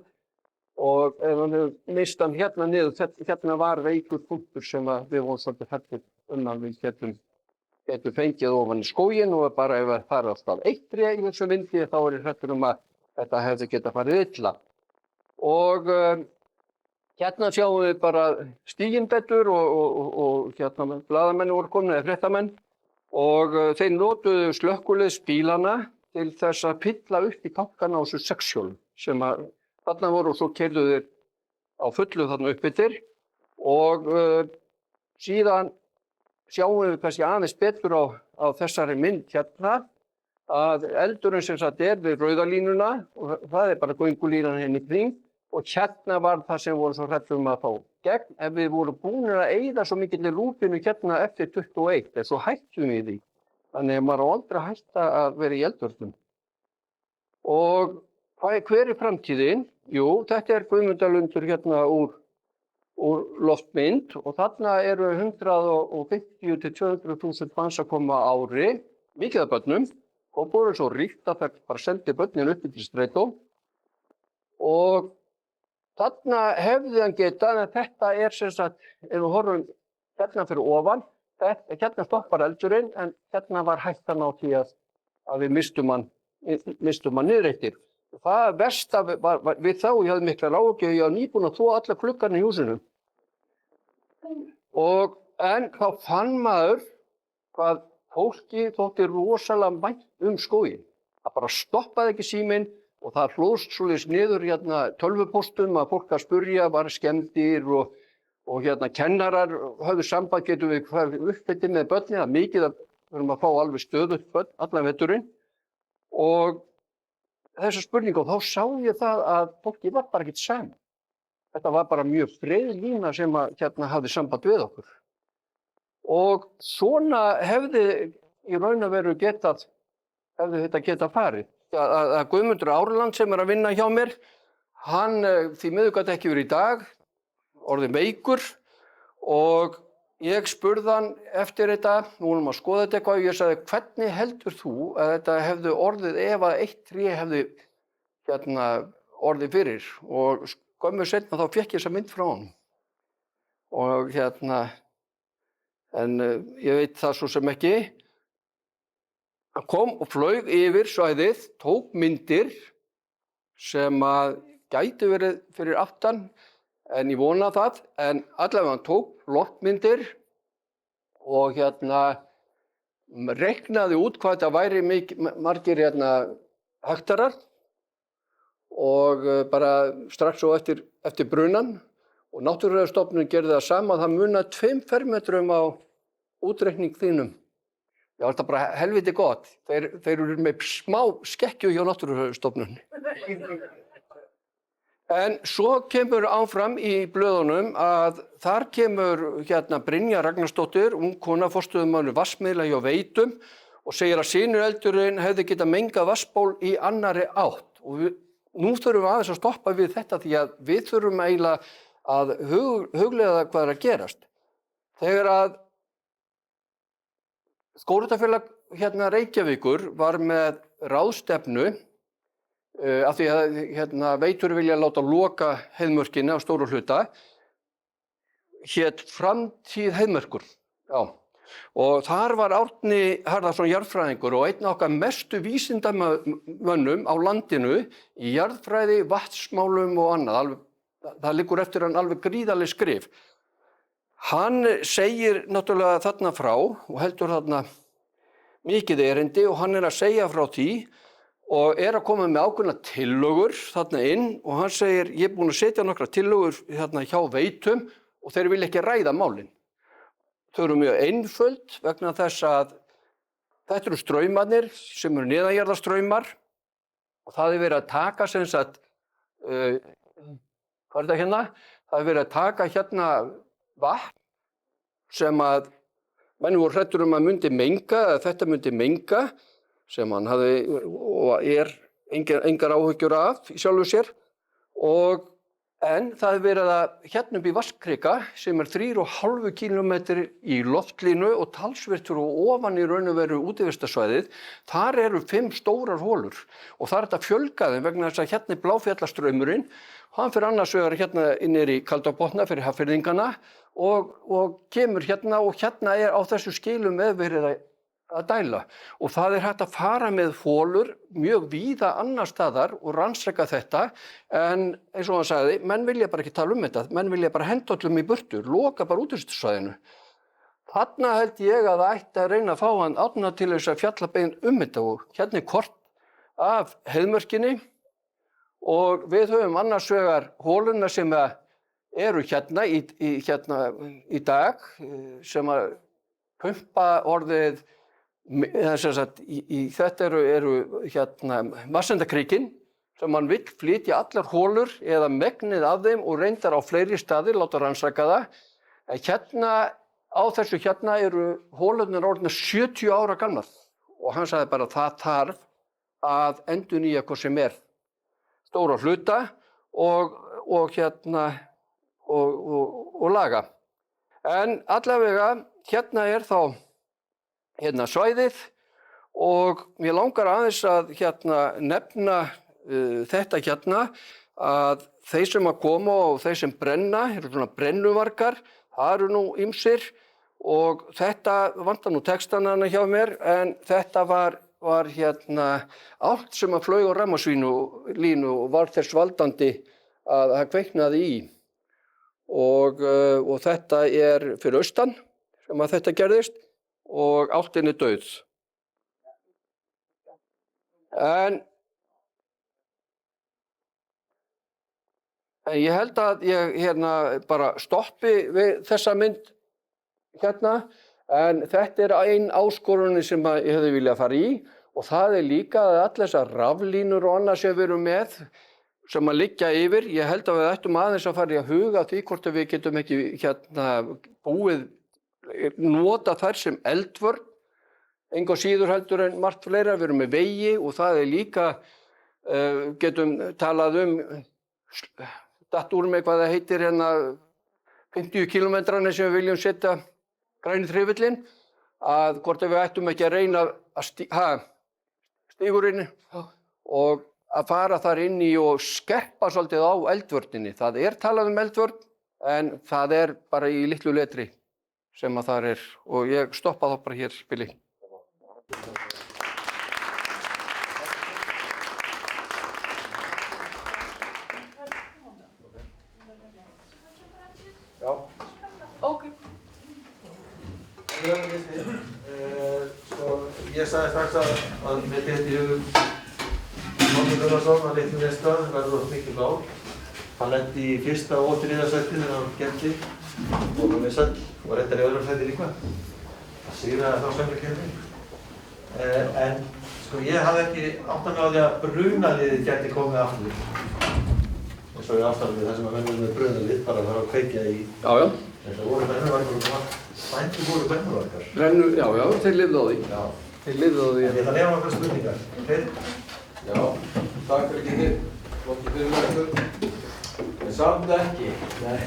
og ef við mista hann hérna niður, hérna var veikur punktur sem við vorum svolítið hræddir við getum fengið ofan í skóginn og bara ef það fari alltaf 1 tré í þessum vindi þá er ég hræddur að þetta hefði getað farið illa. Og hérna sjáum við bara stíginn betur og hérna blaðamenn voru komin eða fréttamenn og þeir notuðu slökkviliðsbílana til þess að pilla upp í tankana á þessu 6 hjólum sem að þarna voru og svo keyrðu þeir á fullu þarna upp yfir og síðan sjáum við kannski aðeins betur á þessari mynd hérna að eldurinn sem sagt við rauðalínuna og það bara göngulínan hérna í kring og hérna var það sem voru svo hræddir að fá gegn ef við vorum búnir að eyða svo mikilli lúpinu hérna eftir 21 en svo hættum við því. Þannig að maður á aldrei að hætta að vera í eldvörnum. Og hver framtíðin? Jú, þetta Guðmundarlundur hérna úr loftmynd og þarna eru 150 til 200.000 manns að koma á ári, mikið af börnum og voru svo ríkt að það bara sendi börnin upp til strætó og þarna hefði hann getað en þetta sem sagt, ef við horfum hérna fyrir ofan, hérna stoppar eldurinn en hérna var hættan á því að við mistum hann niður eftir. Það versta við þá, ég hafði mikla áhyggjur, ég var nýbúinn að þvo alla gluggarnir í húsinu. En þá fann maður hvað fólki þótti rosalega vænt skóginn. Það bara stoppaði ekki síminn og það hlóðst svoleiðis niður hérna tölvupóstum að fólk að spurja var skemmdir og hérna kennarar höfðu samband getum við uppbyttið með börni, það mikið að við erum að fá alveg stöðugt börn allan veturinn og þessa spurningu og þá sá ég það að fólki var bara ekkert saman. Þetta var bara mjög breið lína sem að hérna hafði samband við okkur. Og svona hefði í raun og veru hefði þetta getað farið. Að Guðmundur Árland sem að vinna hjá mér, hann því miður gat ekki verið í dag, orðinn veikur og ég spurði hann eftir þetta, nú vorum að skoða þetta eitthvað og ég sagði hvernig heldur þú að þetta hefði orðið ef að 1 tré hefði hérna orðið fyrir og skömmu seinna þá fékk ég þessa mynd frá honum. Og hérna, en ég veit það svo sem ekki, hann kom og flaug yfir svæðið, tók myndir sem að gæti verið fyrir aftan en ég vona það, en allavega hann tók loftmyndir og hérna reiknaði út hvað þetta væri margir hérna hektarar og bara strax og eftir brunan og Náttúrufræðistofnun gerði það sama, það munaði 2 fermetrum á útreikning þínum. Já, þetta bara helviti gott, þeir eru með smá skekkju hjá Náttúrufræðistofnun. En svo kemur áfram í blöðunum að þar kemur hérna Brynja Ragnarsdóttir, ung kona forstöðumaður vatnsmiðla hjá Veitum og segir að sinueldurinn hefði getað mengað vatnsból í annarri átt. Og nú þurfum við aðeins að stoppa við þetta því að við þurfum eiginlega að hugleiða hvað er að gerast. Þegar að Skógræktarfélag Reykjavíkur var með ráðstefnu af því að Veitur vilja láta loka heiðmörkinni á stóru hluta, hét Framtíð heiðmörkur. Já. Og þar var Árni Harðarson jarðfræðingur og einn okkar mestu vísindamönnum á landinu í jarðfræði, vatnsmálum og annað. Það liggur eftir hann alveg gríðarleg skrif. Hann segir náttúrulega þarna frá og heldur þarna mikið erindi og hann að segja frá því og að koma með ákveðna tillögur þarna inn og hann segir, ég búinn að setja nokkra tillögur þarna hjá Veitum og þeir vilja ekki ræða málin. Þau eru mjög einföld vegna þess að þetta eru straumarnir sem eru neðanjarðarstraumar og það verið að taka sem sagt, hvað þetta hérna? Það verið að taka hérna vatn sem að menn voru hræddur að myndi menga, að þetta myndi menga sem hann hafði og engar áhyggjur af í sjálfu sér en það verið að hérna upp í Vatnskrika sem 3,5 kílómetri í loftlínu og talsvertur og ofan í raun og veru útivistarsvæðið, þar eru 5 stórar holur og það þetta fjölga þeim vegna þess að hérna Bláfjallastraumurinn, hann fyrir annars vegar hérna innir í Kaldabotna fyrir Hafnfirðingana og kemur hérna og hérna á þessu skilum verið að dæla og það hægt að fara með holur mjög víða annar staðar og rannsaka þetta en eins og hann sagði, menn vilja bara ekki tala þetta, menn vilja bara henda öllum í burtu, loka bara útivistarsvæðinu. Þarna held ég að það ætti að reyna að fá hann Árna til þess að fjalla bein þetta og hérna kort af heiðmörkinni og við höfum annars vegar holuna sem eru hérna í dag sem að pumpa orðið þetta eru hérna Vassendakríkin sem hann vill flytja allar holur eða megnið af þeim og reyndar á fleiri staðir, láta rannsaka það. En hérna á þessu hérna eru holurnar orðnar 70 ára gamlar og hann sagði bara að það þarf að endurnýja hvað sem stóra hluta og hérna og laga. En allavega hérna þá hérna svæðið og mér langar aðeins að hérna nefna þetta hérna að þeir sem að koma og þeir sem brenna eru svona brennuvargar, það eru nú ýmsir og þetta vantar nú textana hjá mér en þetta var hérna allt sem að flaug á rafmagnslínu og var þess valdandi að það kveiknaði í og þetta fyrir austan sem að þetta gerðist og álftin dauð. En ég held að ég hérna bara stoppi við þessa mynd hérna en þetta ein áskorunin sem ég hefði viljað fara í og það líka að allar þessar raflínur og annað sem við erum með sem að liggja yfir, ég held að við ættum aðeins að fara í að huga því hvort við getum ekki hérna búið nota þær sem eldvörn, engu síður heldur en margt fleira, við erum með vegi og það líka, getum talað datt úr mig hvað það heitir hérna 50 kílómetrana sem við viljum setja græni þrifillinn, að hvort við ættum ekki að reyna að stígurinn og að fara þar inn í og skerpa svolítið á eldvörninni. Það talað eldvörn en það bara í litlu letri sem að þar og ég stoppa þá bara hér Billy. Já. Ok. Ég sagði strax að mér geti hugum Máni Gunnarsson að litlu neista verður mikið blá. Hann lendi í fyrsta og 3. sæti þegar hann gerði og hann sætt og reyndar í öðrum sæti líka. Það sigraði þá sömurkeppni. En ég hafði ekki áttan á því að brunaliðið gæti komið aftur. Eins og ég aftan við það sem að menn með brunalið bara að fara að kveikja í. Já. Þetta voru brennuvarkar og bændur voru brennuvarkar. Já, þeir lifðu á því. Já. Þeir lifðu á því. Ég ætla að nefna nokkrar spurningar. Já, takk fyrir kynni. Flott fyrir ykkur. Samt ekki. Nei.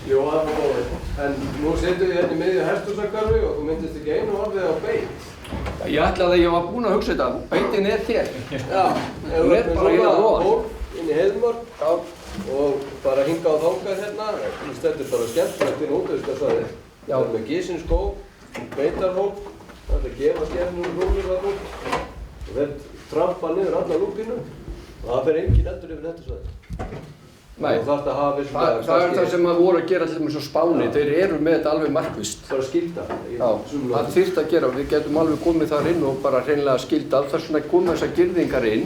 Jú, það var góður. En nú setjum við hérna í miðju hesthúsahverfi og þú myndist ekki einu orðið á beit. Ég ætlaði að ég var búinn að hugsa þetta. Beitin hér. Já, ef þú ert með svona hól inn í Heiðmörk og bara hinga á þangað hérna, þetta er bara skemmtilegt inn útivistarsvæði. Það er með Gísinskóg, beitarhól, það er að gefa skefnum rúlur þar út og þeir trampa niður alla lúpínu og það fer engin eldur yfir þetta svæði. Nei, það er það sem að voru að gera til dæmis á Spáni, þeir eru með þetta alveg markvisst. Bara skylda. Já, það þyrfti að gera, við getum alveg komið þar inn og bara hreinlega skildað, þess vegna komið þessar girðingar inn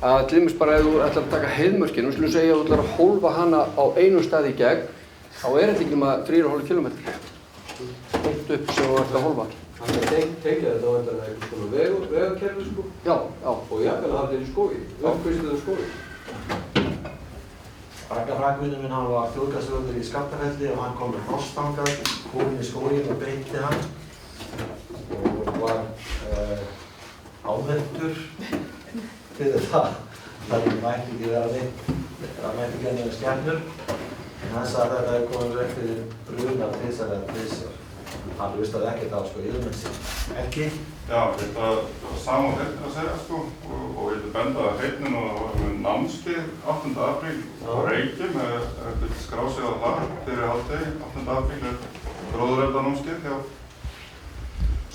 að til dæmis bara ef þú ætlar að taka Heiðmörkina, við skulum segja að þú ætlar að hólfa hana á einum stað í gegn, þá er þetta ekki nema 3,5 kilometrar. Beint upp sem þú ætlar að hólfa. Þannig að tengja þetta á endan eitthvað svona vegakerfi sko? Já. Og jafnvel að hafa þetta í skógi, uppkvistið skógi. Ragnar frændvinur minn, hann var þjóðgarðsvörður í Skaftafelli og hann kom með hrossþangað, kominn í skóginn og beitti hann og var ámerktur fyrir það. Það mætti ekki vera neitt, það mætti ekki vera skemmur. En hann sagði að þetta hefði komið vekk fyrir bruna tvisvar eða tvisvar. Hann hlustaði ekkert á yfirmenn sín. Ekki? Já, þetta var sama þetta að segja og ég vil benda að Hreifnin og það var með námskeið 8. apríl á Reykjum eftir skrásið á það fyrir hálfdegi. 8. apríl er gróðureldanámskeið hjá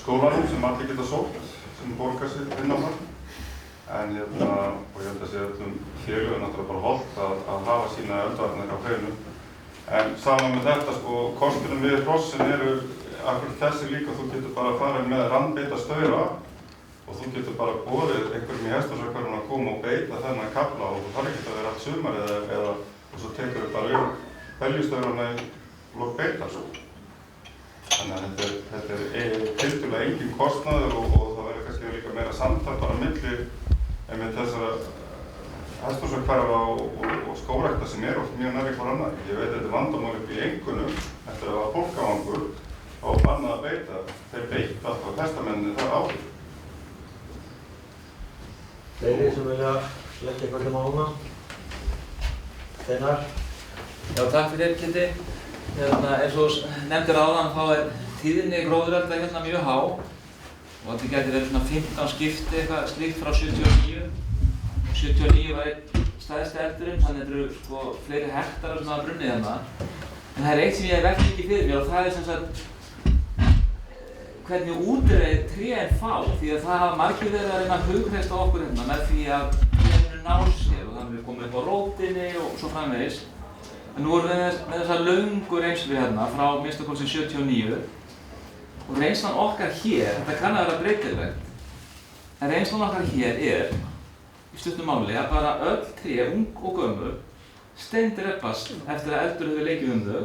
skólanum sem allir geta sótt sem borgar sig inn á það. En og ég held að sé öllum félögum náttúrulega bara hollt að hafa sína eldvarnir á hreinu. En saman með þetta kosturinn við hrossin eru akkurat þessi líka, þú getur bara farið með randbeita staura og þú getur bara borið einhverjum í hesthúsahverfinu að koma og beita þennan kafla og þú þarf ekki að vera allt sumar og svo tekur þau bara yfir beljustaurana í lok beita. Þannig að þetta er tiltölulega engin kostnaður og það verður kannski líka meira samtal bara milli með þessara hesthúsahverfa og skógrækta sem eru oft mjög nærri hvor annar. Ég veit að þetta er vandamál upp í Engunum eftir að það var fólkavangur og bannað að beita, þeir beita alltaf hestamennir þar áður. Fleiri sem vilja leggja eitthvað til máluna? Steinar? Já, takk fyrir Kiddi. Eins og nefndir áðan þá er tíðni gróðurelda hérna mjög há og þetta gæti verið svona 15 skipti eitthvað slíkt frá 79. 79 var einn stærsti eldurinn, þannig að þetta eru fleiri hektarar sem hafa brunnið hérna. En það er eitt sem ég hef velt mikið fyrir mér og það er sem sagt hvernig útreið trén fá, því að það hafa margir verið að reyna að hughreysta okkur hérna með því að trén ná sér og þannig að við komum upp á rótinni og svo framvegis. En nú erum við með þessa löngu reynslu hérna frá minnsta kosti 79 og reynslan okkar hér, þetta kann að vera breytilegt, en reynslan okkar hér er í stuttu máli að bara öll tré, ung og gömul, steindreppast eftir að eldur hefur leikið þau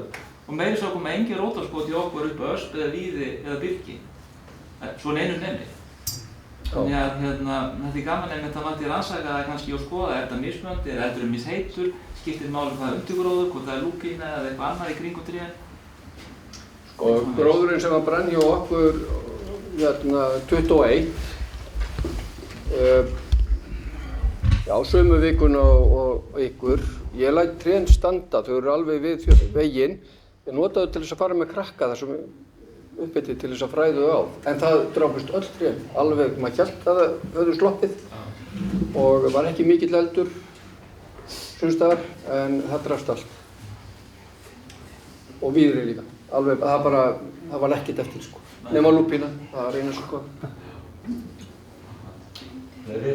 og meiri svo koma engin rótarskot í okkur upp á ösp eða víði eða byrki. Svona einu nefni. Þannig að þetta er gaman einmitt að mætti rannsaka það kannski og skoða er þetta mismunandi, er eldurinn misheitur, skiptir máli hvað undirgróður, hvort það er lúpína eða eitthvað annað í kringum trén. Gróðurinn sem var brenn hjá okkur 21 já, sömu vikuna og ykkur. Ég læt trén standa, þau eru alveg við veginn. Ég notaði til þess að fara með krakka þessum uppbytti til þess að fræðu á. En það drápust öll trén, alveg, maður hélt að það höfðu sloppið og var ekki mikill eldur sumstaðar, en það drafst allt. Og víðri líka, alveg, það var ekkert eftir sko. Nema lúpína, það var eina sko. Fleiri?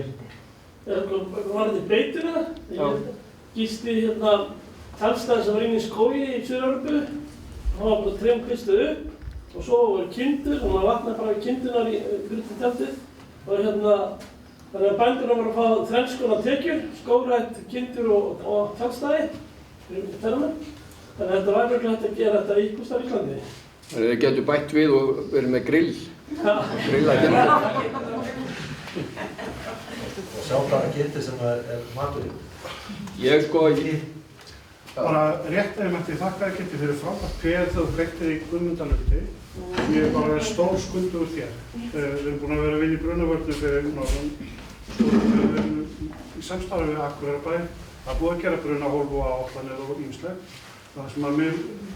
Var þetta beituna? Ég gisti hérna tjaldstæði sem var inn í skógi í Suður-Evrópu. Það var bara trén kvistuð upp og svo var kindur og maður vatnaði bara við kindurnar í fyrir tjaldið. Og þannig að bændurinn var að fá þrenns konar tekjur, skógrækt, kindur og tjaldstæði fyrir ferðamenn. Þannig að þetta var mjög hægt að gera þetta í Ísland í Íslandi. Þannig að þið getur bætt við og verið með grill. Grilla kindur. Og sjá hvaða gildi sem er maturinn. Ég sko Bara rétt einmitt ég þakka þér Kiddi fyrir frábært PR þegar þú breyttir í Guðmundarlundi. Ég er bara stór skuldur úr þér. Við erum búin að vera að vinna í brunavörnum fyrir norðan. Við erum í samstarfi við Akureyrarbæ Það er búið að gera brunahólf og áætlanir og ýmislegt. Það sem að mér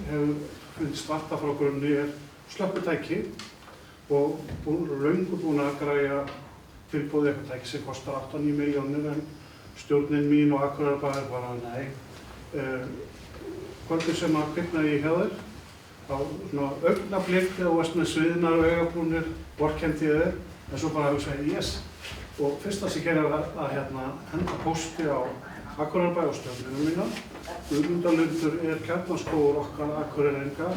hefur fundist vanta frá grunni slökkvitæki og löngu búin að græja tilboði eitthvað tæki sem kostar 8-9 milljónir en stjórnin mín og Akureyrarbær bara nei. Kvöldið sem að kviknaði í hjá þér, á svona augnablik þegar þú varst með sviðnar og augabrúnir, vorkenndi ég þér, en svo bara hugsaði yes. Og fyrsta sem ég gerði var að henda pósti á Akureyrarbæ og stjórnina mína. Guðmundalundur kjarnaskógur okkar Akureyringa.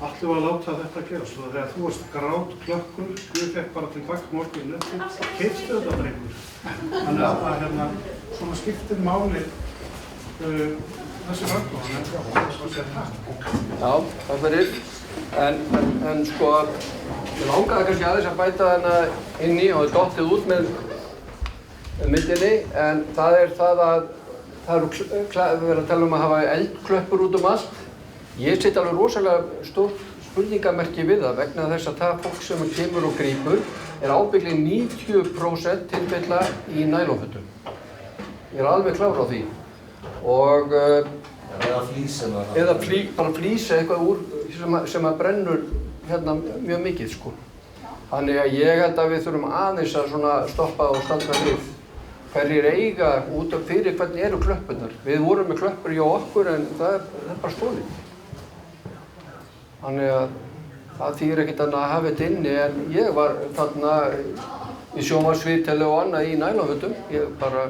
Allir var að láta þetta gerast. Og þegar þú varst grátklökkur, ég fekk bara tilbaka morgun eftir, keypstu þetta drengur. Þannig að svona skiptir máli þessi framkvæmd. Já, takk fyrir. En sko, ég langaði kannski aðeins að bæta þarna inn í og dottið út með myndinni, en það er það að það eru verið að tala um að hafa eldklöppur út allt. Ég set alveg rosalega stórt spurningamerki við það vegna þess að það fólk sem kemur og grípur ábyggilega 90% tilfella í nælonfötum. Ég alveg klár á því. Og eða flís bara flís eitthvað úr sem að brennur mjög mikið sko. Þannig að ég held að við þurfum aðeins að svona stoppa og staldra við. Hverjir eiga út af fyrir hvernig eru klöppurnar. Við vorum með klöppur hjá okkur en það er bara stolið. Þannig að það þýðir ekkert annað að hafa þetta inni en ég var þarna í sjónvarpsviðtali og annað í nælonfötum. Ég bara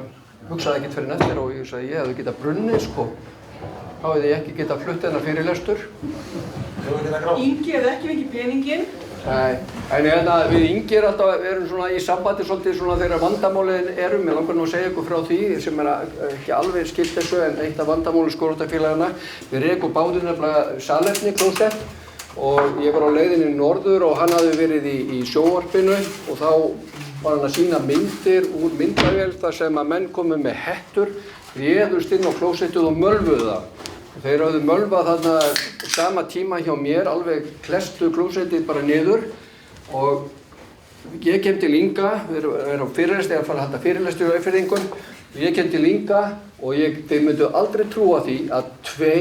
hugsaði ekkert fyrir eftir og ég sagði ég hefði getað brunnið sko. Þá hefði ég ekki getað flutt þennan fyrirlestur. Ingi hefði ekki fengið peninginn. Nei, en við Ingi erum svona í sambandi svolítið svona þegar vandamálin eru. Mér langar nú að segja ykkur frá því sem ekki alveg skilt þessu en eitt af vandamálum skógræktarfélaganna. Við rekum báðir nefnilega salernið klósett og ég var á leiðinni norður og hann hafði verið í sjónvarpinu og þá var hann að sýna myndir úr myndavél þar sem að menn komu með hettur, réðust inn á klósettið og mölvuðu það. Þeir hafðu mölvað þarna sama tíma hjá mér, alveg klestu klósettið bara niður og ég kem til Inga, við erum á fyrirlestri, ég er að fara að halda fyrirlestri á Eyfirðingum og ég kem til Inga og þeir myndu aldrei trúa því að 2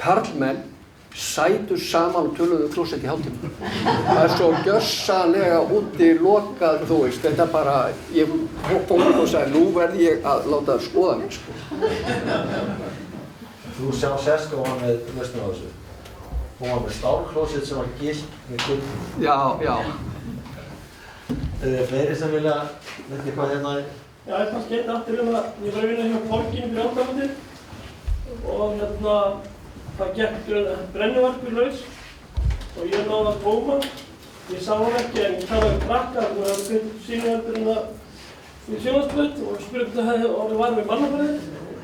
karlmenn sætu saman og töluðu klósettið í hálftíma. Það er svo gjörsamlega úti lokað, þú veist, þetta bara, ég fór og sagði, nú verð ég að láta það skoða mig, sko. Þú sérst og var með lausnir á þessu. Hún var með stálklósett sem var gilt með gullum. Já. Fleiri sem vilja veit hvað hérna er? Já, ég kannski einn aftur að ég var að vinna hjá borginni fyrir ákvæmandi og það gekk brennuvarpur laus og ég náði að tóma. Ég sá hann ekki en ég talaði um krakkar og það var fyrir sýningarna í sjónvarpsbraut og spurði hvað það hefði var við mannafærið.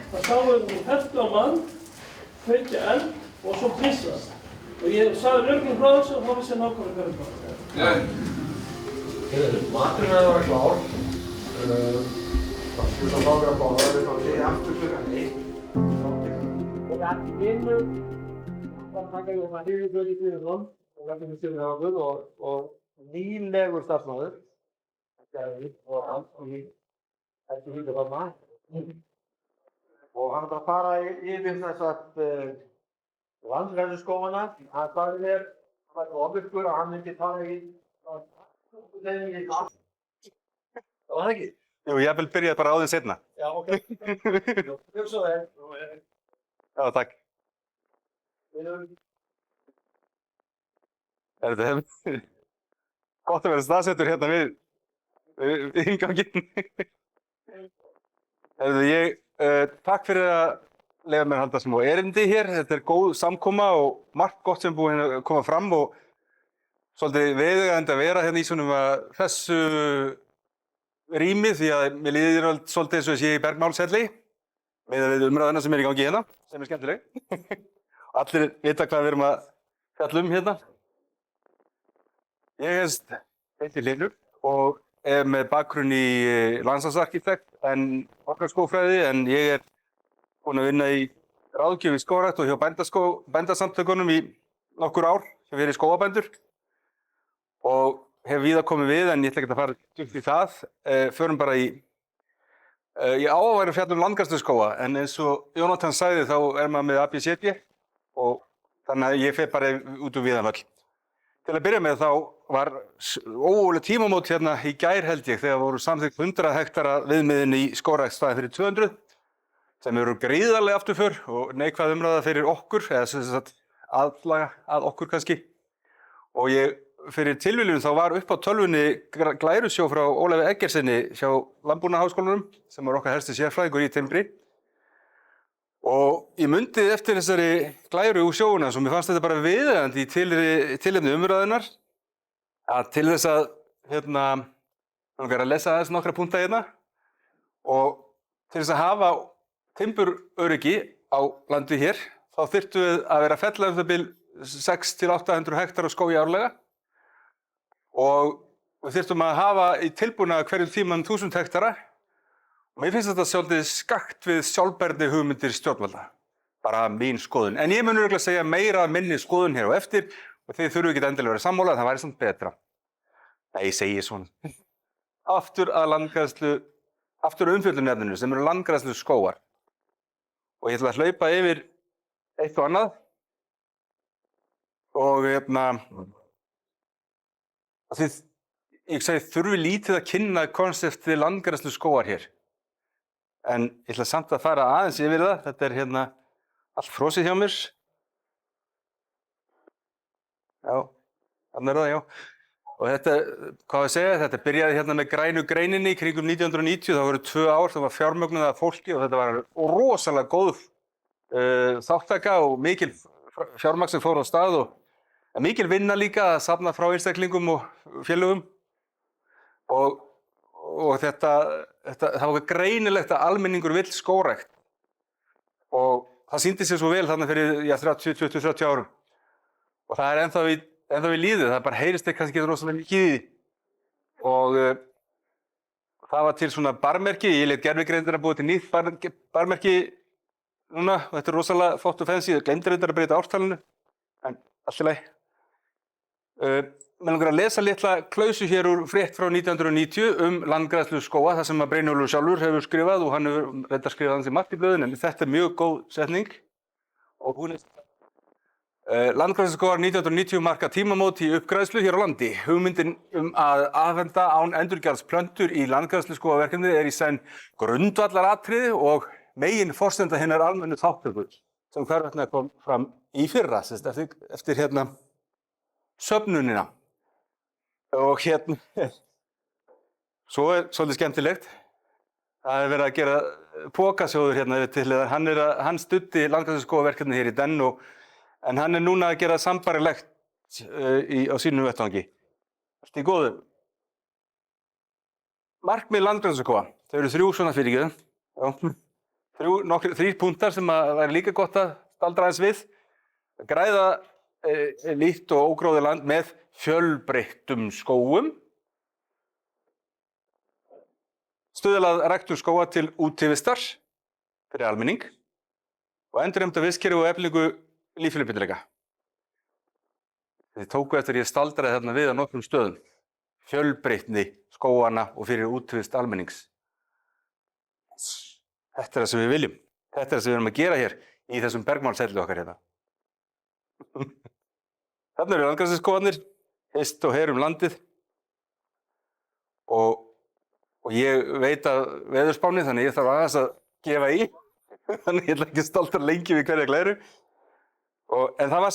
Það sáum við hertu á mann, kveikja eld og svo pissast. Og ég sagði lögreglunni frá þessu og þá vissi ég nákvæmlega hverju var. Maturinn hefði verið klár. Það skulle það fára að báða, við fáum því aftur klukkan 1. Og það er vinnur, það taka ég að hýrðu fyrir Guðjón og verðum við stjórnir á Guð og nýlegur starfsmaður. Þetta er og ekki hýrðu það maður. Og hann er bara að fara yfir þess að landsræðuskófana. Hann sagði þér, hann var ofirkur að hann myndi fara í það var það ekki? Jú, ég vil byrja bara á því seinna. Já, ok. Gjör svo vel. Já, takk. Þetta er gott að vera staðsettur hérna við innganginn. Takk fyrir að leyfa mér að halda smá erindi hér. Þetta er góð samkoma og margt gott sem búið að koma fram og svolítið viðeigandi að vera hérna í svona þessu rými því að mér líður svolítið eins og ég sé í Bergmálshelli með umræðuna sem er í gangi hérna, sem er skemmtileg. Allir vita hvað við erum að fjalla hérna. Ég heiti Hlynur og er með bakgrunn í landslagsarkitekt en orkuskógfræði en ég er búinn að vinna í ráðgjöf í skógrækt og hjá bændasamtökunum í nokkur ár sem verið skógabændur og hef víða komið við en ég ætla ekki að fara djúpt í það. Förum bara í Ég á að væri að fjalla landgræðsluskóga en eins og Jónatan sagði þá maður með ABCD og þannig að ég fer bara út úr Víðavöll. Til að byrja með þá var ógurleg tímamót hérna í gær held ég þegar voru samþykkt 100 hektara viðmiðin í skógrækt staðinn fyrir 200 sem eru gríðarlega afturför og neikvæð umræða fyrir okkur eða sem sagt aðlaga að okkur kannski og ég fyrir tilviljun þá var upp á tölvunni glærusjó frá Ólafi Eggertsinni hjá Landbúnaðarháskólanum sem var okkar helsti sérfræðingur í timbri og ég mundið eftir þessari glæru úr sjóuna og mér fannst þetta bara viðeigandi í tilefni umræðunnar að til þess að að lesa aðeins nokkra punkta hérna og til þess að hafa timburöryggi á landi hér þá þyrftum við að vera að fella það bil 600 til 800 hektara skógi árlega og við þyrftum að hafa í tilbúna hverjum tíma 1000 hektara og mér finnst þetta svolítið skakt við sjálfbærni hugmyndir stjórnvalda, bara mín skoðun. En ég mun örugglega segja meira minni skoðun hér á eftir og þið þurfum ekki endilega að vera sammála, það væri samt betra. Nei, ég segi svona. Aftur umfjöllunarefninu sem eru landgræðslu skógar og ég ætla að hlaupa yfir eitt og annað og ég segi þurfi lítið að kynna konseptið landgræðslu skógar hér. En ég ætla samt að fara aðeins yfir það. Þetta hérna allt frosið hjá mér. Já, þannig það, já. Og þetta, hvað ég segja, þetta byrjaði hérna með grænu greininni í kringum 1990. Það voru 2 ár, það var fjármögnuð af fólki og þetta var rosalega góð þáttaka og mikil fjármagn sem fór á stað og mikil vinna líka að safna frá einstaklingum og félögum og það var greinilegt að almenningur vill skógrækt og það sýndi sér svo vel þarna fyrir 20-30 árum og það er ennþá við líðið, það bara heyrist kannski ekki rosalega mikið í því og það var til svona barmerki, ég leit gervigreindina að búa til nýtt barmerki núna og þetta er rosalega flott og fancy, það gleymdi reyndar að breyta ártalinu en allt í lagi. Mér langar að lesa litla klausu hér úr frétt frá 1990 landgræðslu skóga, það sem að Brynjólfur sjálfur hefur skrifað og hann hefur reyndar skrifað ansi margt í blöðin en þetta er mjög góð setning og hún er landgræðslu skógar 1990 marka tímamót í uppgræðslu hér á landi. Hugmyndin að afhenda án endurgjalds plöntur í landgræðslu skógaverkefni er í senn grundvallaratriði og megin forsenda hinnar almennu þátttöku sem hvarvetna kom fram í fyrra eftir söfnunina og svo er svolítið skemmtilegt það er verið að gera pokasjóður hérna til hann studdi landgræðslu skógaverkefni hér í Den en hann er núna að gera sambarilegt á sínum vettvangi. Allt í góðu. Markmið landgræðslu skóga, þau eru 3 svona fyrirgefum. 3 punktar sem að væri líka gott að staldra aðeins við. Græða lítt og ógróið land með fjölbreyttum skógum. Stuðlað ræktun skóga til útivistar fyrir almenning og endurheimta vistkerfi og eflingu líffjölbreytileika. Þið tóku eftir ég staldraði þarna við á nokkrum stöðum. Fjölbreytni skóganna og fyrir útivist almennings. Þetta er það sem við viljum. Þetta er það sem við erum að gera hér í þessum bergmálshelli okkar hérna. Þarna eru landgræðsluskógarnir, hist og her landið og ég veit að veðurspáni þannig ég þarf aðeins að gefa í þannig ég ætla ekki að staldra lengi við hverja glæru en það var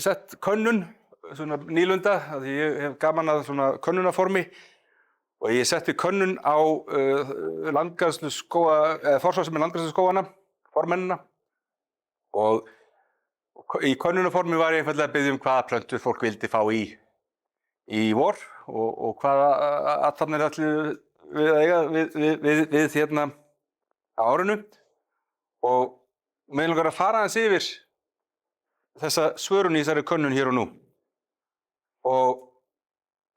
sett könnun svona nýlunda því ég hef gaman að svona könnunarformi og ég setti könnun á forsvarsmenn landgræðsluskóganna formennina og í könnunarformi var ég einfaldlega að biðja hvaða plöntur fólk vildi fá í vor og hvaða athafnir ætluðu við að eiga við hérna á árinu og mig langar að fara aðeins yfir þessa svörun í þessari könnun hér og nú. Og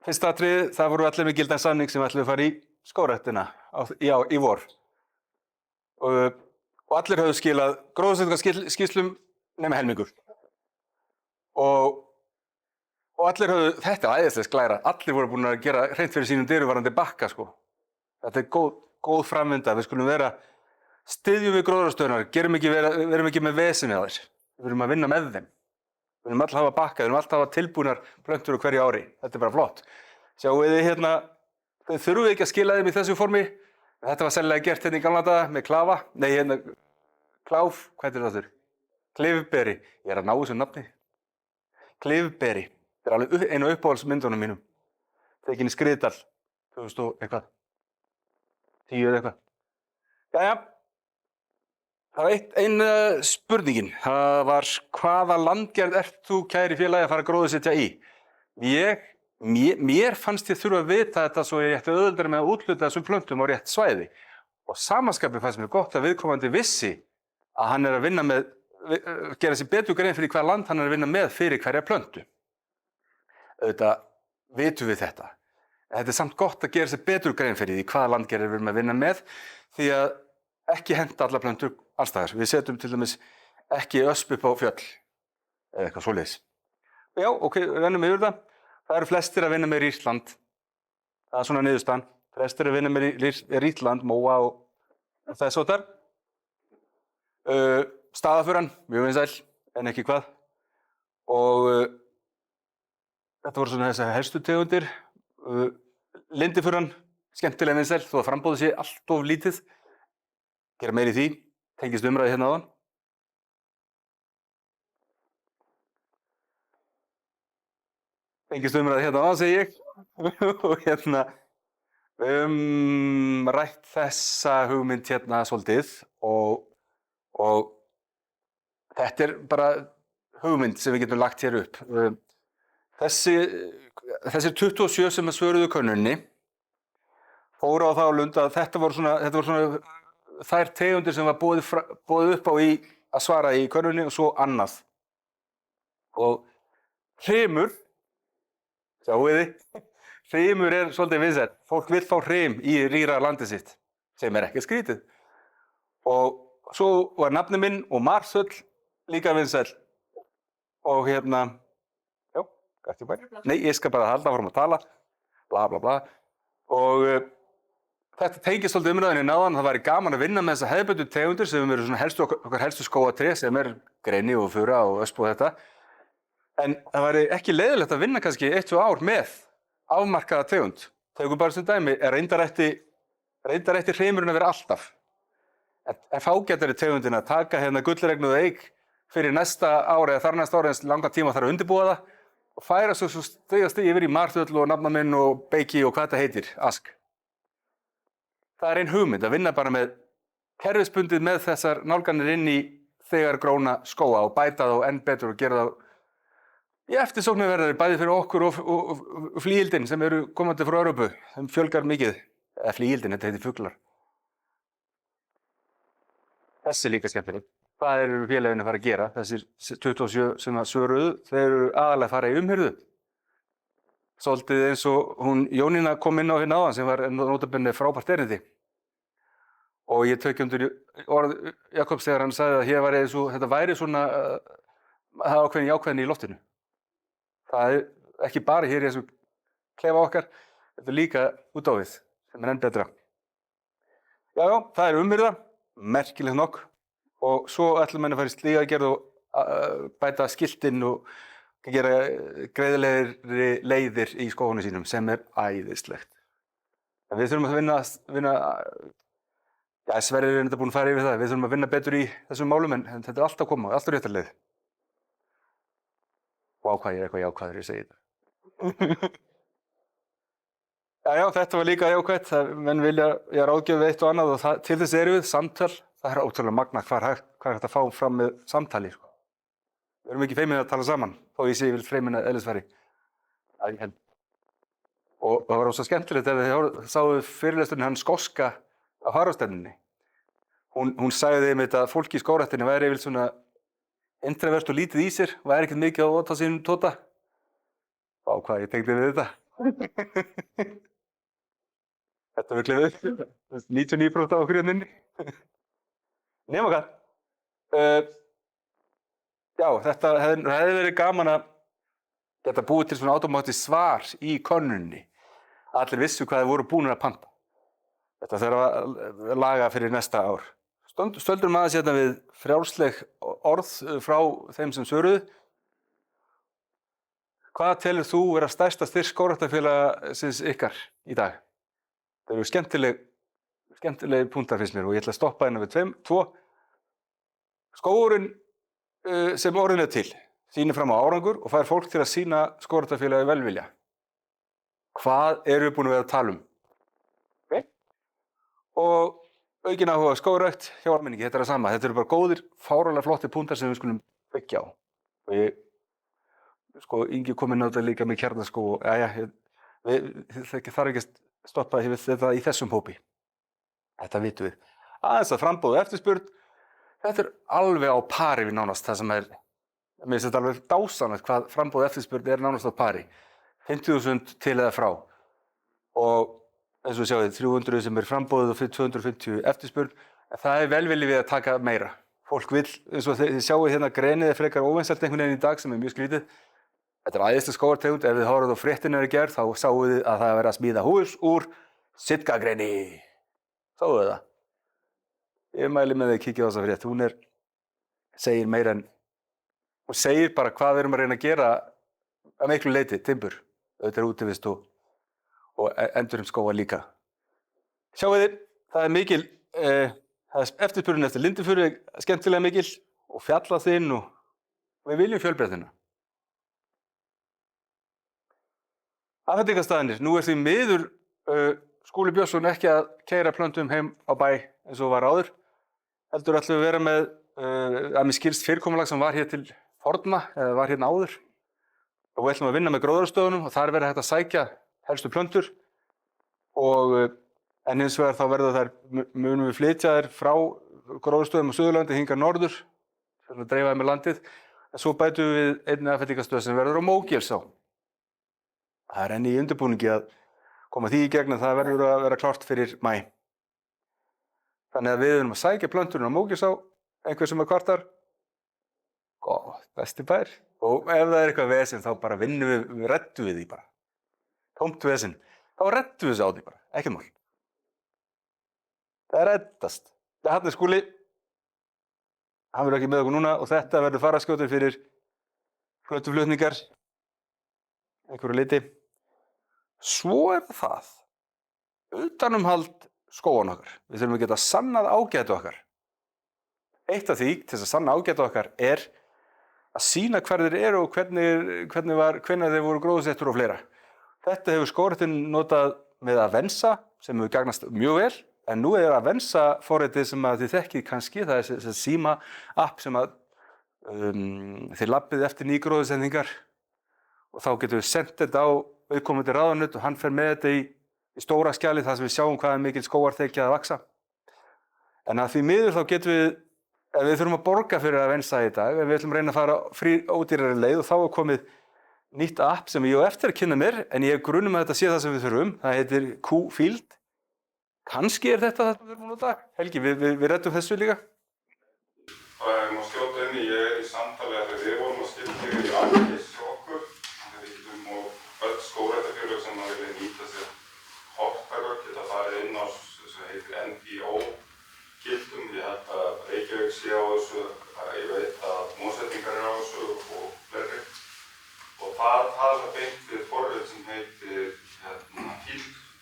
fyrsta atriði, það voru allir með gildan samning sem ætluðu að fara í skógræktina í vor. Og allir höfðu skilað gróðursetningarskýrslum nema helmingur. Og allir höfðu, þetta er æðislega glæra, allir voru búin að gera hreint fyrir sínum dyrum varðandi bakka sko. Þetta er góð framvinda, við skulum styðjum við gróðrarstöðunar, verum ekki með veseni á þér. Við erum að vinna með þeim. Við erum alltaf að hafa bakka, við erum alltaf að hafa tilbúnar plöntur á hverju ári. Þetta bara flott. Sjáum við hérna, þau þurfum ekki að skila þeim í þessu formi. Þetta var sennilega gert hérna í gamla daga með klafa. Nei, hérna, kláf, hvað heitir það þurr? Klifberi. Ég að ná þessu nafni. Klifberi. Þetta alveg einu uppáhaldsmyndunum mínum. Tekin í Skriðdal, 2000 og eitthvað. 10 eða eitthvað. Jæja. Það var ein spurningin. Það var hvaða landgerð ert þú, kæri félagi, að fara að gróðursetja í? Mér fannst ég þurfa að vita þetta svo ég ætti auðveldara með að úthluta þessum plöntum á rétt svæði. Og samanskapið fannst mér gott að viðkomandi vissi að hann að vinna með, gera sér betur grein fyrir hvaða land hann að vinna með fyrir hverja plöntu. Auðvitað vitum við þetta. En þetta samt gott að gera sér betur grein fyrir því hvaða landgerðir við erum að vinna með því að ekki henda alla plöntur allstaðar. Við setjum til dæmis ekki ösp upp á fjöll eða eitthvað svoleiðis. Já, ok, rennum yfir það. Það eru flestir að vinna með Rýrland. Það er svona niðurstaðan. Flestir að vinna með Rýrland, móa og þess háttar. Staðafuran, mjög vinsæl, en ekki hvað. Og þetta voru svona þessar helstu tegundir. Lindifuran, skemmtilega vinsæl, þó að frambóðið sé allt of lítið. Gera meira í því, tengist umræði hérna áðan. Tengist umræði hérna áðan, segi ég. Og hérna, rætt þessa hugmynd hérna svolítið og þetta bara hugmynd sem við getum lagt hér upp. Þessir 27 sem svöruðu könnunni fóru á það á lund að þetta voru svona þær tegundir sem var boðið upp á að svara í könnunni og svo annað. Og hreimur, sjáu þið, hreimur svolítið vinsæll. Fólk vill fá hreim í rýra landið sitt, sem ekki skrítið. Og svo var nafni minn og Marsull líka vinsæll. Og hérna, já, gæti bæri. Nei, ég skal bara halda áfram að tala, bla bla bla. Og þetta tengist svolítið umræðinni náðan, það væri gaman að vinna með þessa hefðbundnu tegundir sem eru svona okkar helstu skógatré sem greini og fura og ösp og þetta. En það væri ekki leiðilegt að vinna kannski 1-2 ár með afmarkaða tegund. Tegum bara sem dæmi, reyndar hreimurinn að vera alltaf. En fágætari tegundin að taka hérna gullregnuðu eik fyrir næsta ári eða þar næsta ári eins langan tíma þarf að undirbúa það og færa svo stigast yfir í Marsull og nafnaminn og beiki og hvað þetta heitir, ask. Það er ein hugmynd að vinna bara með kerfisbundið með þessar nálganir inn í þegar gróna skóga og bæta þá enn betur og gera þá eftirsóknarverðari bæði fyrir okkur og flígildin sem eru komandi frá Evrópu. Þeim fjölgar mikið, eða flígildin, þetta heitir fuglar. Þessi er líka skemmtileg. Hvað eru félaginu að fara að gera? Þessir 27 sem svöruðu, þeir eru aðalega að fara í umhirðu. Svolítið eins og Jónína kom inn á hérna áðan sem var notabenni frábært erindi. Og ég tek undir orð Jakobs þegar hann sagði að þetta væri svona það ákveðin jákvæðni í loftinu. Það er ekki bara hér í þessum klefa okkar, þetta er líka út á við, sem enn betra. Já, það er umhirða, merkilegt nokk. Og svo ætlum menn að fara í slígagerð og bæta skiltinn og gera greiðlegri leiðir í skógunum sínum sem er æðislegt. En við þurfum að vinna Sverrir er enda búinn að fara yfir það, við þurfum að vinna betur í þessum málum en þetta er alltaf að koma, alltaf réttar leið. Vá, hvað ég er eitthvað jákvæður, ég segi þetta. Já, þetta var líka jákvætt, menn vilja ráðgjöf við eitt og annað og til þess erum við samtal, það er ótrúlega magnað hvað er hægt að fá fram með samtali. Við erum ekki feimin að tala saman, þó ég sé ég vil freimina eðlisfæri. Og það var ósað skemmtilegt ef þið sáu fyrirlesturinn hann skoska á Haraldsstefnunni. Hún sagði þeim að fólk í skógræktinni væri yfir svona introvert og lítið í sér, væri ekkert mikið að ota sínum tóta. Vá, hvað ég tengdi við þetta. Þetta var klefið, 99% á okkur hérna inni. Nema hvað. Já, þetta hefði verið gaman að geta búið til svona automatískt svar í könnunni. Allir vissu hvað þeir voru búnir að panta. þetta þarf að laga fyrir næsta ár. Stöldrum aðeins hérna við frjálsleg orð frá þeim sem svöruðu. Hvað telur þú vera stærsta styrk skógræktarfélagsins ykkar í dag? Það eru skemmtileg punktar finnst mér og ég ætla að stoppa hérna við tvo. Skógurinn sem orðin er til, sýnir fram á árangur og fær fólk til að sýna skógræktarfélagi velvilja. Hvað erum við búin að vera að tala um? Okay. Og aukin áhuga skógrækt hjá almenningi, þetta er það sama. Þetta eru bara góðir, fáránlega flottir punktar sem við skulum byggja á. Og ég, Ingi kom inn á þetta líka með kjarnaskó og það þarf ekki að stoppa þetta í þessum hópi. Þetta vitum við. Aðeins að frambóð og eftirspurn, þetta er alveg á pari við nánast það sem mér finnst þetta alveg dásamlegt hvað frambóð og eftirspurn nánast á pari. 50.000 til eða frá. Og eins og sjáið, 300 sem frambóðið og 250 eftirspurn, en það velvilji við að taka meira. Fólk vill, eins og þið sjáið hérna greinið frekar óvinsælt einhvern veginn í dag sem mjög skrítið. Þetta er æðisleg skógartegund, ef þið horfðuð á fréttina í gær, þá sáuð þið að það verið að smíða hús úr sitkagreini. Sáuð þið það? Ég mæli með þið að kíkja á þessa frétt. Hún segir meira en, hún segir bara hvað við erum að reyna að gera að miklu leyti, timbur. Þetta er útivist og endurum skóga líka. Sjáuð þið, það er mikil, eftirspurnin eftir Lindufuru skemmtilega mikil og fjallaþinn og við viljum fjölbreytnina. Afhendingarstaðirnir. Nú því miður Skúli Björnsson ekki að keyra plöntum heim á bæ eins og var áður. Heldur ætlum við vera með að mér skilst fyrirkomulag sem var hér til forna eða var hérna áður. Og við ætlum að vinna með gróðrarstöðunum og þar verður hægt að sækja helstu plöntur og en hins vegar þá verður þær, munum við flytja þær frá gróðrarstöðum á Suðurlandi hingað norður, að dreifa þeim með landið, en svo bætum við einni afhendingarstöð sem verður á Mógilsá. Það er enn í undirbúningi að koma því í gegn en það verður að vera klárt fyrir maí. Þannig að við erum að sækja plönturinn á Mógilsá, einhver sem kvartar, gott, besti bær. Og ef það er eitthvað vesen þá bara vinnum við reddum við því bara. Tómt vesen. Þá reddum við þessu á því bara, ekki mál. Það reddast. Þarna er Skúli. Hann verður ekki með okkur núna og þetta verður faraskjótur fyrir plöntuflutningar. Einhverju leyti. Svo það. Utanumhald skógan okkar. Við þurfum að geta sannað ágætu okkar. Eitt af því til þess að sanna ágætu okkar er að sýna hver þeir eru og hvenær þeir voru gróðursettur og fleira. Þetta hefur skógræktin notað með Avensa sem hefur gagnast mjög vel, en nú er Avensa forritið sem að þið þekkið kannski, það er þessi síma app sem að þið labbið eftir nýgróðursendingar og þá getum við sendt þetta á viðkomandi ráðuneyti og hann fer með þetta í stóra skjalið þar sem við sjáum hvað er mikil skógarþekja að vaxa. En að því miður þá getum við þurfum að borga fyrir Avensa í dag, en við ætlum að reyna að fara ódýrari leið og þá er komið nýtt app sem ég á eftir að kynna mér, en ég grunum að þetta sé það sem við þurfum. Það heitir Q-Field. Kannski er þetta það sem við þurfum að nota. Helgi, við reddum þessu líka. Ég má skjóta inn ég í samtali að við vorum að skipta yfir í Arkis hjá okkur. Við getum og öll skógræktarfélög sem að vilja nýta sér hortagögn geta farið inn á þessu heitir NPO-gildum. Ég held að Reykjavík sé á þessu, ég veit að Mosfellingar á þessu og fleiri. Og það tala beint við forrit sem heitir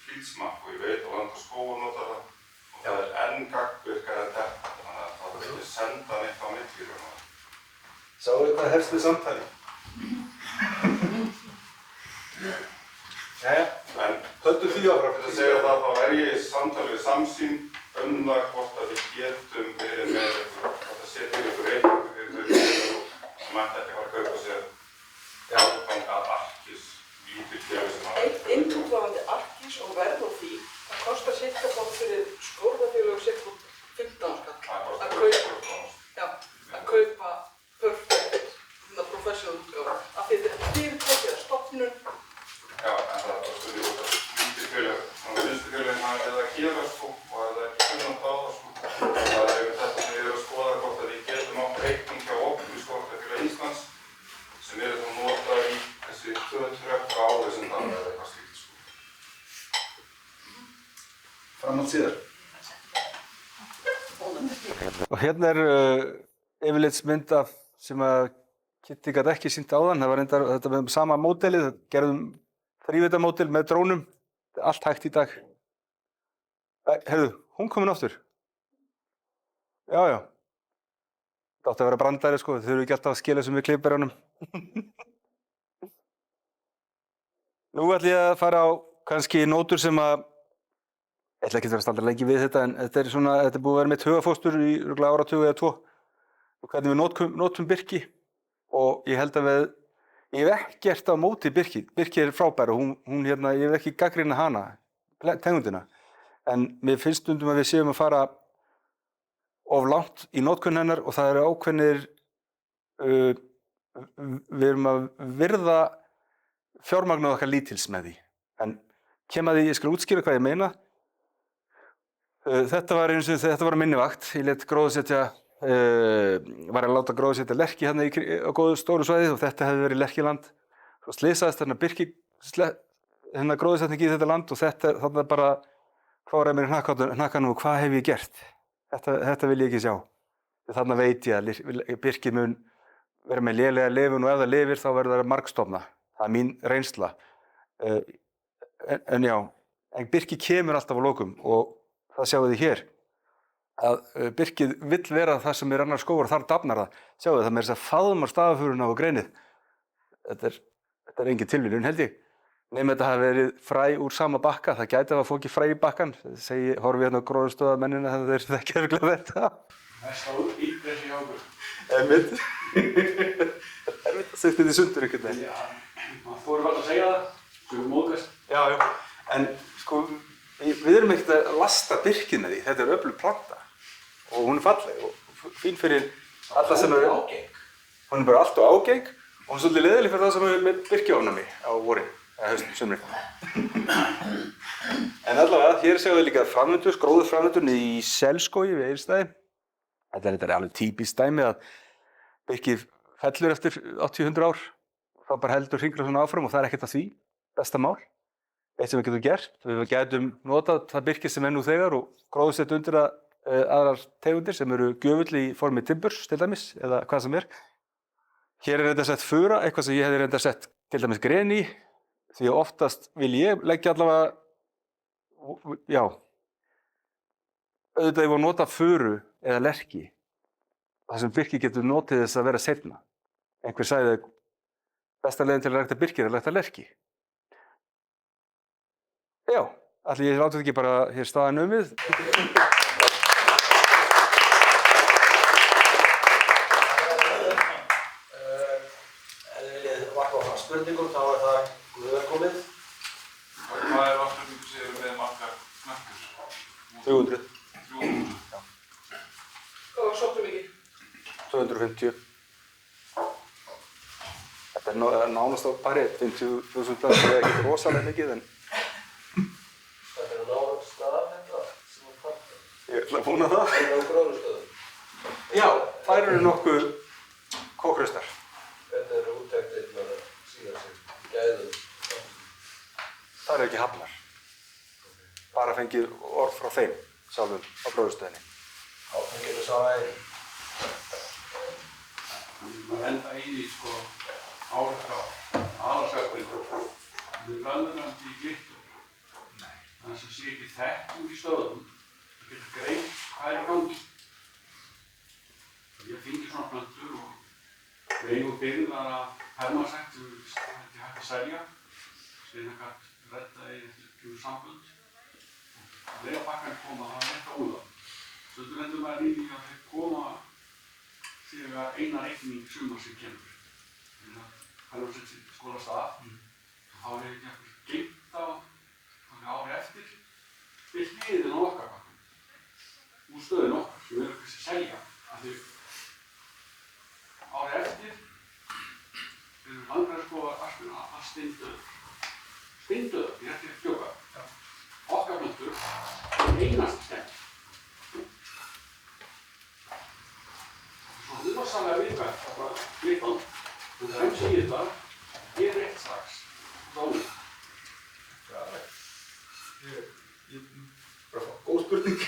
Fieldsmap og ég veit að Land og skógur notar það og það er enn gagnvirkara en þetta, þannig að það er ekki að senda neitt á milli. Sáu þið hvað helst við samtali? Jæja, en höldum því áfram. Til að segja það, þá er ég í samtali við Samsýn það hvort að við getum verið með þetta setjum ykkur reikningu fyrir þau sem ætti ekki að fara að kaupa sér aðganga Arkis, lítilgerfi sem hafa. Innútvarandi Arkis og verð á því, það kostar cirka bótt fyrir skógræktarfélög cirka 15 skall að kaupa perfect, professional útgáfu. Af því þetta er fyrirtæki eða stofnun. Já, en það er spurning út af lítilfélög. Þannig að vinstrifélögin hafa verið að gera og það er ekki kunnandi á það. Það er yfir þetta sem við erum að skoða hvort að við getum átt reikning hjá okkur í Skógræktarfélagi Íslands sem eru þá notað í þessi 2-3 ári sem það er eitthvað slíkt. Fram á gamalt síðar. Og hérna yfirlitsmynd af sem að Kitty gat ekki sýnt áðan. Það var reyndar þetta með sama módelið, gerðum þrívíddarmódel með drónum. Þetta er allt hægt í dag. Heyrðu, hún komin aftur. Já. Þetta átti að vera brandari sko, þau þurfum ekki alltaf að skila þessum við klipberjunum. Nú ætlum ég að fara á kannski nótur sem að ég ætla ekki að vera að standa lengi við þetta, en þetta er búið að vera mitt hugafóstur í áratug eða 2 og hvernig við notum birki og ég held að ég hef ekkert á móti birki. Birki frábær og hún ég hef ekki gagnrýna hana, tegundina, en mér finnst stundum að við séum að fara of langt í notkun hennar og það eru ákveðnir, við erum að virða fjármagnið okkar lítils með því, en kem að því, ég skal útskýra hvað ég meina. Þetta var minni vakt, ég lét gróðursetja, var að láta gróðursetja lerki hérna á góðu stóru svæði og þetta hefði verið lerkiland. Svo slysaðist hérna gróðursetning í þetta land og þarna bara klóraði mér í hnakkanum og hvað hef ég gert? Þetta vil ég ekki sjá. Þarna veit ég að birkið mun vera með lélega lifun og ef það lifir þá verður það margstofna. Það er mín reynsla. En birkið kemur alltaf á lokum og það sjáum við hér. Að birkið vill vera það sem annar skógur, þar dafnar það. Sjáum við það með þess að faðmar stafafuruna á greinið. Þetta er engin tilviljun held ég. Nema þetta hafi verið fræ úr sama bakka, það gæti að fóki fræ í bakkan. Horfum við hérna á gróðurstöðamennina þegar þeir þekkja örugglega þetta. Það stóð íbressi hjá okkur. Einmitt. Erfitt að setja þetta í sundur einhvern veginn. Já, maður fór varla að segja það, svo móðgast. Já, en sko, við erum ekkert að lasta birkið með því. Þetta er öflug planta og hún er falleg og fín fyrir alla sem eru ágeng. Hún er bara allt og ágeng og hún er svolítið leiðileg fyrir það sem eru með birkiofnami á vorin. Sumri. En allavega, hér sjáum við líka framvindur, gróður framvindur í Selskógi við Egilsstaði. Þetta er alveg típist dæmi að birkið fellur eftir 80-100 ár. Það bara heldur hringra svona áfram og það er ekkert að því, besta mál. Eitt sem við getum gert, við getum notað það birkið sem nú þegar og gróðursett undir aðrar tegundir sem eru gjöfull í formi timburs, til dæmis, eða hvað sem er. Hér er reynda sett fura, eitthvað sem ég hefði reynda sett til dæmis gren í. Því að oftast vil ég leggja allavega, auðvitað ég var að nota furu eða lerki. Það sem birki getur notið þess að vera seinna. Einhver sagði að besta leiðin til að rækta birki er að rækta lerki. Já, ætli ég láti þetta ekki bara hér staðan numið. Ef þið viljið vakna á spurningum, þá er það velkomið. Hvað er vatnspurningu sem eru með margar knöttur? 300. 300? Já. Hvað sóttum ekki? 250. Þetta er nánast á pari, 50.000, það er ekki rosalega mikið, en... Þetta er nánast stað þetta sem er kvarta. Ég ætla að búna það. Það er á gróðurstöðum. Já, þær eru nokkuð kókraustar. Þetta eru úttektir með að sína sig gæðum. Það eru ekki hafnar. Bara fengið orð frá þeim sjálfum á gróðurstöðinni. Áfenginu svæði. Maður enda í því sko ára aðalsökkunni. Við löðum í glittur. Þannig að það sé ekki þekking í stöðum. Það getur greint hvað er í gangi. Ég fengi svona plöntur og við eigum byrðar að hermasætt sem við hætti að selja. Steinakart reddaði eftir sambönd. Þegar bakkarnir koma, það er eitthvað úr það. Stundum lendur maður í því að þeir koma þegar eina reikning sumar sem kemur. Þannig að hermasætt skólast af. Þá er ekki eitthvað geimt á ári eftir. Við hliðin á okkar bakkarnir. Úr stöðin okkar sem við erum kannski að selja. Ári eftir eru landgræðsskógar Aspuna að steindauðar. Steindauðar, ég er ekki að djóka. Okkar plöntur er einasta stend. Svona rosalega viðkvæmt að bara glittan. En það í þetta er rétt strax. Góð spurning.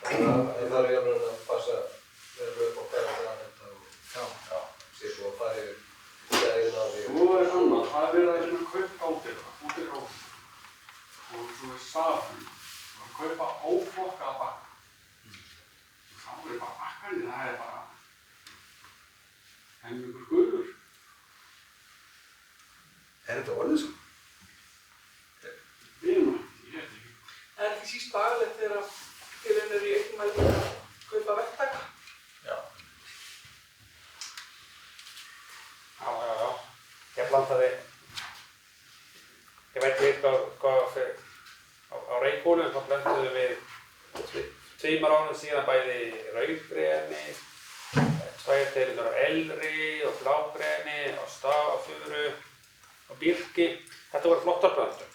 Það þarf í alveg að passa vel upp á hverja þetta og sé svo að fara yfir gæðin á því. Svo annað, það verið að reyna að kaupa útiráð. Og svo safn, að kaupa óflokkaða bakka. Þá bara bakkarnir, það bara helmingur guður. Þetta orðið svo? Ég veit ekki. En ekki síst bagalegt þegar félögin eru í auknum mæli að kaupa verktaka. Já. Ég plantaði, ég veit ekki hvað á Reykjólum, þá plantuðum við 2 árum síðan bæði rauðgreni, 2 tegundir af elri og blágreni og stafafuru og birki. Þetta voru flottar plöntur.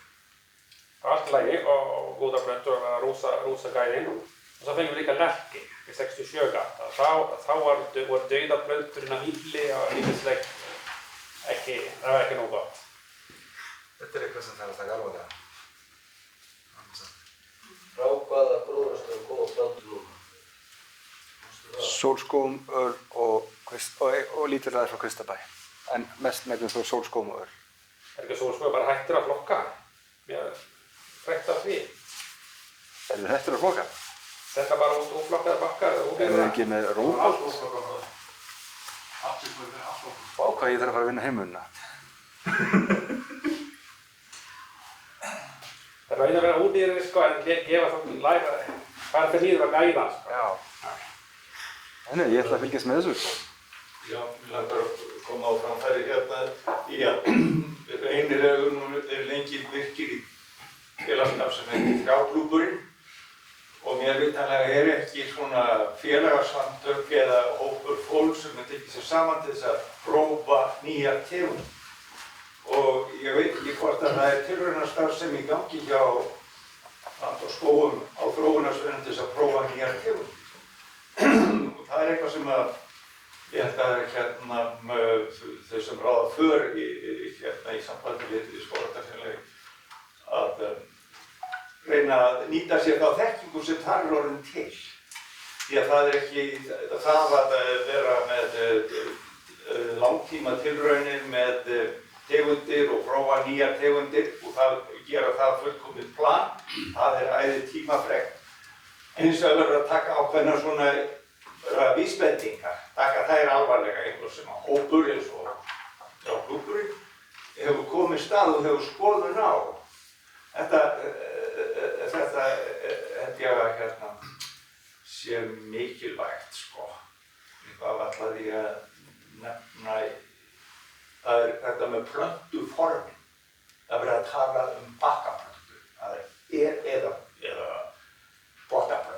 Allt í lagi og góðar plöntur að rúsa gæðin. Og svo fengum við líka lerki í 67 gata. Þá voru dauða plönturinn að milli og ýmislegt það var ekki nóg gott. Þetta eitthvað sem þarf að taka alvarlega. Frá hvaða gróðrarstöðum koma plöntur núna? Sólskóm, ör og lítilræði frá Kvistabæ. En mest megnum þó sólskóm og ör. Ekki sólskóm bara hættir að flokka? Mér frekt af því. Þið hættir að flokka? Þetta bara út úrflokkaðar bakkar? Þið ekki með róbot? Allt úrflokkað. Allt úrflokkað, allt úrflokkað. Vá, hvað ég þarf að fara að vinna heimunna. Það er að vera útýrið sko, en gefa þá læra, hvað fyrir líður að gæða sko. Já. Nei, ég ætla að fylgjast með þessu. Já, mér langar að koma á framfæri hérna í að einir er lengi virkir í félagskap sem heitir Trjáklúbburinn og mér vitanlega er ekki svona félagasamtök eða hópur fólk sem tekið sér saman til þess að prófa nýjar tegundir. Og ég veit ekki hvort að það er tilraunastarfsemi í gangi hjá Land og skógum á þróunarstöðum til þess að prófa nýjar tegundir. Og það er eitthvað sem að ég held að þau sem ráða för í sambandi við skógræktarfélagið að reyna að nýta sér þá þekkingu sem þar er orðin til. Því að það er ekki það að vera með langtíma tilraunir með tegundir og prófa nýjar tegundir og gera það fullkomið plan. Það er æði tímafrekt. Hins vegar verður að taka ákveðnar svona vísbendingar, taka þær alvarlega einhver sem að hópur eins og Trjáklúbburinn hefur komið stað og hefur skoðun á. Þetta held ég að sé mikilvægt sko. Eitthvað ætlaði ég að nefna það er þetta með plöntuformin. Það verður að tala bakkaplöntur. Það er eða pottaplöntur.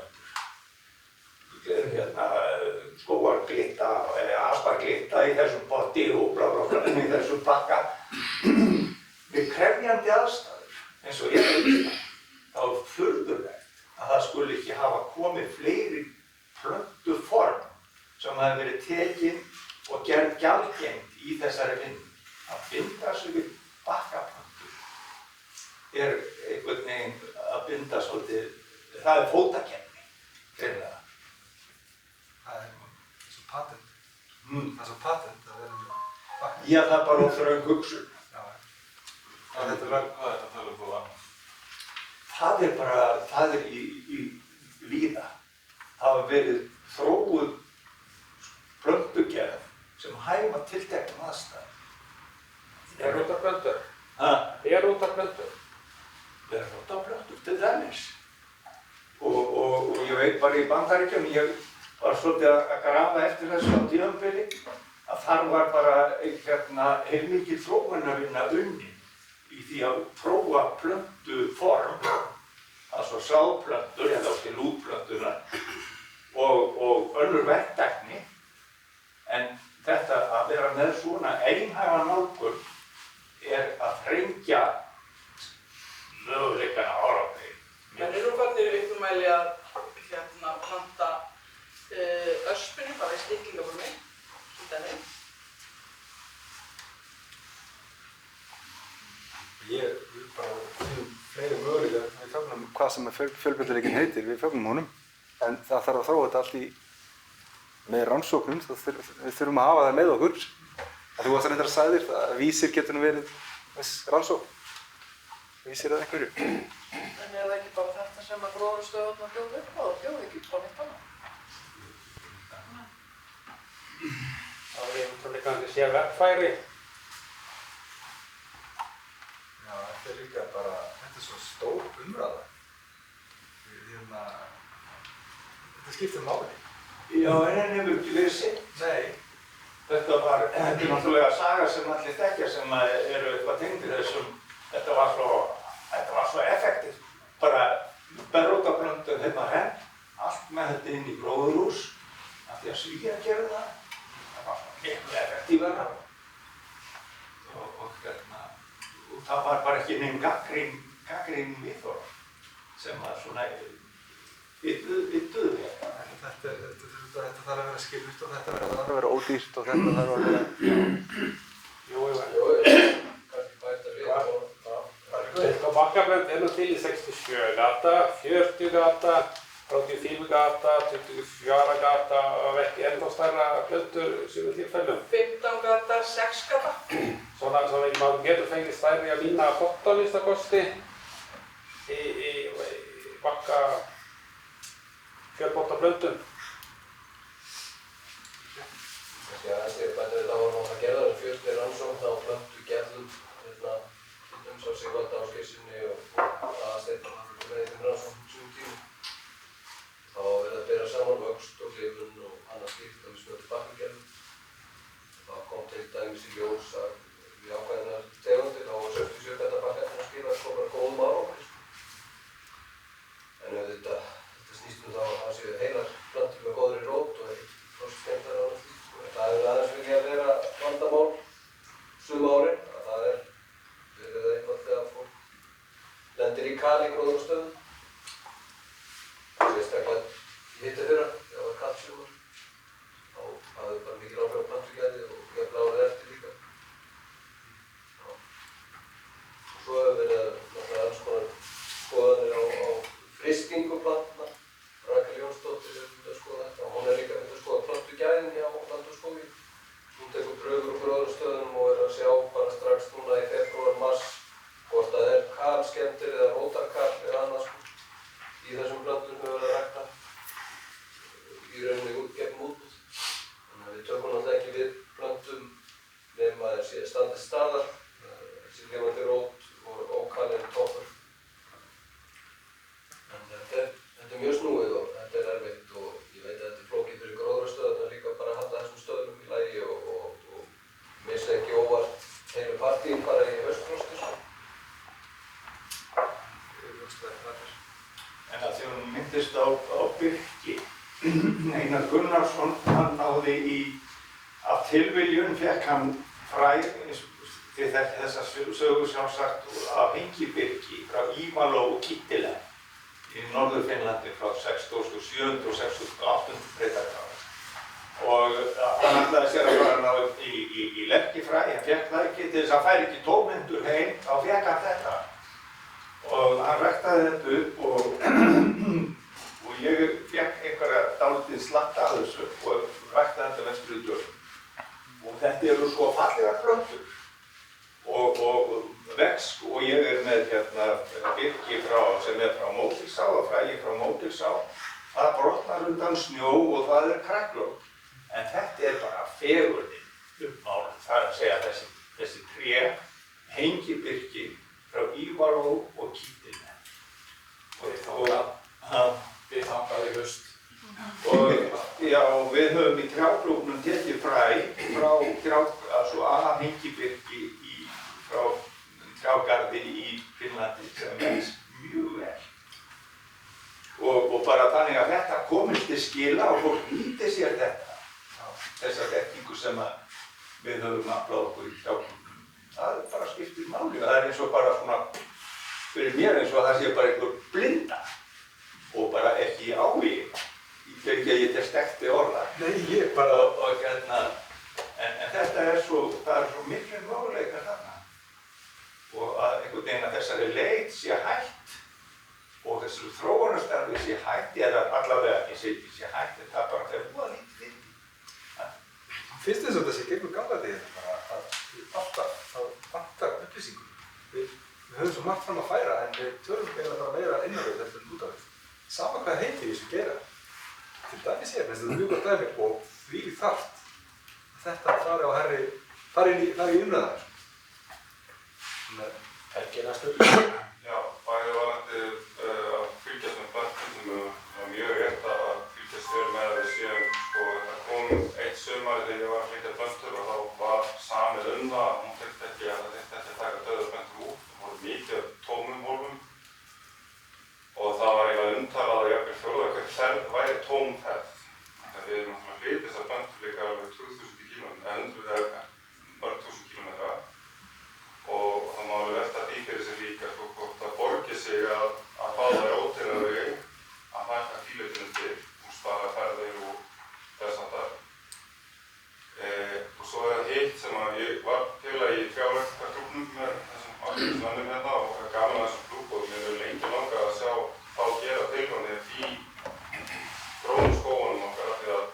Skógarglitta eða asparglitta í þessum potti og blá í þessum bakka. Við krefjandi aðstæður, eins og ég veit þá er furðulegt að það skuli ekki hafa komið fleiri plöntuform sem hafa verið tekin og gerð gjaldgengd í þessari vinnu. Að binda sig við bakkaplöntur einhvern veginn að binda svolítið, það er fótakenni, greinilega. Það er svo patent. Það er svo patent að vera með bakka. Já, það er bara óþröng hugsun. Já. Hvað er þetta að tala um það? Það er í víða. Það hafa verið þróuð plöntugerð sem hæfa tilteknum aðstæðum. Berrótarplöntur? Hæ? Berrótarplöntur? Berrótarplöntur til dæmis. Og ég veit bara í Bandaríkjunum, ég var svolítið að grafa eftir þessu á tímabili, að þar var bara heilmikil þróunarvinna unnin í því að prófa plöntuform, altså sáðplöntur eða átti lúðplöntuna og önnur verktækni. En þetta að vera með svona einhæfa nálgun er að þrengja möguleikana árangri. En eru farnir í auknum mæli að planta öspinu bara í stiklingaformi, svona Ég vil bara finna fleiri möguleikar við fögnum hvað sem fjölbreytileikinn heitir, við fögnum honum. En það þarf að þróa þetta allt með rannsóknum, við þurfum að hafa það með okkur. Þú varst reyndar að sagðir að vísir getur nú verið rannsókn. Vísir að einhverju. En það ekki bara þetta sem að gróðrarstöðvarnar bjóða upp á, það bjóða ekki upp á neitt annað? Það er kannski sér verkfæri. Já, þetta líka bara, þetta svo stór umræða. Þetta skiptir máli. Já, en henni hefur ekki verið sinn. Nei. Þetta er náttúrulega saga sem allir þekkja sem eru eitthvað tengdir þessum. Þetta var svo effektiv. Bara berótaplöntur heima allt með þetta inn í gróðurhús. Af því að Svíar gerðu það. Það var svo miklu effektífara. Og það var bara ekki neinn gagnrýn viðhorf sem var svona yttuðu við. Þetta þarf að vera skilvirkt og þetta þarf að vera ódýrt og þetta þarf að vera... Kannski bæta við. Bakkabrönd er nú til í 67 gata, 40 gata, 35 gata, 24 gata og ekki ennþá stærra plöntur sumum tilfellum. 15 gata, 6 gata. Svona maður getur fengið stærri að lína potta að minnstakosti í bakka fjölpottaplöntum. Já, þetta er bætið við þá vorum að gera það 40 rannsókn á plöntugerðum sá Sigvalda á Skirsinni og Aðalsteinn með þeim rannsóknum sínum tíma. Þá var verið að bera saman vöxt og klifun og annað slíkt að við snöttum bakkagerðum. Þá kom til dæmis í ljós að við ákvæðinar tegundir þá var 67 gata bakkarnir að skila sko bara góðum árangri. En þetta snýst þá að það séu heilar plöntur með góðri rót og ekkert frostskemmdar og annað slíkt. Það hefur aðeins viljað vera vandamál sum árin, að það er verið eitthvað þegar fólk lendir í kali í gróðrarstöðum. Sérstaklega í hittafyrra, þegar það var kalt sumar. Þá hafði bara mikil áhrif á plantugæði og jafnvel árið eftir líka. Og svo hefur verið náttúrulega alls konar skoðanir á frystingu plantna. Rakel Jónsdóttir er myndið að skoða þetta og hún er líka myndið að skoða plantugæðin hjá Land og skógi. Hún tekur pröfur úr gróðrarstöðum og er að sjá bara strax núna í febrúar, mars hvort það er kalskemmdir eða rótarkal eða annað í þessum plöntum sem við verðum að rækta í rauninni gegn útbúð. Þannig að við tökum náttúrulega ekki við plöntum nema að þeir standi staðar, þessi lifandi rót og ókalinn toppur. En þetta er mjög snúið og þetta er erfitt og ég veit að þetta er flókið fyrir gróðrarstöðarnar líka bara að halda þessum stöðum í lagi og missa ekki óvart heilu partíin bara í haustfrosti. En að því hún myndist á Birki, Einar Gunnarsson, hann náði af tilviljun fékk hann fræ, þið þekki þessa sögu sjálfsagt af Hengibirki frá Ívaló og Kittilä í Norður-Finnlandi frá 6700 og 6800 breytargráður. Og hann ætlaði sér að fara ná í lerkifræ, hann fékk það ekki til þess að færi ekki tómhendur heim, þá fékk hann þetta. Og hann ræktaði þetta upp og ég fékk einhverja dálítið slatta af þessu og ræktaði þetta vestur í dörrum. Og þetta eru svo fallegar plöntur og vex og ég er með birki sem er frá Módilsá og fræi frá Módilsá. Það brotnar undan snjó og það er kræklótt. En þetta er bara fegurðin málið. Það er að segja þessi tré, Hengibirki frá Ívaló og Kittilä. Við þangað í haust. Og já, við höfum í trjáklúbnum tekið fræ frá Hengibirki frá trjágarði í Finnlandi sem vex mjög vel. Og bara þannig að þetta komist til skila og fólk nýti sér þessa þekkingu sem við höfum aflað okkur í trjáklúbnum. Það bara skiptir máli og það er eins og bara svona, fyrir mér eins og það sé bara einhver blinda og bara ekki áhugi. Þegar ekki að ég stekti orða. Nei, ég bara... En þetta er svo miklu möguleikar þarna. Og að einhvern veginn að þessari leit sé hægt þessu þróunarstarfi sé hægt, eða allavega ekki sé hægt, en það bara þegar búið að lítið fyrir. Finnst þess að þetta sé gegnum gamla degið bara að alltaf vantar upplýsingum. Við höfum svo margt fram að færa en við tölum eiginlega bara meira inn á við heldur en út á við. Sama hvað heiti við sem gera. Til dæmis ég, þetta er mjög gott dæmi og því þarft þetta fari í umræðar. Helgi næstur. Já, bæði varandi að fylgjast með plöntum og mjög rétt að fylgjast vel með að við séum, sko, það kom eitt sumari þegar ég var að flytja plöntur og þá var samið það, hún þurfti ekki að taka dauðar plöntur út, það voru mikið af tómum hólfum og það var eiginlega umtalað að jafnvel fjórða hver ferð væri tóm ferð. Við erum náttúrulega flytjast þessar plöntur líka alveg 2000 kílómetra, mörg þúsund kílómetra og það má alveg velta því fyrir sig líka hvort það borgir sig að fá þær ódýrari að hækka kílómetrunum til og spara ferðir og þess háttar. Og svo það hitt sem að ég var félagi í trjáræktarklúbbnum með þessum algjörðismönnum hérna og það gaman að þessum klúbb og mér hefur lengi langað að sjá þá gera tilraunir í grónum skógunum okkar af því að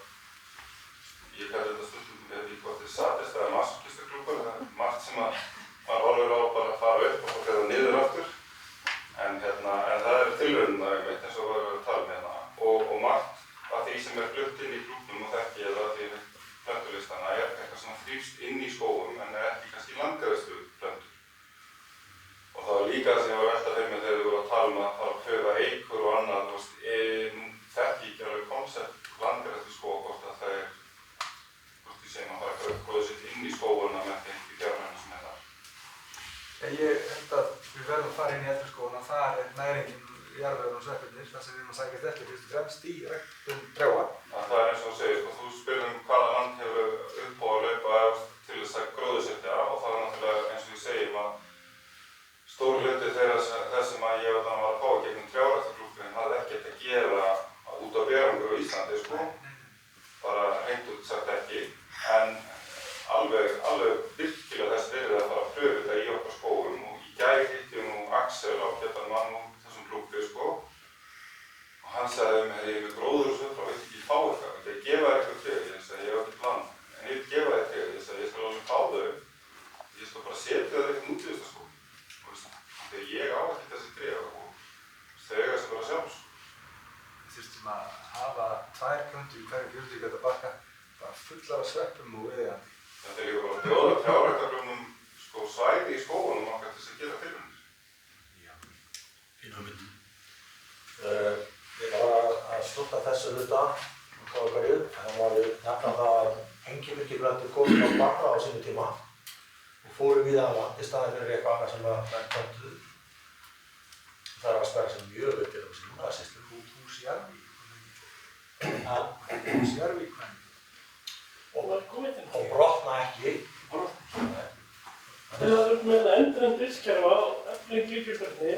ég kalli þetta stundum með því hvort þið satist eða masochistaklúbbur, það er margt sem að maður horfir á bara að fara upp og svo fyrir niður aftur en það er tilraunina eins og við erum að tala með hérna og margt af því sem er flutt inn í klúbbnum og þekki eða af því plöntulistana er eitthvað sem þrífst inn í skógum en er ekki kannski landgræðslu plöntur. Og það var líka það sem ég var að velta fyrir mig þegar við vorum að tala um að fara að pröfa eikur og annað, nú þekki ekki alveg koncept landgræðslu skóg hvort að það er, hvort ég segja maður bara að gróða sitt inn í skóguna með því í fjárhæðinu sem er þar. Ég held að við verðum að fara inn í eldri skóguna, þar er næringin jarðvegurinn og sveppirnir, þar sem við erum að sækjast eftir fyrst og fremst í ræktun trjáa. Það er eins og þú segir, þú spyrir hvaða land hefur upp á að laupa til þess að gróðursetja og það er náttúrulega eins og ég segjum að stór hluti þess sem að ég var að fá gegnum trjáræktarklúbbinn hafði ekkert að gera út á verangur á Íslandi, sko. Bara hreint út sagt ekki, en alveg virkilega þess virði að fara að pröfa þetta í okkar skógum og í gær hitti nú Axel ágætan mann úr þessum klúbbi, sko. Og hann sagði mér, ég er með gróður og svo frá, veit ekki fá eitthvað, ég gefa þér eitthvað tré, ég sagði, ég hef ekki plan, en ég vil gefa þér tré, ég sagði, ég skal alveg fá þau, ég skal bara setja þau eitthvað út í þessa skógi, þegar ég á ekki þessi tré og þau eiga sem bara sjálf, sko. Við þurftum að hafa 2 plöntur í hverjum 40 geta bakka, bara fullar af sveppum og viðeigandi. Þetta er líka bara að bjóða trjáræktarklúbbnum svæði í skógunum okkar til þess að gera tilraunir. Já, fín hugmynd. Ég var að slúta þessu hluta og káða hverju, en var við nefna það að hengilukkiplöntur komið á bakka á sínu tíma og fóru við hana í staðinn fyrir eitthvað annað sem var plöntuð. Það er að spæra sem mjög vel til þessu núna, það sést hús Jarvík. Hús Jarvík, og brotna ekki. Þegar það er með þetta endurinn drifskerfa og efling líkjurstörni,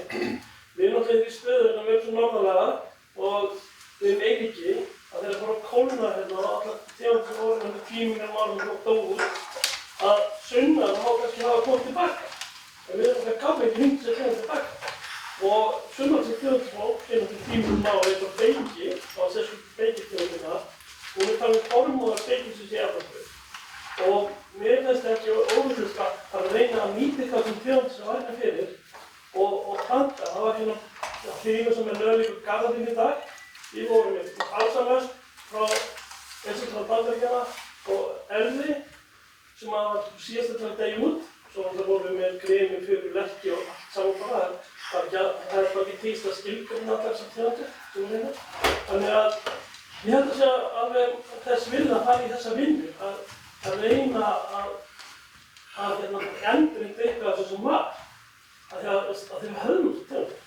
við erum náttúrulega í stöðu að við erum svo norðarlega og við megum ekki að þeirra fór að kólna hérna og allar tegundir voru með 10 mínútum árum og dóu út að sunnan má kannski hafa komið tilbaka. En við erum það gaf ekki hund sem kemur tilbaka. Og sunnan sem tegundir smá kemur til 10 mínútum árum eitthvað beiki, á þessu beikistegundina, og við talum formúðar beikis í Afríku. Og mér finnst það ekki óvissulega að reyna að nýta eitthvað sem tegundir sem var hérna fyrir og planta. Það var hérna hlýðinu sem er lögleikur garðarinn í dag. Við vorum með alsamöst frá Bandaríkjanna og erði sem var síðast til að deyja út. Svo vorum við með gremi fyrir lerki og allt saman bara. Það er ekki týst að skilgreina allar sem tegundir sem er hérna. Þannig að ég held að sé alveg þess virði að fara í þessa vinnu að reyna að endurvinda eitthvað sem var. Af því að þeir höfðum þessu tegundir.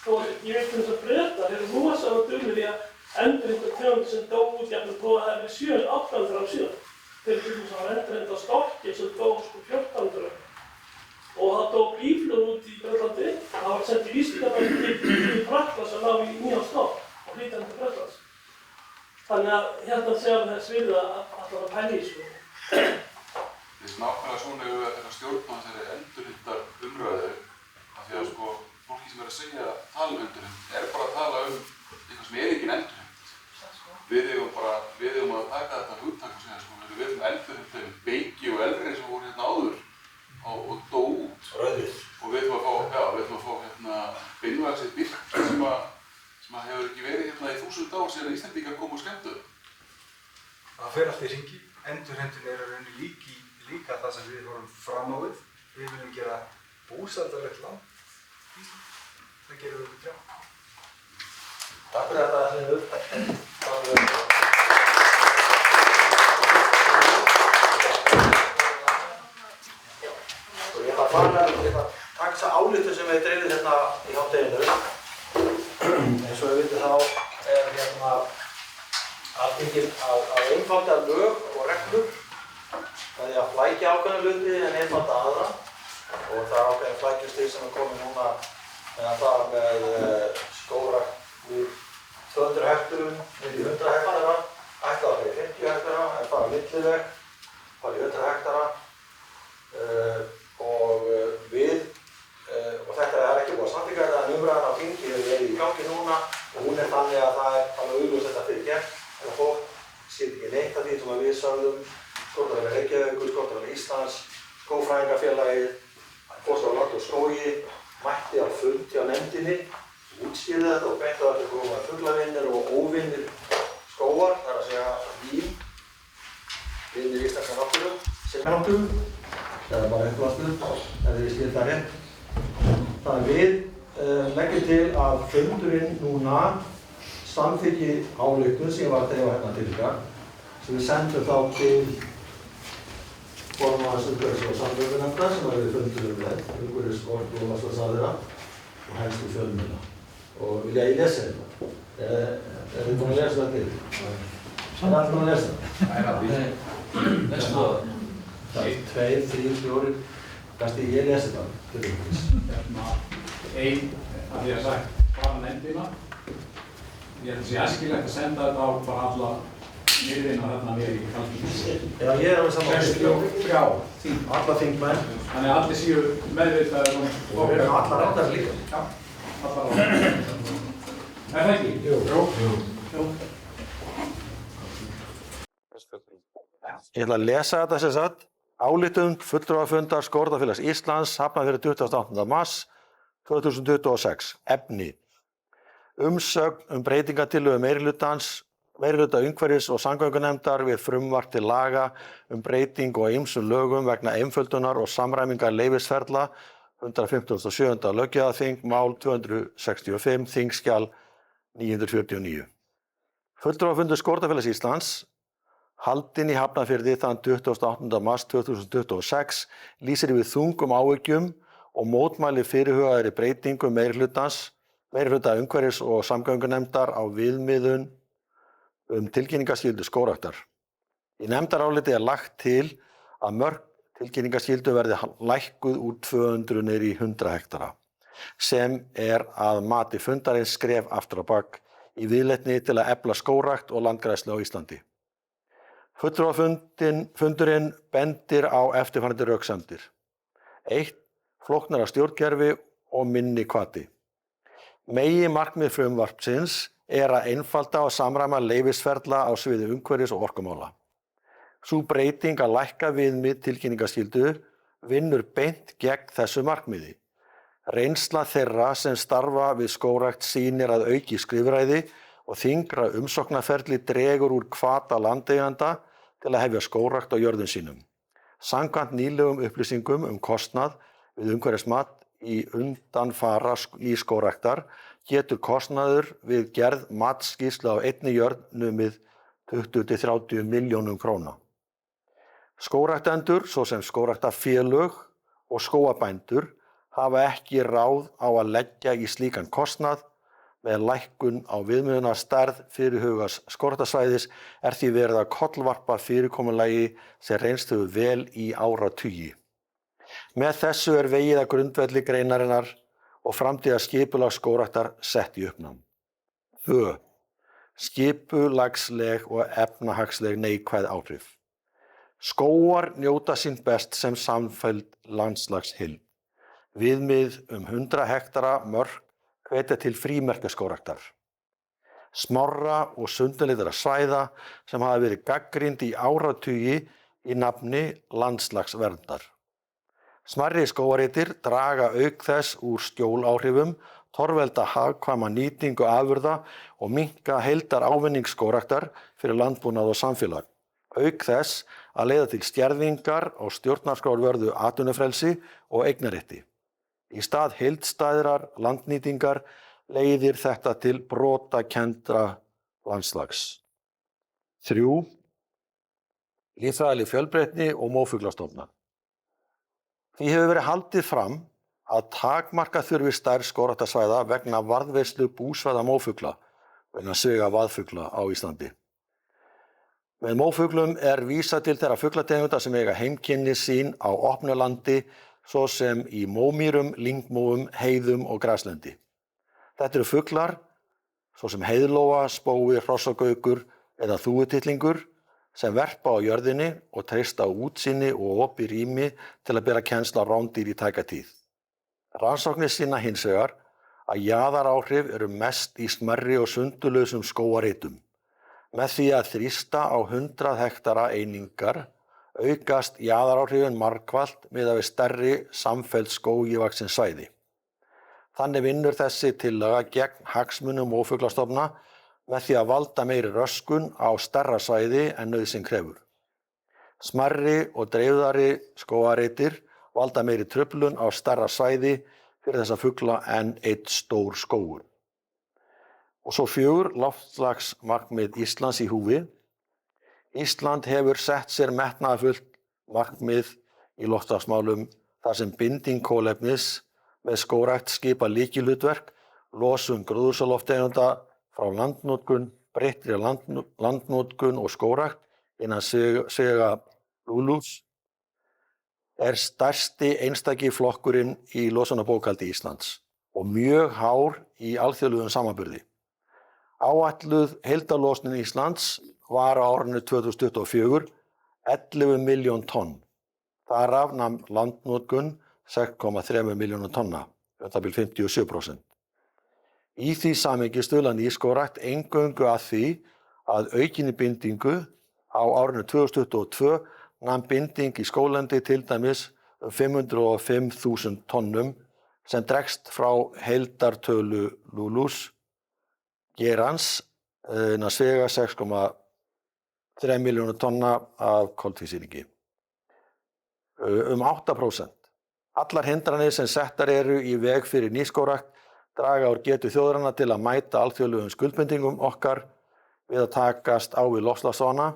Og ég veit að Bretar eru rosalega duglegir í að endurvinda tegundir sem dó út jafnvel þó að það er 700-800 ára síðan. Þeir eru til að endurvinda storki sem dó 1400 ára. Og það dó býflugur út í Bretlandi. Það var sendt í vísindamenn til Frakklands sem lá í nýjan stork og flytja til Bretlands. Þannig að hérna séum þess virði að alltaf að pæla í þessu. Nákvæmlega svona hefur við að stjórna þessari endurhildar umræðu af því að sko, fólk fólki sem er að segja tala um endurheimt er bara að tala um eitthvað sem er engin endurheimt. Við eigum að taka þetta hugtak og segja sko, við eigum endurheimt Beyki og Elri sem voru hérna áður og dó út. Rauðir. Og við ætlum að fá hérna beinvaxið birk sem hefur ekki verið hérna í 1000 ár síðan Íslendingar komu og skemmtu. Það fer allt í hringi. Endurheimtin er í rauninni líka það sem við vorum fram á við. Við viljum gera búsældarlegt land. Það gerum við trjá. Takk fyrir þetta, Hlinur. Ég ætla að taka þessa ályktun sem við dreifðum hérna í hádeginu. Eins og við vitum þá hérna Alþingi að einfalda lög og reglur. Það er að flækja ákveðna hluti en einfalda aðra. Og það er ákveðin flækjustig sem er komið núna meðan það með skógrækt úr 200 hekturum niður í 100 hektara, ætlað að fara í 50 hektara, en fara milliveg, fara í 100 hektara. Og þetta er ekki búið að samþykkja þetta, en umræðan á þingi hefur verið í gangi núna og hún er þannig að það er alveg augljóst þetta fyrir gegn, en að fólk sér ekki neitt af því sem við sögðum, Skógræktarfélag Reykjavíkur, Skógræktarfélag Íslands, Skógfræðingafélagið, Fórsvarar Land og skógi, mætti á fund hjá nefndinni, útskýrði þetta og beinti það að koma fuglavinnir og óvinnir skógar, það er að segja vinnir íslenska náttúru, sem er náttúru. Það er bara upplastur, ef þið skilur það rétt. Þannig við leggjum til að fundurinn núna samþykki ályktun sem ég var að dreifa hérna til ykkar, sem við sendum þá til formanns umhverfis- og samgöngunefndar sem við fundurum með, umhverfis- og loftslagsaðila og helstu fjölmiðla. Og vilja ég lesa þetta? Er þið búin að lesa þetta til? Er allir búin að lesa þetta? Það er að því. Lesum það. 2, 3, 4, kannski ég lesi það til umhverfis. Að því að sagt bara nefndina. Ég held að það sé æskilegt að senda þetta á bara alla nýrðina þarna niður í Alþingi. Já, ég er alveg saman. 63 alla þingmenn. Þannig að allir séu meðvitaðir og við erum allar ráðherrar líka. Já, allar ráðherrar. Er það ekki? Jú. Ég ætla að lesa þetta sem sagt. Ályktun fulltrúafundar Skógræktarfélags Íslands, Hafnarfirði 28. mars 2026. Efni. Umsögn breytingartillögu meirihluta umhverfis- og samgöngunefndar við frumvarp til laga breytingu á ýmsum lögum vegna einföldunar og samræmingar leyfisferla 157. löggjafarþing, mál 265, þingskjal 949. Fulltrúafundur Skógræktarfélags Íslands haldinn í Hafnarfirði þann 28. mars 2026 lýsir yfir þungum áhyggjum og mótmælir fyrirhugaðri breytingu meirihluta umhverfis- og samgöngunefndar á viðmiðun tilkynningarskyldu skógræktar. Í nefndaráliti er lagt til að mörk tilkynningarskyldu verði lækkuð úr 200 niður í 100 hektara, sem er að mati fundarins skref aftur á bak í viðleitni til að efla skógrækt og landgræðslu á Íslandi. Fulltrúafundurinn bendir á eftirfarandi röksemdir. 1. Flóknara stjórnkerfi og minni hvati. Meginmarkmið frumvarpsins er að einfalda og samræma leyfisferla á sviði umhverfis- og orkumála. Sú breyting að lækka viðmið tilkynningarskyldu vinnur beint gegn þessu markmiði. Reynsla þeirra sem starfa við skógrækt sýnir að auki skrifræði og þyngra umsóknarferli dregur úr hvata landeiganda til að hefja skógrækt á jörðum sínum. Samkvæmt nýlegum upplýsingum kostnað við umhverfismat í undanfara nýskógræktar getur kostnaður við gerð matsskýrslu á einni jörð numið 20-30 milljónum króna. Skógræktendur, svo sem skógræktarfélög og skógarbændur, hafa ekki ráð á að leggja í slíkan kostnað. Með lækkun á viðmiðunarstærð fyrirhugaðs skógræktarsvæðis er því verið að kollvarpa fyrirkomulagi sem reynst hefur vel í áratugi. Með þessu er vegið að grundvelli greinarinnar og framtíðarskipulag skógræktar sett í uppnám. 2. Skipulagsleg og efnahagsleg neikvæð áhrif. Skógar njóta sín best sem samfelld landslagsheild. Viðmið 100 hektara mörk hvetja til frímerkjaskógræktar. Smárra og sundurleitra svæða sem hafa verið gagnrýnd í áratugi í nafni landslagsverndar. Smærri skógareitir draga auk þess úr skjóláhrifum, torvelda hagkvæma nýtingu afurða og minnka heildar ávinning skógræktar fyrir landbúnað og samfélag. Auk þess að leiða til skerðingar á stjórnarskrárvörðu atvinnufrelsi og eignarrétti. Í stað heildstæðrar landnýtingar leiðir þetta til brotakenndra landslags. 3. Líffræðileg fjölbreytni og mófuglastofna. Því hefur verið haldið fram að takmarka þurfi stærð skógræktarsvæða vegna varðveislu búsvæða mófugla, vegna svega vaðfugla á Íslandi. Með mófuglum er vísað til þeirra fuglategunda sem eiga heimkynni sín á opnu landi, svo sem í mómýrum, lyngmóum, heiðum og graslendi. Þetta eru fuglar, svo sem heiðlóa, spói, hrossagaukur eða þúfutittlingur, sem verpa á jörðinni og treysta á útsýni og opið rými til að bera kennsl á rándýr í tæka tíð. Rannsóknir sýna hins vegar að jaðaráhrif eru mest í smærri og sundurlausum skógareitum. Með því að þrýsta á 100 hektara einingar aukast jaðaráhrifin margfalt miðað við stærri samfelld skógi vaxin svæði. Þannig vinnur þessi tillaga gegn hagsmunum mófuglastofna með því að valda meiri röskun á stærra svæði en nauðsyn krefur. Smærri og dreifðari skógareitir valda meiri truflun á stærra svæði fyrir þessa fugla en einn stór skógur. Og svo 4, loftslagsmarkmið Íslands í húfi. Ísland hefur sett sér metnaðarfullt markmið í loftslagsmálum þar sem binding kolefnis með skógrækt skipa lykilhlutverk, losun gróðurhúsalofttegunda frá landnotkun, breyttri landnotkun og skógrækt innan svega LULUCF er stærsti einstaki flokkurinn í losunarbókhaldi Íslands og mjög hár í alþjóðlegum samanburði. Áætluð heildarlosun Íslands var á árinu 2024 11 milljón tonn. Þar af nam landnotkun 6,3 milljónum tonna, það byrð 57%. Í því samhengi stuðla nýskógrækt eingöngu að því að aukinni bindingu á árinu 2022 nam binding í skóglendi til dæmis 505.000 tonnum sem dregst frá heildartölu LULUCF gerans innan svega 6,3 milljónum tonna af koltvísýringi. 8%. Allar hindranir sem settar eru í veg fyrir nýskógrækt draga úr getu þjóðarinnar til að mæta alþjóðlegum skuldbindingum okkar við að takast á við loftslagsvána.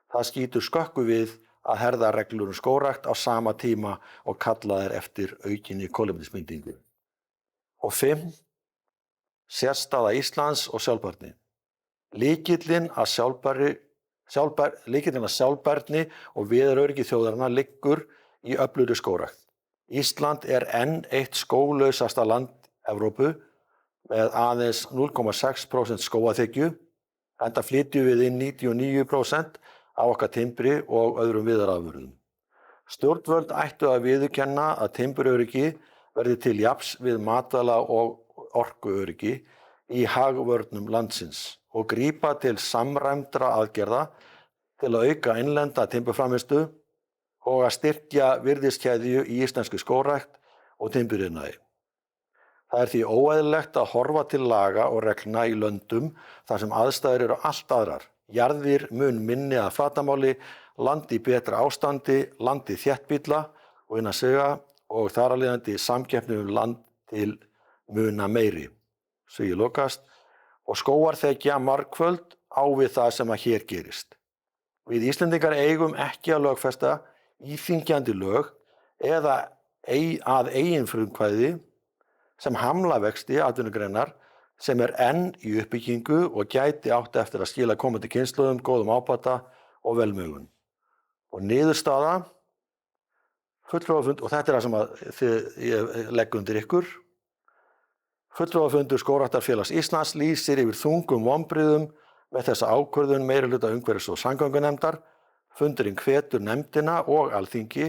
Það skýtur skökku við að herða reglur skógrækt á sama tíma og kalla þær eftir aukinni kolefnisbindingu. Og 5. Sérstaða Íslands og sjálfbærni. Lykillinn að sjálfbærni og viðuröryggi þjóðarinnar liggur í öflugri skógrækt. Ísland er enn eitt skóglausasta land Evrópu með aðeins 0,6% skógaþekju, enda flytjum við inn 99% af okkar timbri og öðrum viðarafurðum. Stjórnvöld ættu að viðurkenna að timburöryggi verði til jafns við matvæla- og orkuöryggi í hagvörnum landsins og grípa til samræmdra aðgerða til að auka innlenda timburframleiðslu og að styrkja virðiskeðju í íslensku skógrækt og timburiðnaði. Það er því óeðlilegt að horfa til laga og reglna í löndum þar sem aðstæður eru allt aðrar. Jarðir mun minni að flatarmáli, land í betra ástandi, land í þéttbýlla og innan svega og þar af leiðandi samkeppni land til muna meiri. Svo ég lokast. Og skógarþekja margföld á við það sem að hér gerist. Við Íslendingar eigum ekki að lögfesta íþyngjandi lög eða að eigin frumkvæði sem hamla vexti atvinnugreinar sem er enn í uppbyggingu og gæti átt eftir að skila komandi kynslóðum, góðum ábata og velmegun. Og niðurstaða, fulltrúafund, og þetta er það sem ég legg undir ykkur, fulltrúafundur Skógræktarfélags Íslands lýsir yfir þungum vonbrigðum með þessa ákvörðun meirihluta umhverfis- og samgöngunefndar. Fundurinn hvetur nefndina og Alþingi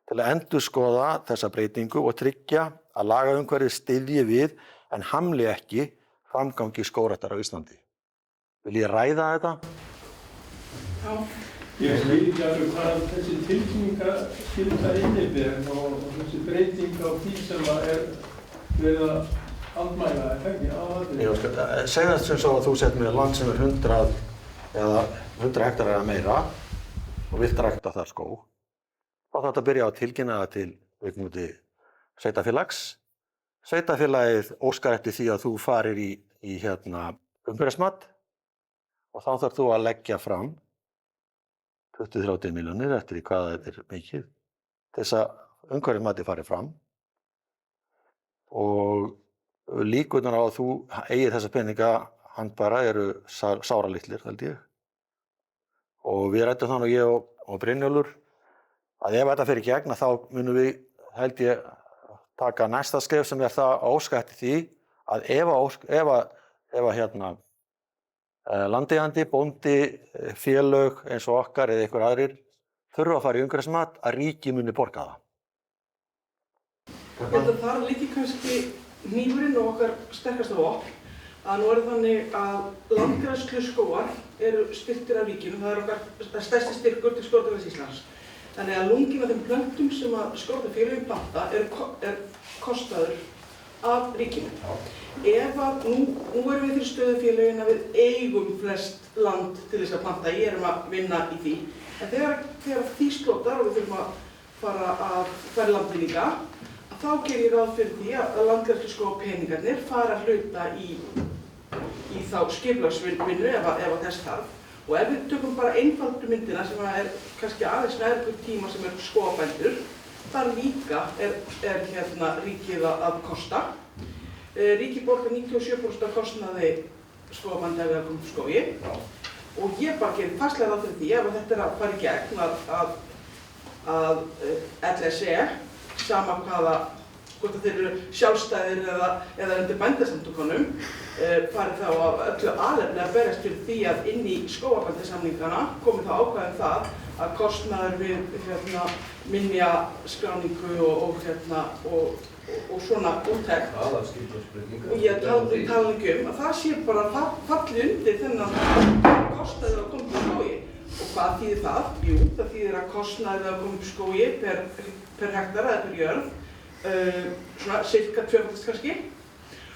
til að endurskoða þessa breytingu og tryggja að lagaumhverfið styðji við en hamli ekki framgangi skógræktar á Íslandi. Vil ég ræða þetta? Já. Ég skil ekki alveg hvað þessi tilkynningaskylda innibér og þessi breyting á því sem verið að andmæla, ekki aðhaldi. Segðu þetta sem svo að þú sett með land sem 100 hektar eða meira og vilt rækta þar skóg. Þá þarf þetta að byrja að tilkynna það til viðkomandi sveitarfélags. Sveitarfélagið óskar eftir því að þú farir í umhverfismat og þá þarf þú að leggja fram 20-30 milljónir eftir hvað þetta er mikið til þess að umhverfismati fari fram og líkurnar á að þú eigir þessa peninga handbæra eru sáralitlir, held ég. Og við ræddum þannig ég og Brynjólfur að ef þetta fer í gegn þá munum við, held ég, taka næsta skref sem það að óska eftir því að ef landeigandi, bóndi, félög eins og okkar eða einhver aðrir þurfa að fara í umhverfismat að ríkið muni borga það. Ég held að þar liggi kannski hnífurinn og okkar sterkasta vopn að nú þannig að landgræðslu skógar eru styrktir af ríkinu, það okkar stærsti styrkur til Skógræktarfélags Íslands. Þannig að lunginn af þeim plöntum sem að skógræktarfélögin planta er kostaður af ríkinu. Ef að nú erum við fyrir stöðufélögin að við eigum flest land til þess að planta í, erum að vinna í því. En þegar því slotar og við þurfum að fara í landi líka, þá gerir ég ráð fyrir því að landgræðsluskógapeningarnir fara að hluta í þá skipulagsvinnu ef að þess þarf. Og ef við tökum bara einfaldu myndina sem er kannski aðeins nærgur tíma sem skógabændur, þar líka er ríkið að kosta. Ríkið borgar 97% af kostnaði skógabænda ef við komum til skógi. Og ég bara gerir fastlega ráð fyrir því ef þetta er að fara í gegn að LSE, sama hvort þeir eru sjálfstæðir eða undir bændasamtökunum, fari þá af öllu alefni að berjast fyrir því að inn í skógarbændasamningana komi þá ákvæðum það að kostnaður við minjaskráningu og svona úttekt. Og ég tala ekki að það sé bara falli undir þennan kostnaður að koma til skógi. Og hvað þýðir það? Jú, það þýðir að kostnaður að koma til skógi per hektar eða per jörð svona cirka 2% kannski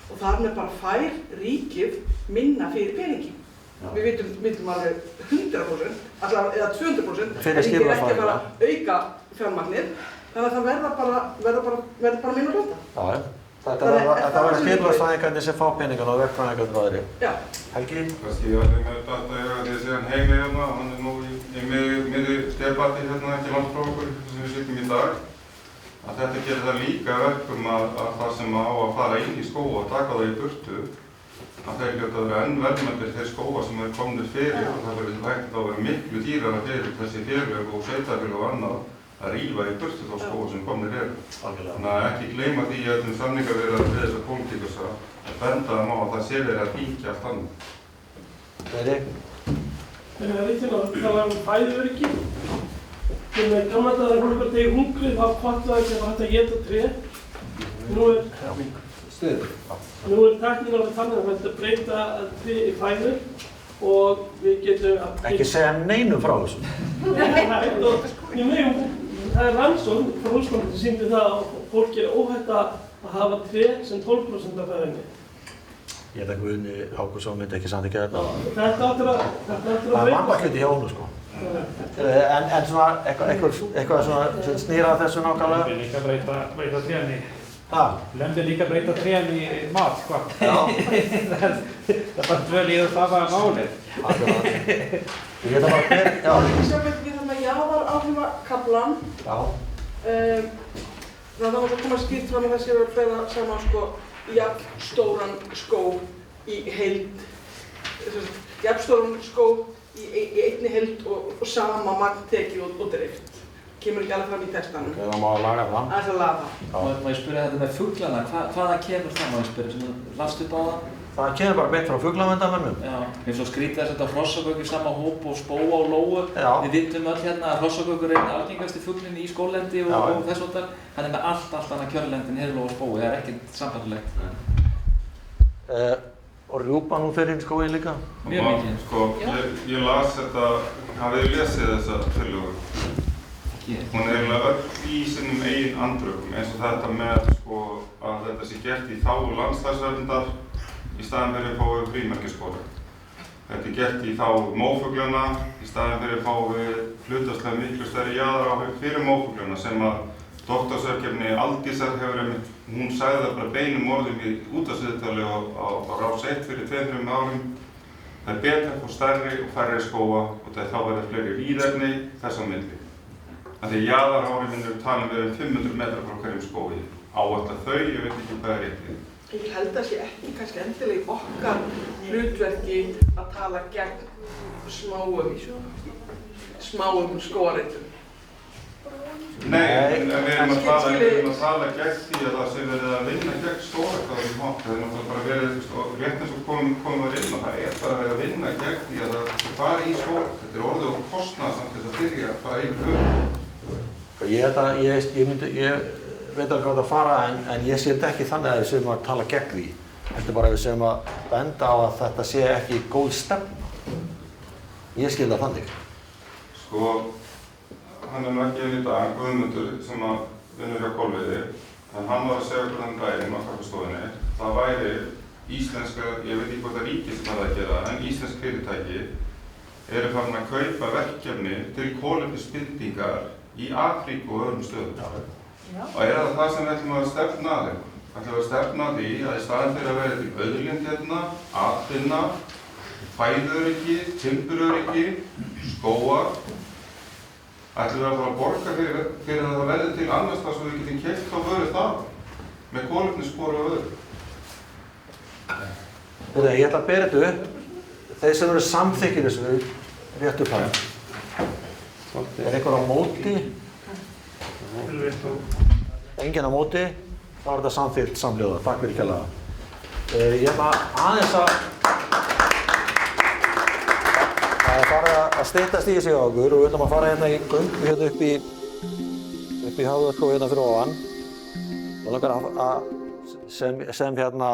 og þar með bara fær ríkið minna fyrir peningi. Við vitum alveg 100% eða 200% en ríkið er ekki að fara auka fjármagnið þannig að það verður bara minna hluta. Já, þetta verður skipulagsfræðingarnir sem fá peningana og verkfræðingarnir og aðrir. Já. Helgi? Kannski ég ætla með þetta að því að sé hann Heimi hérna, hann er nú í miðri stefbati hérna ekki langt frá okkur sem við sitjum í dag. Að þetta gerir það líka verkum að það sem á að fara inn í skóga og taka það í burtu að þeir geta verið enn verðmættir þeir skóga sem er komnir fyrir og það verður hægt að vera miklu dýrara fyrir þessi félög og sveitarfélög og annað að rífa í burtu þá skóga sem komnir eru. Þannig að ekki gleyma því að þessum samningaviðræðum við þessa pólitíkus að benda þeim á að það sé verið að víkja allt annað. Það er ekki að tala fæðuöryggi. Þegar gamla dagar voru bara degi hungrið, þá fattu það ekki að hægt að éta tré. Nú er tæknin alveg þannig að hægt að breyta tré í fæðu og við getum Ekki segja neinum frá þessu. Það er rannsókn frá Húsmannafélaginu sem sýndi það að fólk er óhætt að hafa tré sem 12% af fæðunni. Ég held að Guðni Ágústsson myndi ekki samþykkja þetta. Þetta áttur að breyta. Það er mannbakluti hjá honum sko. En svona eitthvað svona sem snýr að þessu nákvæmlega? Lömbin líka breyta trén í. Lömbin líka breyta trén í mat, sko. Já. Það er bara tvö líður það var málið. Ég geta bara hver, já. Við þarna jaðaráhrifakaflan. Já. Það var að koma skýrt fram að þessi verður fleira saman sko jafn stóran skóg í heild, jafn stóran skóg í einni heild og sama magn tekið og dreift. Kemur ekki alveg fram í textanum. Ok, þá má að laga það. Aðeins að laga það. Má ég spyrja þetta með fuglana, hvaðan kemur það má ég spyrja, sem þú last upp á það? Það kemur bara beint frá fuglaverndamönnum. Já, eins og skrítið að setja hrossagaukur í sama hóp og spóa og lóu. Já. Við vitum öll hérna að hrossagaukur er einn algengasti fuglinn í skóglendi og þess háttar. Hann er með allt annað kjörlendi en heiðlóu og spói, það er ekkert sambandilegt. Og rjúpan hún fer inn í skóginn líka? Mjög mikið. Sko, ég las þetta, hafið þið lesið þessa tillögu? Hún er eiginlega öll í sínum eigin andrökum, eins og þetta með sko, að þetta sé gert í þágu landslagsverndar í staðinn fyrir að fá frímerkjaskóla. Þetta er gert í þágu mófuglana í staðinn fyrir að fá hlutfallslega miklu stærri jaðaráhrif fyrir mófuglana sem að doktorsverkefni Aldísar hefur einmitt, hún sagði það bara beinum orðum í útvarpsviðtali á Rás 1 fyrir 2-3 árum. Það er betra að fá stærri og færri skóga og þá verða fleiri víðefni þess á milli. Því jaðaráhrifin eru talin verið 500 metrar frá hverjum skógi. Áætla þau, ég veit ekki hvað er réttið. Ég held að sé ekki kannski endilega í okkar hlutverki að tala gegn smáum skógareitum. Nei, en við erum að tala gegn því að það sé verið að vinna gegn skógræktarnum hátt. Það er náttúrulega bara verið, rétt eins og komum við inn á það, er bara verið að vinna gegn því að það fari í skógrækt. Þetta er orðið og kostnaðsamt til að byrja að fara yfir höfuð. Ég veit alveg hvað það fara en ég sé þetta ekki þannig að við séum að tala gegn því. Þetta er bara að við séum að benda á að þetta sé ekki góð stefna. Ég skil það þannig. Sko, hann er nú ekki einn í dag, Guðmundur, sem að vinnur hjá Kolviði, en hann var að segja okkur þannig daginn á kaffistofunni. Það væri íslenska, ég veit ekki hvort það ríki sem það að gera, en íslensk fyrirtæki eru farin að kaupa verkefni til kolefnisbindingar í Afríku og öðrum stöðum. Og er það sem við ætlum að stefna að þeim? Við ætlum að stefna að því að í staðinn fyrir að vera til auðlind hérna, atvinna, fæðuöryggi, timburöryggi, skógar, ætlum við að fara að borga fyrir að það verði til annars þar svo við getum keypt á vöru það með kolefnisspor og öðru. Ég ætla að bera þetta upp. Þeir sem eru samþykkir þessu réttu fæð. Er einhver á móti? Enginn á móti, þá er þetta samþykkt samhljóða. Takk fyrir kærlega. Ég ætla aðeins að það er farið að styttast í sig á okkur og við ætlum að fara hérna í göngu hérna upp í Háðarskóg hérna fyrir ofan. Og langar að sem hérna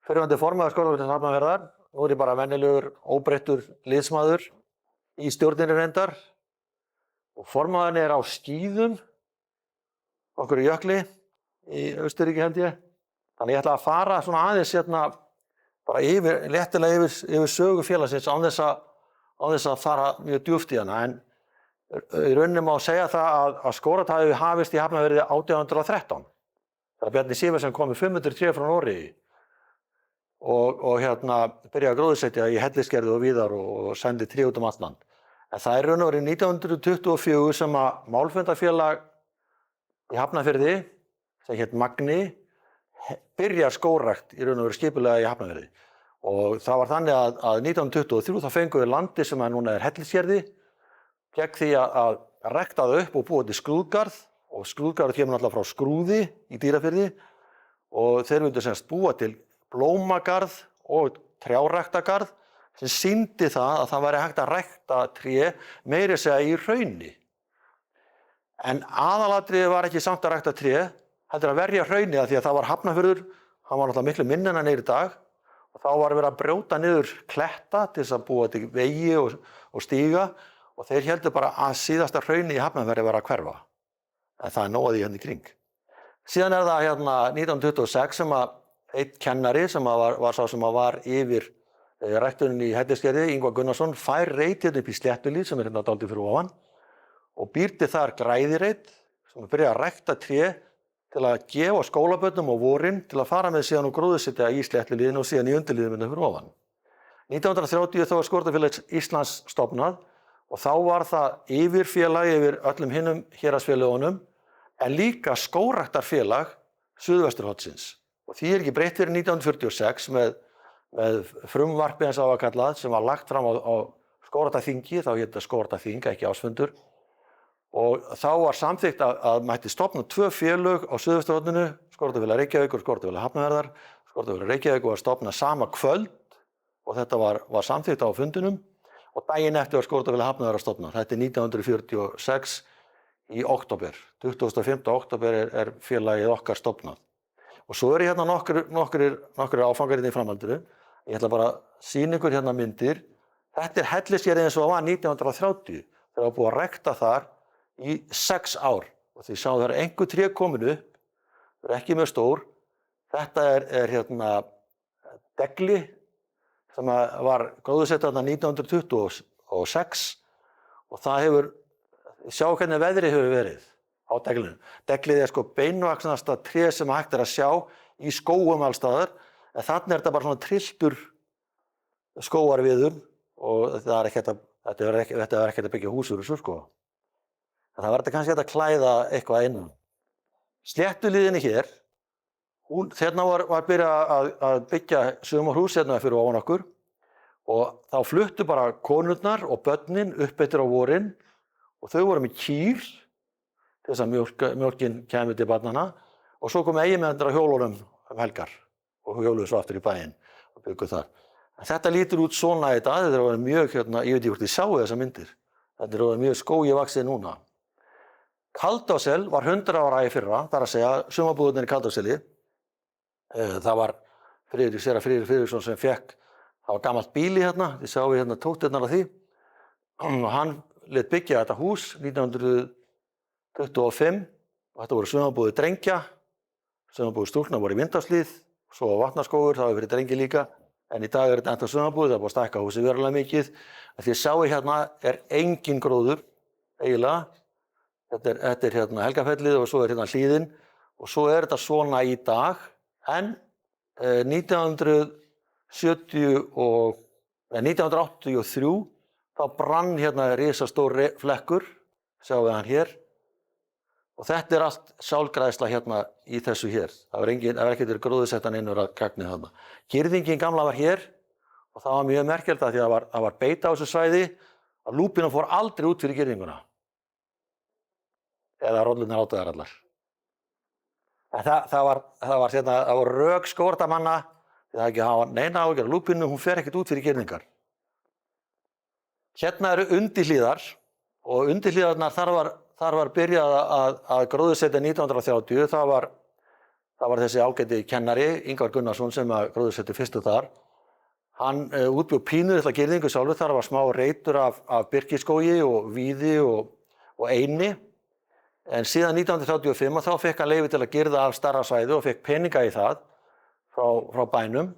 fyrrverandi formaður skólafélagsins Hafnarfjarðar. Nú er ég bara venjulegur, óbreyttur liðsmaður í stjórninni reyndar. Og formaðurinn er á skíðum, okkur í jökli, í Austurríki held ég. Þannig ég ætla að fara svona aðeins hérna, bara léttilega yfir sögu félagsins án þess að fara mjög djúpt í hana. En í rauninni má segja það að skógrækt hafi hafist í Hafnarfirði 1813. Þegar Bjarni Sivertsen kom með 500 tré frá Noregi og hérna byrjaði að gróðursetja í Hellisgerði og víðar og sendi tré út allt land. En það er raun og verið 1924 sem að málfundarfélag í Hafnarfirði, sem hét Magni, byrjar skógrækt í raun og verið skipulega í Hafnarfirði. Og það var þannig að 1923 þá fengum við landi sem núna er Hellisgerði, gegn því að rækta það upp og búa til skrúðgarð, og skrúðgarð kemur náttúrulega frá skrúði í Dýrafirði, og þeir vildu semst búa til blómagarð og trjáræktagarð, sem sýndi það að það væri hægt að rækta tré meira segja í hrauni. En aðalatriðið var ekki samt að rækta tré, heldur að verja hraunið af því að það var Hafnarfjörður, hann var náttúrulega miklu minni en hann er í dag, og þá var verið að brjóta niður kletta til þess að búa til vegi og stíga, og þeir heldur bara að síðasta hraunið í Hafnarfjörði var að hverfa. En það er nóg að því hérna í kring. Síðan er það hérna 1926 sem að einn kennari sem var sá sem var yfir ræktunin í Hellisgerði, Ingvar Gunnarsson, fær reit hérna upp í Sléttulíð sem er hérna dálítið fyrir ofan og býr til þar græðireit sem byrja að rækta tré til að gefa skólabörnum á vorin til að fara með síðan og gróðursetja í Sléttulíðinu og síðan í undirlíðinu hérna fyrir ofan. 1930 þá var Skógræktarfélag Íslands stofnað og þá var það yfirfélag yfir öllum hinnum héraðsfélögunum en líka skógræktarfélag Suðvesturhornsins. Og því er ekki breytt fyrir 1946 með frumvarpi eins og það var kallað sem var lagt fram á skógræktarþingi, þá hét það skógræktarþing, ekki ársfundur. Og þá var samþykkt að mætti stofna 2 félög á Suðvesturhorninu, Skógræktarfélag Reykjavíkur og Skógræktarfélag Hafnarfjarðar, Skórnafélag Reykjavíkur var stofnað sama kvöld og þetta var samþykkt á fundinum og daginn eftir var Skórnafélag Hafnarfjarðar stofnað. Þetta er 1946 í október. 25. október er félagið okkar stofnað. Og svo eru hérna nokkrir áfangar í framhaldinu. Ég ætla bara að sýna ykkur hérna myndir. Þetta er hellisgerði eins og það var 1930. Það var búið að rækta þar í 6 ár. Og þið sjáum það er einhver tré komin upp, það er ekki mjög stór. Þetta er hérna degli sem var gróðursett þarna 1926 og það hefur, sjá hvernig veðrið hefur verið á deglinu. Deglið er sko beinvaxnasta tré sem hægt er að sjá í skógum alls staðar, en þannig er þetta bara svona trilltur skógarviður og þetta er ekkert að byggja hús úr þessu sko. En það var þetta kannski hægt að klæða eitthvað innan. Sléttuliðinni hér, hérna var byrjað að byggja sumarhús hérna fyrir ofan okkur og þá fluttu bara konurnar og börnin upp eftir á vorin og þau voru með kýr til þess að mjólkin kæmi til barnanna og svo kom eiginmennir á hjólunum helgar og hjóluðu svo aftur í bæinn og byggu þar. En þetta lítur út svona í dag, þetta er orðið mjög ég veit ekki hvort þið sjáu þessar myndir. Þetta er orðið mjög skógi vaxið núna. Kaldársel var 100 ára í fyrra, það er að segja sumarbúðirnir í Kaldárseli. Það var Séra Friðrik Friðriksson sem fekk, það var gamalt bíli hérna, þið sjáum við hérna tóttirnar af því. Og hann lét byggja þetta hús 1925 og þetta voru sumarbúðir drengja, sumarbúðir stúlkna voru í Vindárslíð, svo var Vatnaskógur, það var fyrir drengi líka. En í dag er þetta enda sumarbúðir, það er búið að stækka húsið verulega mikið. En þið sjáum hérna er engin gróður, eiginlega. Þetta er hérna Helgafellið og svo er hérna hlíðin og svo er þetta svona í dag en 1983 þá brann hérna risastór flekkur, sjáum við hann hér og þetta er allt sjálfgræðsla hérna í þessu hér. Það var ekkert verið gróðursettan innur að gagnið þarna. Girðingin gamla var hér og það var mjög merkilegt að því að það var beita á þessu svæði að lúpínan fór aldrei út fyrir girðinguna. Eða rollurnar átöðar allar. En það var rök skórdamanna, það ekki hafa neina áhyggjur af lúpínu, hún fer ekkert út fyrir girðingar. Hérna eru undirhlíðar og undirhlíðarnar þar var byrjað að gróðursetja 1930, það var þessi ágæti kennari, Ingvar Gunnarsson, sem að gróðursetti fyrstu þar. Hann útbjó pínu litla girðingu sjálfur, þar var smá reitur af birkiskógi og víði og eini. En síðan 1935 þá fekk hann leyfi til að girða af stærra svæði og fekk peninga í það frá bænum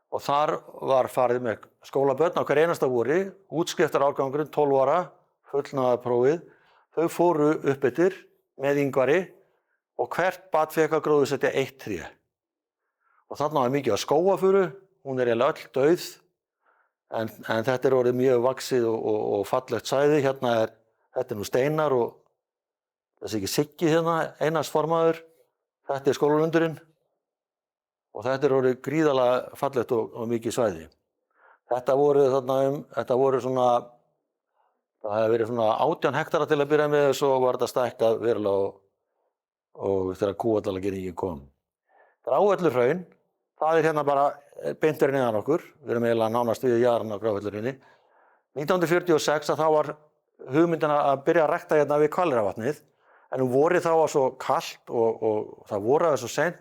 og þar var farið með skólabörn á hver einasta vori, útskriftarárgangurinn 12 ára, fullnaðarprófið, þau fóru upp eftir með Ingvari og hvert barn fekk að gróðursetja 1 tré. Og þarna var mikið af skógafuru, hún er eiginlega öll dauð, en þetta er orðið mjög vaxið og fallegt svæði, þetta er nú steinar og þessi ekki Siggi hérna, Einars formaður, þetta er skólalundurinn og þetta er orðið gríðarlega fallegt og mikið svæði. Þetta voru svona, það hefði verið svona 18 hektara til að byrja með og svo var þetta stækkað verulega og þegar Kúadalagirðingin kom. Grávöllurhraun, það er hérna bara beintur neðan okkur, við erum eiginlega nánast við jaðarinn á Grávöllurhrauni. 1946 þá var hugmyndin að byrja að rækta hérna við Hvalreyravatnið. En vorið þá var svo kalt og það voraði svo seint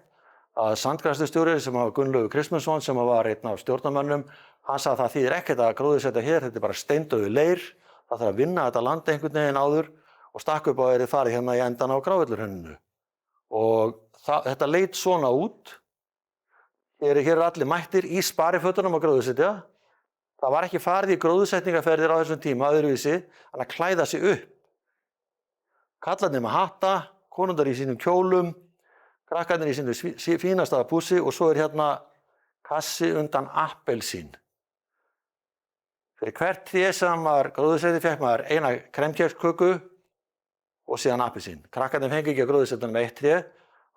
að sandgræðslustjóri sem var Gunnlaugur Kristmundsson sem var einn af stjórnarmönnum, hann sagði að það þýðir ekkert að gróðursetja hér, þetta er bara steindauður leir, það þarf að vinna þetta land einhvern veginn áður og stakk upp á þeirri farið hérna í endan á Grávöllurhrauninu. Og þetta leit svona út, hér er allir mættir í sparifötunum að gróðursetja, það var ekki farið í gróðursetningaferðir á þessum tíma öðruvísi en að klæða sig upp. Kallarnir með hatta, konundar í sínum kjólum, krakkarnir í sínu fínasta pússi og svo er hérna kassi undan appelsín. Fyrir hvert tré sem var gróðursetið fekk maður eina kremkjöksköku og síðan appelsín. Krakkarnir fengi ekki að gróðursetja með 1 tré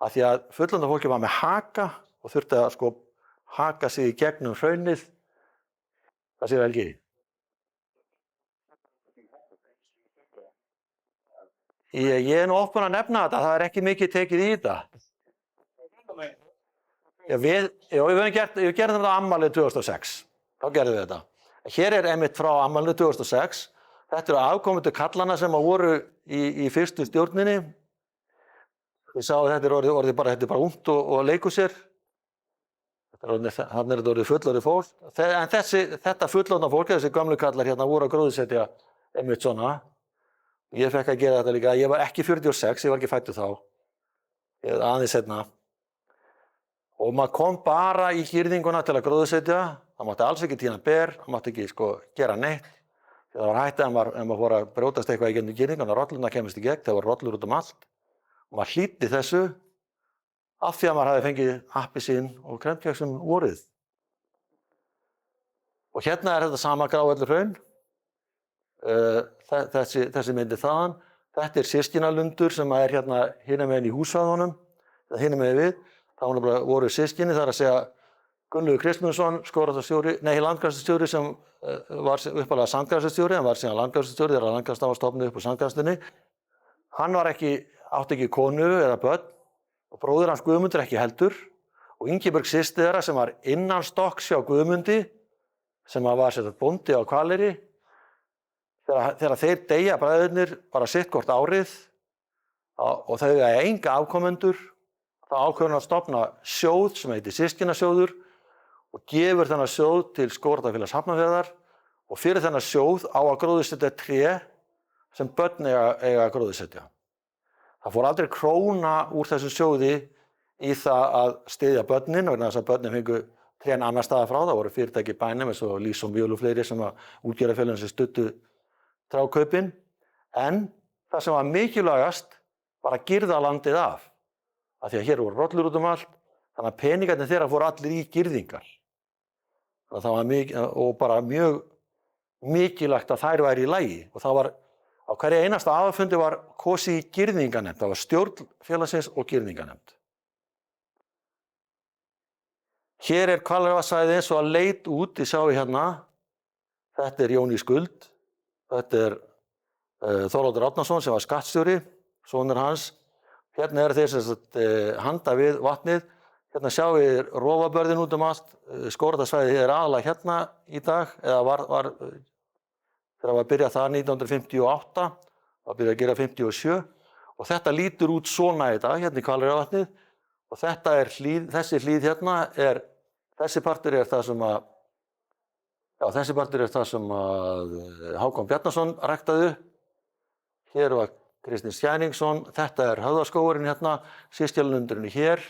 af því að fullorðna fólki var með haka og þurfti að haka sig í gegnum hraunið. Það sé vel ekki. Ég er nú oft búinn að nefna þetta, það er ekki mikið tekið í þetta. Við gerðum þetta á afmælið 2006. Þá gerðum við þetta. Hér er einmitt frá afmælið 2006. Þetta eru afkomendur kallana sem voru í fyrstu stjórninni. Við sáum að þetta er bara ungt og leikur sér. Þannig er þetta orðið fullorðið fólk. En þetta fullorðna fólk, þessi gamlu kallar hérna, voru að gróðursetja einmitt svona. Ég fekk að gera þetta líka. Ég var ekki 46, ég var ekki fæddur þá. Ég var aðeins seinna. Og maður kom bara í girðinguna til að gróðursetja. Það mátti alls ekki tína ber, það mátti ekki gera neitt. Það var hættið ef maður fór að brjótast eitthvað í gegnum girðinguna, rollurnar kemist í gegn, það var rollur út allt. Og maður hlýddi þessu af því að maður hafði fengið appelsín og kremkeks vorið. Og hérna er þetta sama Grávelluhraun. Þessi myndi þaðan. Þetta er systkinalundur sem er hérna hinum megin í húsvæðunum, eða hinum megin við. Það voru systkini, það er að segja Gunnlaugur Kristmundsson, landgræðslustjóri sem var uppalega sandgræðslustjóri, hann var síðan landgræðslustjóri þegar landgræðslan var stofnuð upp úr sandgræðslunni. Hann átti ekki konu eða börn og bróðir hans Guðmundur ekki heldur og Ingibjörg systir þeirra sem var innan stokks hjá Guðmundi sem var bóndi á Hvaleyri. Þegar þeir deyja bræðurnir bara sitt hvort árið og þau eiga enga afkomendur, þá ákveður hann að stofna sjóð sem heitir Systkinasjóður og gefur þennan sjóð til Skógræktarfélags Hafnarfjarðar og fyrir þennan sjóð á að gróðursetja tré sem börn eiga að gróðursetja. Það fór aldrei króna úr þessum sjóði í það að styðja börnin vegna þess að börnin fengu trén annar staðar frá. Það voru fyrirtæki í bænum eins og Lýs og Mjöl og fleiri sem útgerðarfélögin sem studdu trjákaupin. En það sem var mikilvægast var að girða landið af. Af því að hér voru rollur út allt, þannig að peningarnir þeirra fóru allir í girðingar. Þannig að það var bara mjög mikilvægt að þær væri í lagi. Og það var, á hverju einasta aðalfundi var kosið í girðinganefnd. Það var stjórn félagsins og girðinganefnd. Hér er Hvalárvatnssvæðið eins og að leit út, þið sjáu hérna. Þetta er Jón í Skuld. Þetta er Þorvaldur Árnason sem var skattstjóri, sonur hans. Hérna eru þeir sem handa við vatnið. Hérna sjáum við rofabörðin út allt. Skógræktarsvæðið er aðalega hérna í dag, eða var þegar var byrjað það 1958, var byrjað að gera 57. Og þetta lítur út svona í dag, hérna í Hvalárvatnið. Og þetta er hlíð, þessi hlíð hérna þessi partur er það sem að Hákon Bjarnason ræktaði. Hér var Kristinn Skæningsson, þetta er Höfðaskógurinn hérna, Systkinalundurinn hér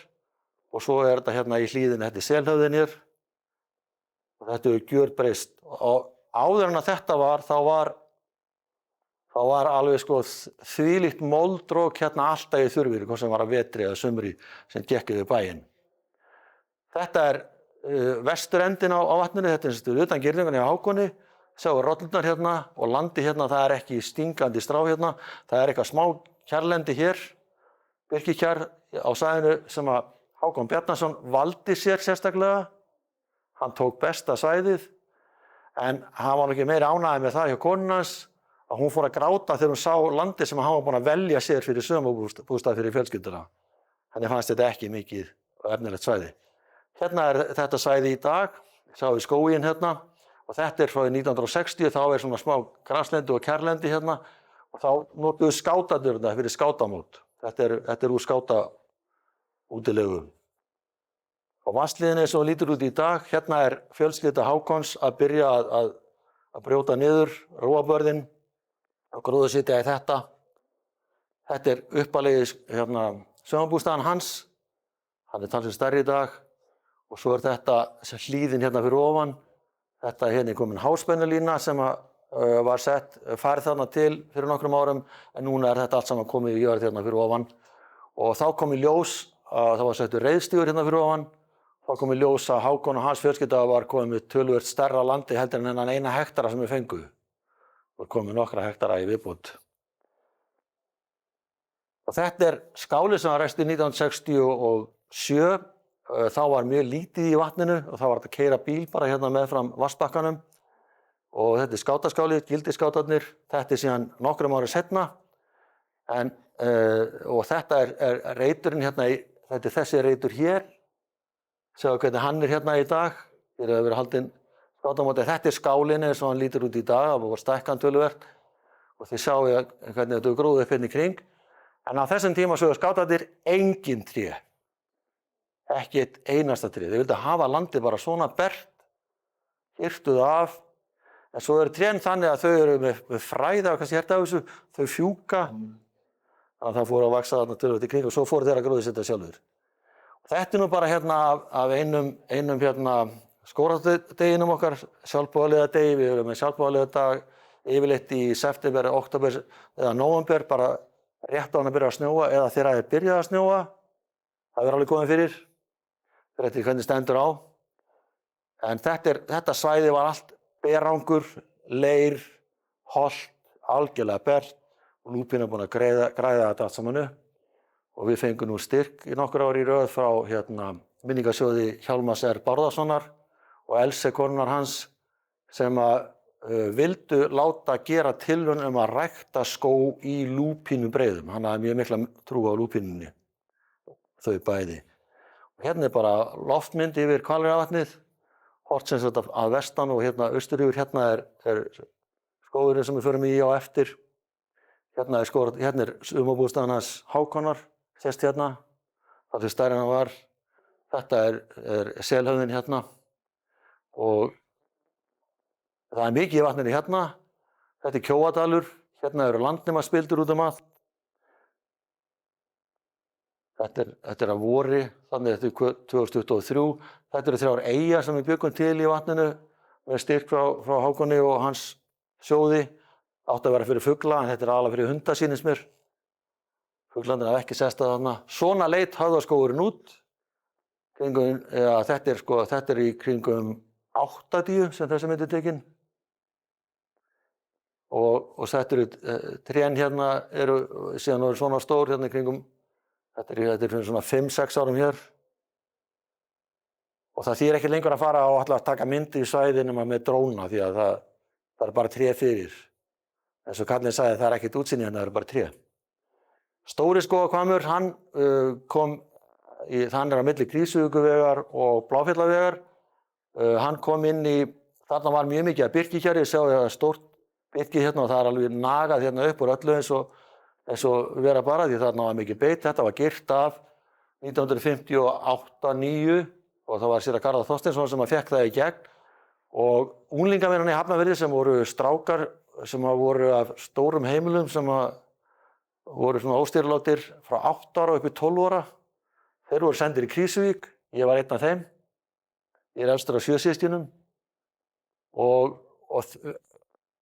og svo er þetta hérna í hlíðinni, þetta er Selhöfðinir og þetta er gjörbreyst. Og áður en að þetta var, þá var alveg þvílíkt moldrók hérna alltaf í Þurvíri, hvort sem var að vetri eða sumri sem gekk yfir bæinn. Þetta er vesturendin á vatninu, þetta er utan girðingunni á Hákoni. Sjáum rollurnar hérna og landi hérna, það er ekki stingandi strá hérna. Það er eitthvað smá kjarlendi hér, birkikjar á svæðinu sem að Hákon Bjarnason valdi sér sérstaklega. Hann tók besta svæðið, en hann var ekki meira ánægður með það hjá konunni hans að hún fór að gráta þegar hún sá landið sem hann var búinn að velja sér fyrir sumarbústað fyrir fjölskylduna. Henni fannst þetta ekki mikið og efnilegt svæði. Hérna er þetta svæði í dag, sjáum við skóginn hérna. Og þetta er frá 1960, þá er svona smá graslendi og kjarlendi hérna og þá notuðu skátarnir þetta fyrir skátamót. Þetta er úr skátaútilegu. Og vatnsliðinni sem lítur út í dag, hérna er fjölskylda Hákons að byrja að brjóta niður rófabörðin og gróðursetja í þetta. Þetta er uppalegi sumarbústaðan hans, hann er talsvert stærri í dag og svo er þetta hlíðin hérna fyrir ofan. Þetta er hérna komin háspennulína sem var farið þarna til fyrir nokkrum árum en núna er þetta allt saman komið í jörð hérna fyrir ofan. Og þá kom í ljós að það var settur reiðstígur hérna fyrir ofan. Þá kom í ljós að Hákon og hans fjölskylda var komið með töluvert stærra landi heldur en þennan 1 hektara sem við fengu. Það var komið nokkra hektara í viðbót. Og þetta er skáli sem var reist í 1967. Þá var mjög lítið í vatninu og þá var þetta að keyra bíl bara hérna meðfram vatnsbakkanum. Og þetta er skátaskáli, gildisskátarnir. Þetta er síðan nokkrum árum seinna. Og þetta er reiturinn hérna, þetta er þessi reitur hér sjá hvernig hann er hérna í dag. Hér hefur verið haldinn skátamóti. Þetta er skálinn eins og hann lítur út í dag, það var stækkan töluvert og þið sjáu hvernig þetta er gróðið upp hérna í kring. En á þessum tíma sögðu skátarnir engin tré, ekki eitt einasta tré. Þeir vildu hafa landið bara svona bert, hirtu það af, en svo eru trén þannig að þau eru með fræða og kannski hérta af þessu, þau fjúka, þannig að það fóru að vaxa þarna töluvert í kring og svo fóru þeir að gróðursetja sjálfur. Þetta er nú bara hérna af einum hérna skógræktardeginum okkar, sjálfboðaliðadegi. Við erum með sjálfboðaliðadag yfirleitt í september, október eða nóvember, bara rétt á hann að byrja að snjóa eða þegar það er byrjað að snjóa. Það er alveg komið fyrir eftir hvernig stendur á. En þetta svæði var allt berangur, leir, holt, algjörlega bert og lúpína búin að græða þetta allt saman upp. Og við fengum nú styrk í nokkur ár í röð frá minningarsjóði Hjálmars R. Bárðarsonar og Else konunar hans sem vildu láta gera tilraun að rækta skóg í lúpínubreiðum. Hann hafði mjög mikla trú á lúpínunni, þau bæði. Og hérna er bara loftmynd yfir Hvaleyrarvatnið, hort sem sagt að vestan og hérna austur yfir. Hérna er skógurinn sem við förum í á eftir. Hérna er sumarbústaðan hans Hákonar, sést hérna, það er stærri en hann var. Þetta er selhöfðin hérna og það er mikið í vatninu hérna. Þetta er Kjóadalur, hérna eru landnemaspildur út um allt. Þetta er að vori, þannig þetta er 2023. Þetta eru 3 eyjar sem við byggum til í vatninu með styrk frá Hákoni og hans sjóði. Átti að vera fyrir fugla, en þetta er alveg fyrir hunda sýnist mér. Fuglarnir hafa ekki sest að þarna. Svona leit Höfðaskógurinn út. Þetta er í kringum 80 sem þessi mynd er tekin. Og þetta eru trén hérna, síðan eru svona stór hérna í kringum, þetta er fyrir svona 5-6 árum hér. Og það þýðir ekki lengur að fara og ætla að taka myndi í svæðinu með dróna því að það er bara tré fyrir. Eins og kallinn sagði, það er ekkert útsýni hérna, það eru bara tré. Stóri Skógahvammur, hann er á milli Krýsuvíkurvegar og Bláfjallavegar. Hann kom inn í, þarna var mjög mikið af birkikjarri, ég sá það stórt birki hérna og það er alveg nagað hérna upp úr öllu eins og vera bara því þarna var mikið beit. Þetta var girt af 1958-9 og það var séra Garðar Þorsteinsson sem fékk það í gegn. Og unglingavinnarnir í Hafnarfirði sem voru strákar sem voru af stórum heimilum sem voru svona óstýrilátir frá 8 ára upp í 12 ára. Þeir voru sendir í Krýsuvík, ég var einn af þeim. Ég er efstur á sjösystkjunum og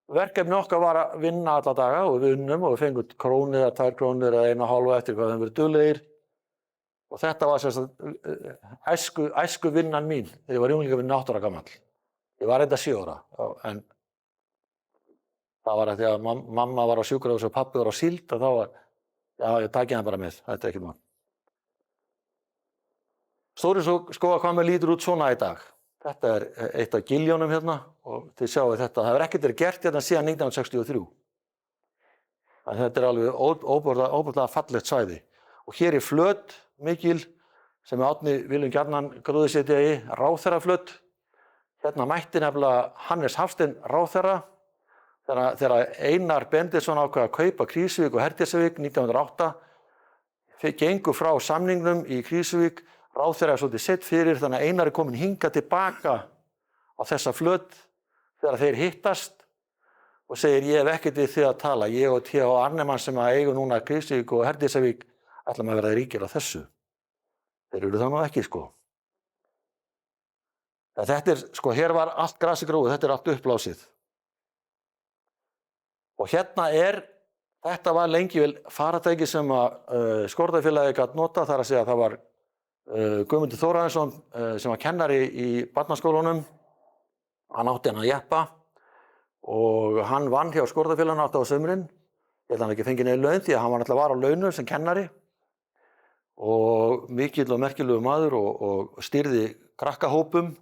verkefni okkar var að vinna alla daga og við unnum og við fengum krónu eða 2 krónur eða 1,5 eftir hvað þeim verið duglegir. Og þetta var sem sagt æsku vinnan mín þegar ég var unglingavinni 8 ára gamall. Ég var enda 7 ára, en það var að því að mamma var á sjúkrahúsi og pabbi var á síld og þá var, já, ég taki hann bara með, þetta er ekki mál. Stóri Skógahvammur lítur út svona í dag. Þetta er eitt af giljónum hérna og þið sjáu þetta, það hefur ekkert verið gert hérna síðan 1963. En þetta er alveg óbúrlega fallegt svæði. Og hér er flöt mikil sem Árni viljum gjarnan gróðursetja í, ráðherraflöt. Hérna mætti nefnilega Hannes Hafstein ráðherra þegar Einar Benediktsson ákvað að kaupa Krýsuvík og Herdísarvík 1908. Gengu frá samningnum í Krýsuvík, ráðherra er svolítið sett fyrir þannig að Einar er komin hingað tilbaka á þessa flöt þegar þeir hittast og segir ég hef ekkert við þið að tala, ég og T.H. Arnemann sem eigu núna Krýsuvík og Herdísarvík ætlum að verða ríkir á þessu. Þeir eru það nú ekki sko. Þetta er sko, hér var allt grasi gróið, þetta er allt uppblásið. Og hérna þetta var lengi vel farartæki sem að Skógræktarfélagið gat nota, þar að segja að það var Guðmundur Þórarinsson sem var kennari í barnaskólunum. Hann átti hann að jeppa og hann vann hjá Skógræktarfélaginu átti á sumrin. Ég held að hann ekki fengið neið laun því að hann var náttúrulega var á launum sem kennari og mikill og merkilegur maður og stýrði krakkahópum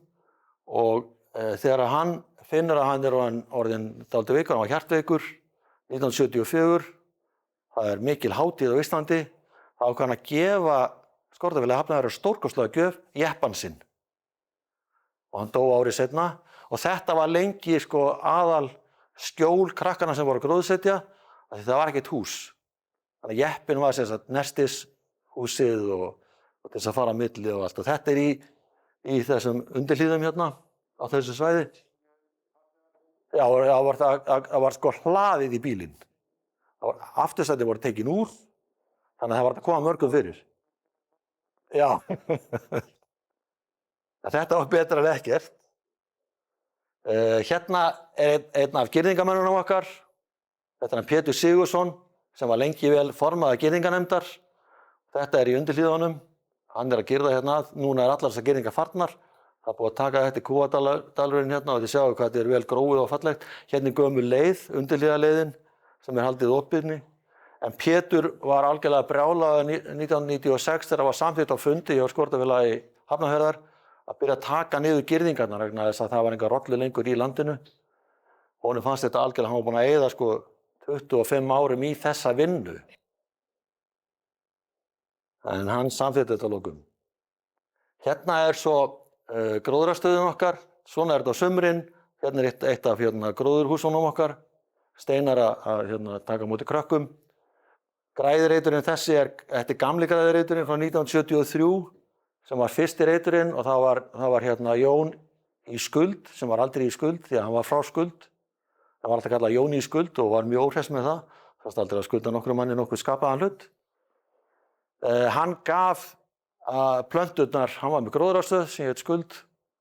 og þegar hann finnur að hann er orðinn dálítið veikur, hann var hjartveikur 1974, það er mikil hátíð á Íslandi, þá ákvað hann að gefa Skógræktarfélagið Hafnarfjarðar stórkostlega gjöf, jeppann sinn. og hann dó árið seinna og þetta var lengi sko aðal skjól krakkana sem voru að gróðursetja af því það var ekkert hús. Þannig að jeppinn var sem sagt nestishúsið og til þess að fara á milli og allt og þetta í þessum undirhlíðum hérna á þessu svæði. Já, það var sko hlaðið í bílinn. Afturstæði voru tekin úr, þannig að það var að koma mörgum fyrir. Já, þetta var betra en ekkert. Hérna einn af girðingamönnunum okkar, þetta er Pétur Sigurðsson, sem var lengi vel formaður girðinganefndar. Þetta í undirhlíðunum, hann að girða hérna, núna allar þessar girðingar farnar. Það búið að taka þetta í Kúadalurinn hérna og þið sjáu hvað þetta vel gróið og fallegt. Hérna gömul leið, undirhlíðaleiðin, sem haldið opinni. En Pétur var algjörlega brjálaður 1996 þegar það var samþykkt á fundi hjá Skortafélagi Hafnarfjarðar að byrja að taka niður girðingarnar vegna þess að það var enga rollu lengur í landinu. Honum fannst þetta algjörlega, hann var búinn að eyða sko 25 árum í þessa vinnu. En hann samþykkti þetta að lokum. Hérna svo gróðrarstöðin okkar, svona þetta á sumrin, hérna eitt af gróðurhúsunum okkar, Steinar að taka á móti krökkum. Græðireiturinn þessi þetta gamli græðireiturinn frá 1973 sem var fyrsti reiturinn og það var Jón í skuld sem var aldrei í skuld því að hann var frá skuld. Það var alltaf kallað Jón í skuld og var mjög óhress með það. Það var aldrei að skulda nokkrum manni nokkuð skapaðan hlut. Hann gaf plönturnar, hann var með gróðrarstöð sem hét Skuld,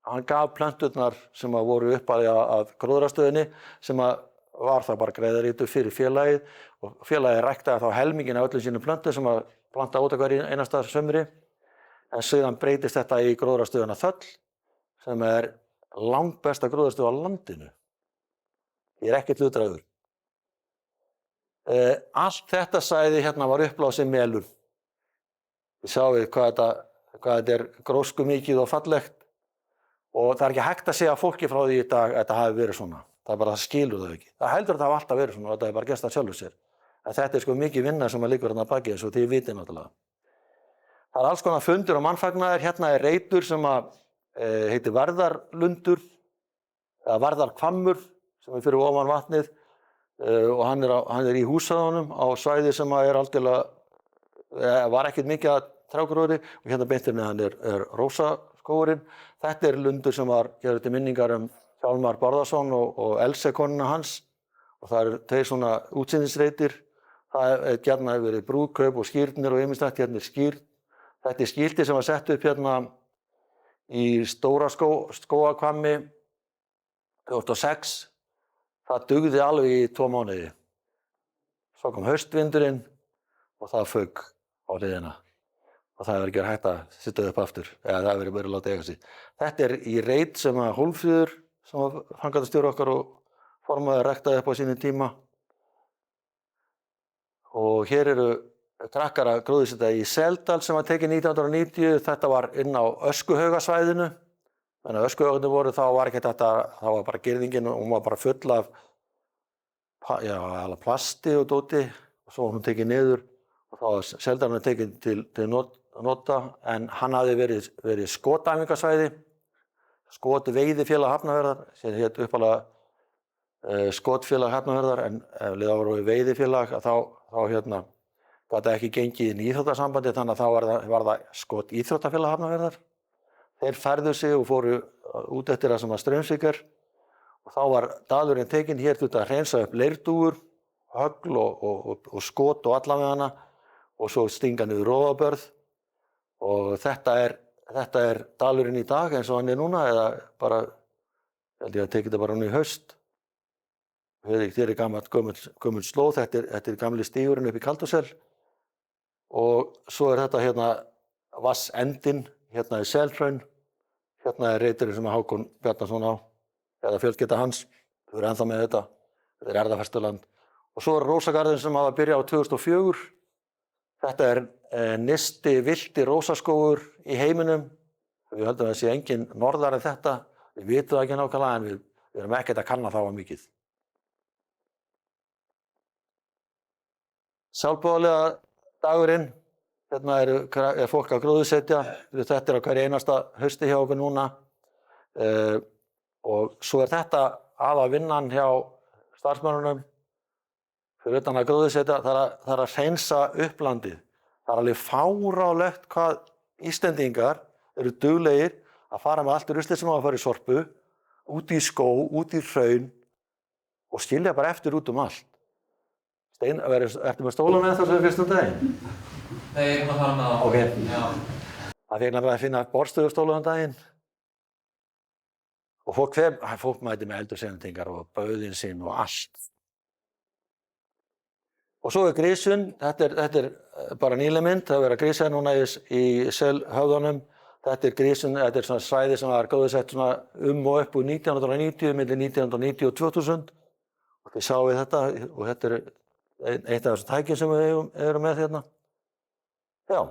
hann gaf plönturnar sem voru upphafið að gróðrarstöðinni sem var það bara greiðareitur fyrir félagið og félagið ræktaði þá helminginn af öllum sínum plöntum sem planta út á hverju einasta sumri en síðan breytist þetta í gróðrarstöðina Þöll sem langbesta gróðrarstöð á landinu. Ég ekkert hlutdrægur. Allt þetta svæði hérna var uppblásið melur. Við sjáum hvað þetta gróskumikið og fallegt og það ekki hægt að segja fólki frá því í dag að þetta hafi verið svona. Það bara skilur það ekki. Það heldur að það hafi alltaf verið svona og þetta bara gerst að sjálfu sér. En þetta sko mikið vinna sem liggur hérna að baki þessu og þið vitið náttúrulega. Það alls konar fundur og mannfagnaðir. Hérna reitur sem heitir Varðarlundur eða Varðarhvammur sem fyrir ofan vatnið og hann í húsaðunum á svæði sem algjörlega var ekkert mikið að trjágróðri og hérna beint neðan rósaskógurinn. Þetta lundur sem var gerður til minningar Hjálmar Bárðarson og Else konuna hans og það tveir svona útsýnisreitir. Það gjarna hefur verið brúðkaup og skírnir og ýmislegt. Hérna skírn. Þetta skilti sem var sett upp hérna í Stóra Skógahvammi 2006. Það dugði alveg í 2 mánuði. Svo kom haustvindurinn og það fauk á hliðina og það hefur ekki verið hægt að sitja upp aftur eða það hefur verið látið eiga sig. Þetta í reit sem Hólmfríður sem var framkvæmdastjóri okkar og formaður ræktaði upp á sínum tíma og hér eru krakkar að gróðursetja í Seldal sem var tekið 1990. Þetta var inn á Öskuhaugasvæðinu en að Öskuhaugarnir voru þá var ekki þetta, þá var bara girðingin og hún var bara full af plasti og dóti og svo var hún tekið niður og þá var Seldalinn tekið til nota en hann hafði verið skotæfingasvæði, skotveiðifélag Hafnarfjarðar, sem hét upphaflega skotfélag Hafnarfjarðar en ef það voru veiðifélag þá gat ekki gengið inn í íþróttasambandi þannig að þá var það skotíþróttafélag Hafnarfjarðar. Þeir færðu sig og fóru út eftir það sem var Straumsvíkar og þá var dalurinn tekinn. Hér þurfti að hreinsa upp leirdúfur, högl og skot og alla með hana og svo stinga niður rófabörð og þetta dalurinn í dag eins og hann núna eða bara, held ég að tekið þetta bara nú í haust. Hér gömul slóð, þetta gamli stígurinn upp í Kaldosel og svo þetta hérna vassendinn hérna í Selhraun, hérna reiturinn sem Hákon Bjarnason á eða fjölskylda hans, þau eru ennþá með þetta erfðafestuland og svo rósagarðurinn sem hafa byrjað á 2004. Þetta nyrsti villti rósaskógur í heiminum. Við höldum að það sé engin norðar en þetta. Við vitum það ekki nákvæmlega en við erum ekkert að kanna það mikið. Sjálfboðaliða dagurinn. Hérna er fólk að gróðursetja. Þetta á hverju einasta hausti hjá okkur núna. Og svo þetta aðalvinnan hjá starfsmönnunum fyrir utan að gróðursetja, það er að hreinsa upplandið. Það er alveg fáránlegt hvað Íslendingar eru duglegir að fara með allt ruslið sem á að fara í sorpu, út í skó, út í hraun og skilja bara eftir út allt. Stein, ertu með stóla með þetta sem við fyrstum daginn? Nei, ég er að fara með það. Ok. Já. Það fikk nefnilega að finna borðstöðustóla daginn. Og fólk mæti með eldursendingar og bauðin sinn og allt. Og svo grísun, þetta er bara nýleg mynd, það verið að grísa núna í Selhöfðunum. Þetta er grísun, þetta er svona svæði sem var gróðursett svona og upp úr 1990, milli 1990 og 2000. Og þið sjáum við þetta og þetta er eitt af þessum tækjum sem við erum með hérna. Já.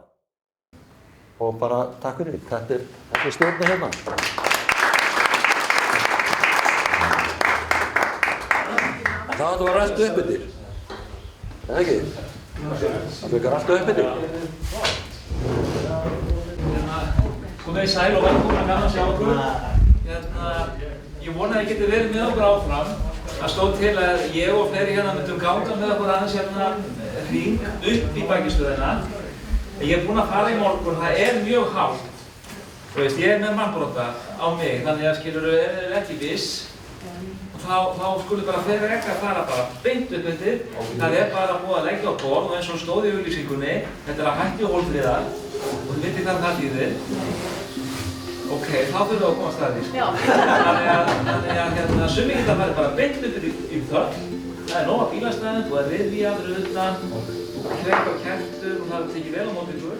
Og bara takk fyrir. Þetta er stjórnin hérna. Það áttu að vera allt uppbyttir. Það ekki? Það fyrir allt uppbyttir. Komið í sæl og velkomin að gaman að sjá okkur. Ég vona að ég geti verið með okkur áfram. Það stóð til að ég og fleiri hérna myndum ganga með okkur aðeins hérna hring upp í bækistöðina. Ég er búinn að fara í morgun, það er mjög hált. Þú veist, ég er með mannbrota á mig, þannig að skilurðu, ef þið ekki viss, þá skulum bara fleiri ekki að fara bara beint upp undir. Það er bara búið að leggja á borð og eins og stóð í auglýsingunni, þetta er að hætti hólfriðar og þið vitið hvað það þýðir. Ok, þá þurfum við að komast að því. Þannig að sumir geta farið bara beint undir í þöll. Það er nóg af bílastæðum, þú er riðvíjar fyrir utan, og kveik og kertur og það er tekið vel á móti ykkur.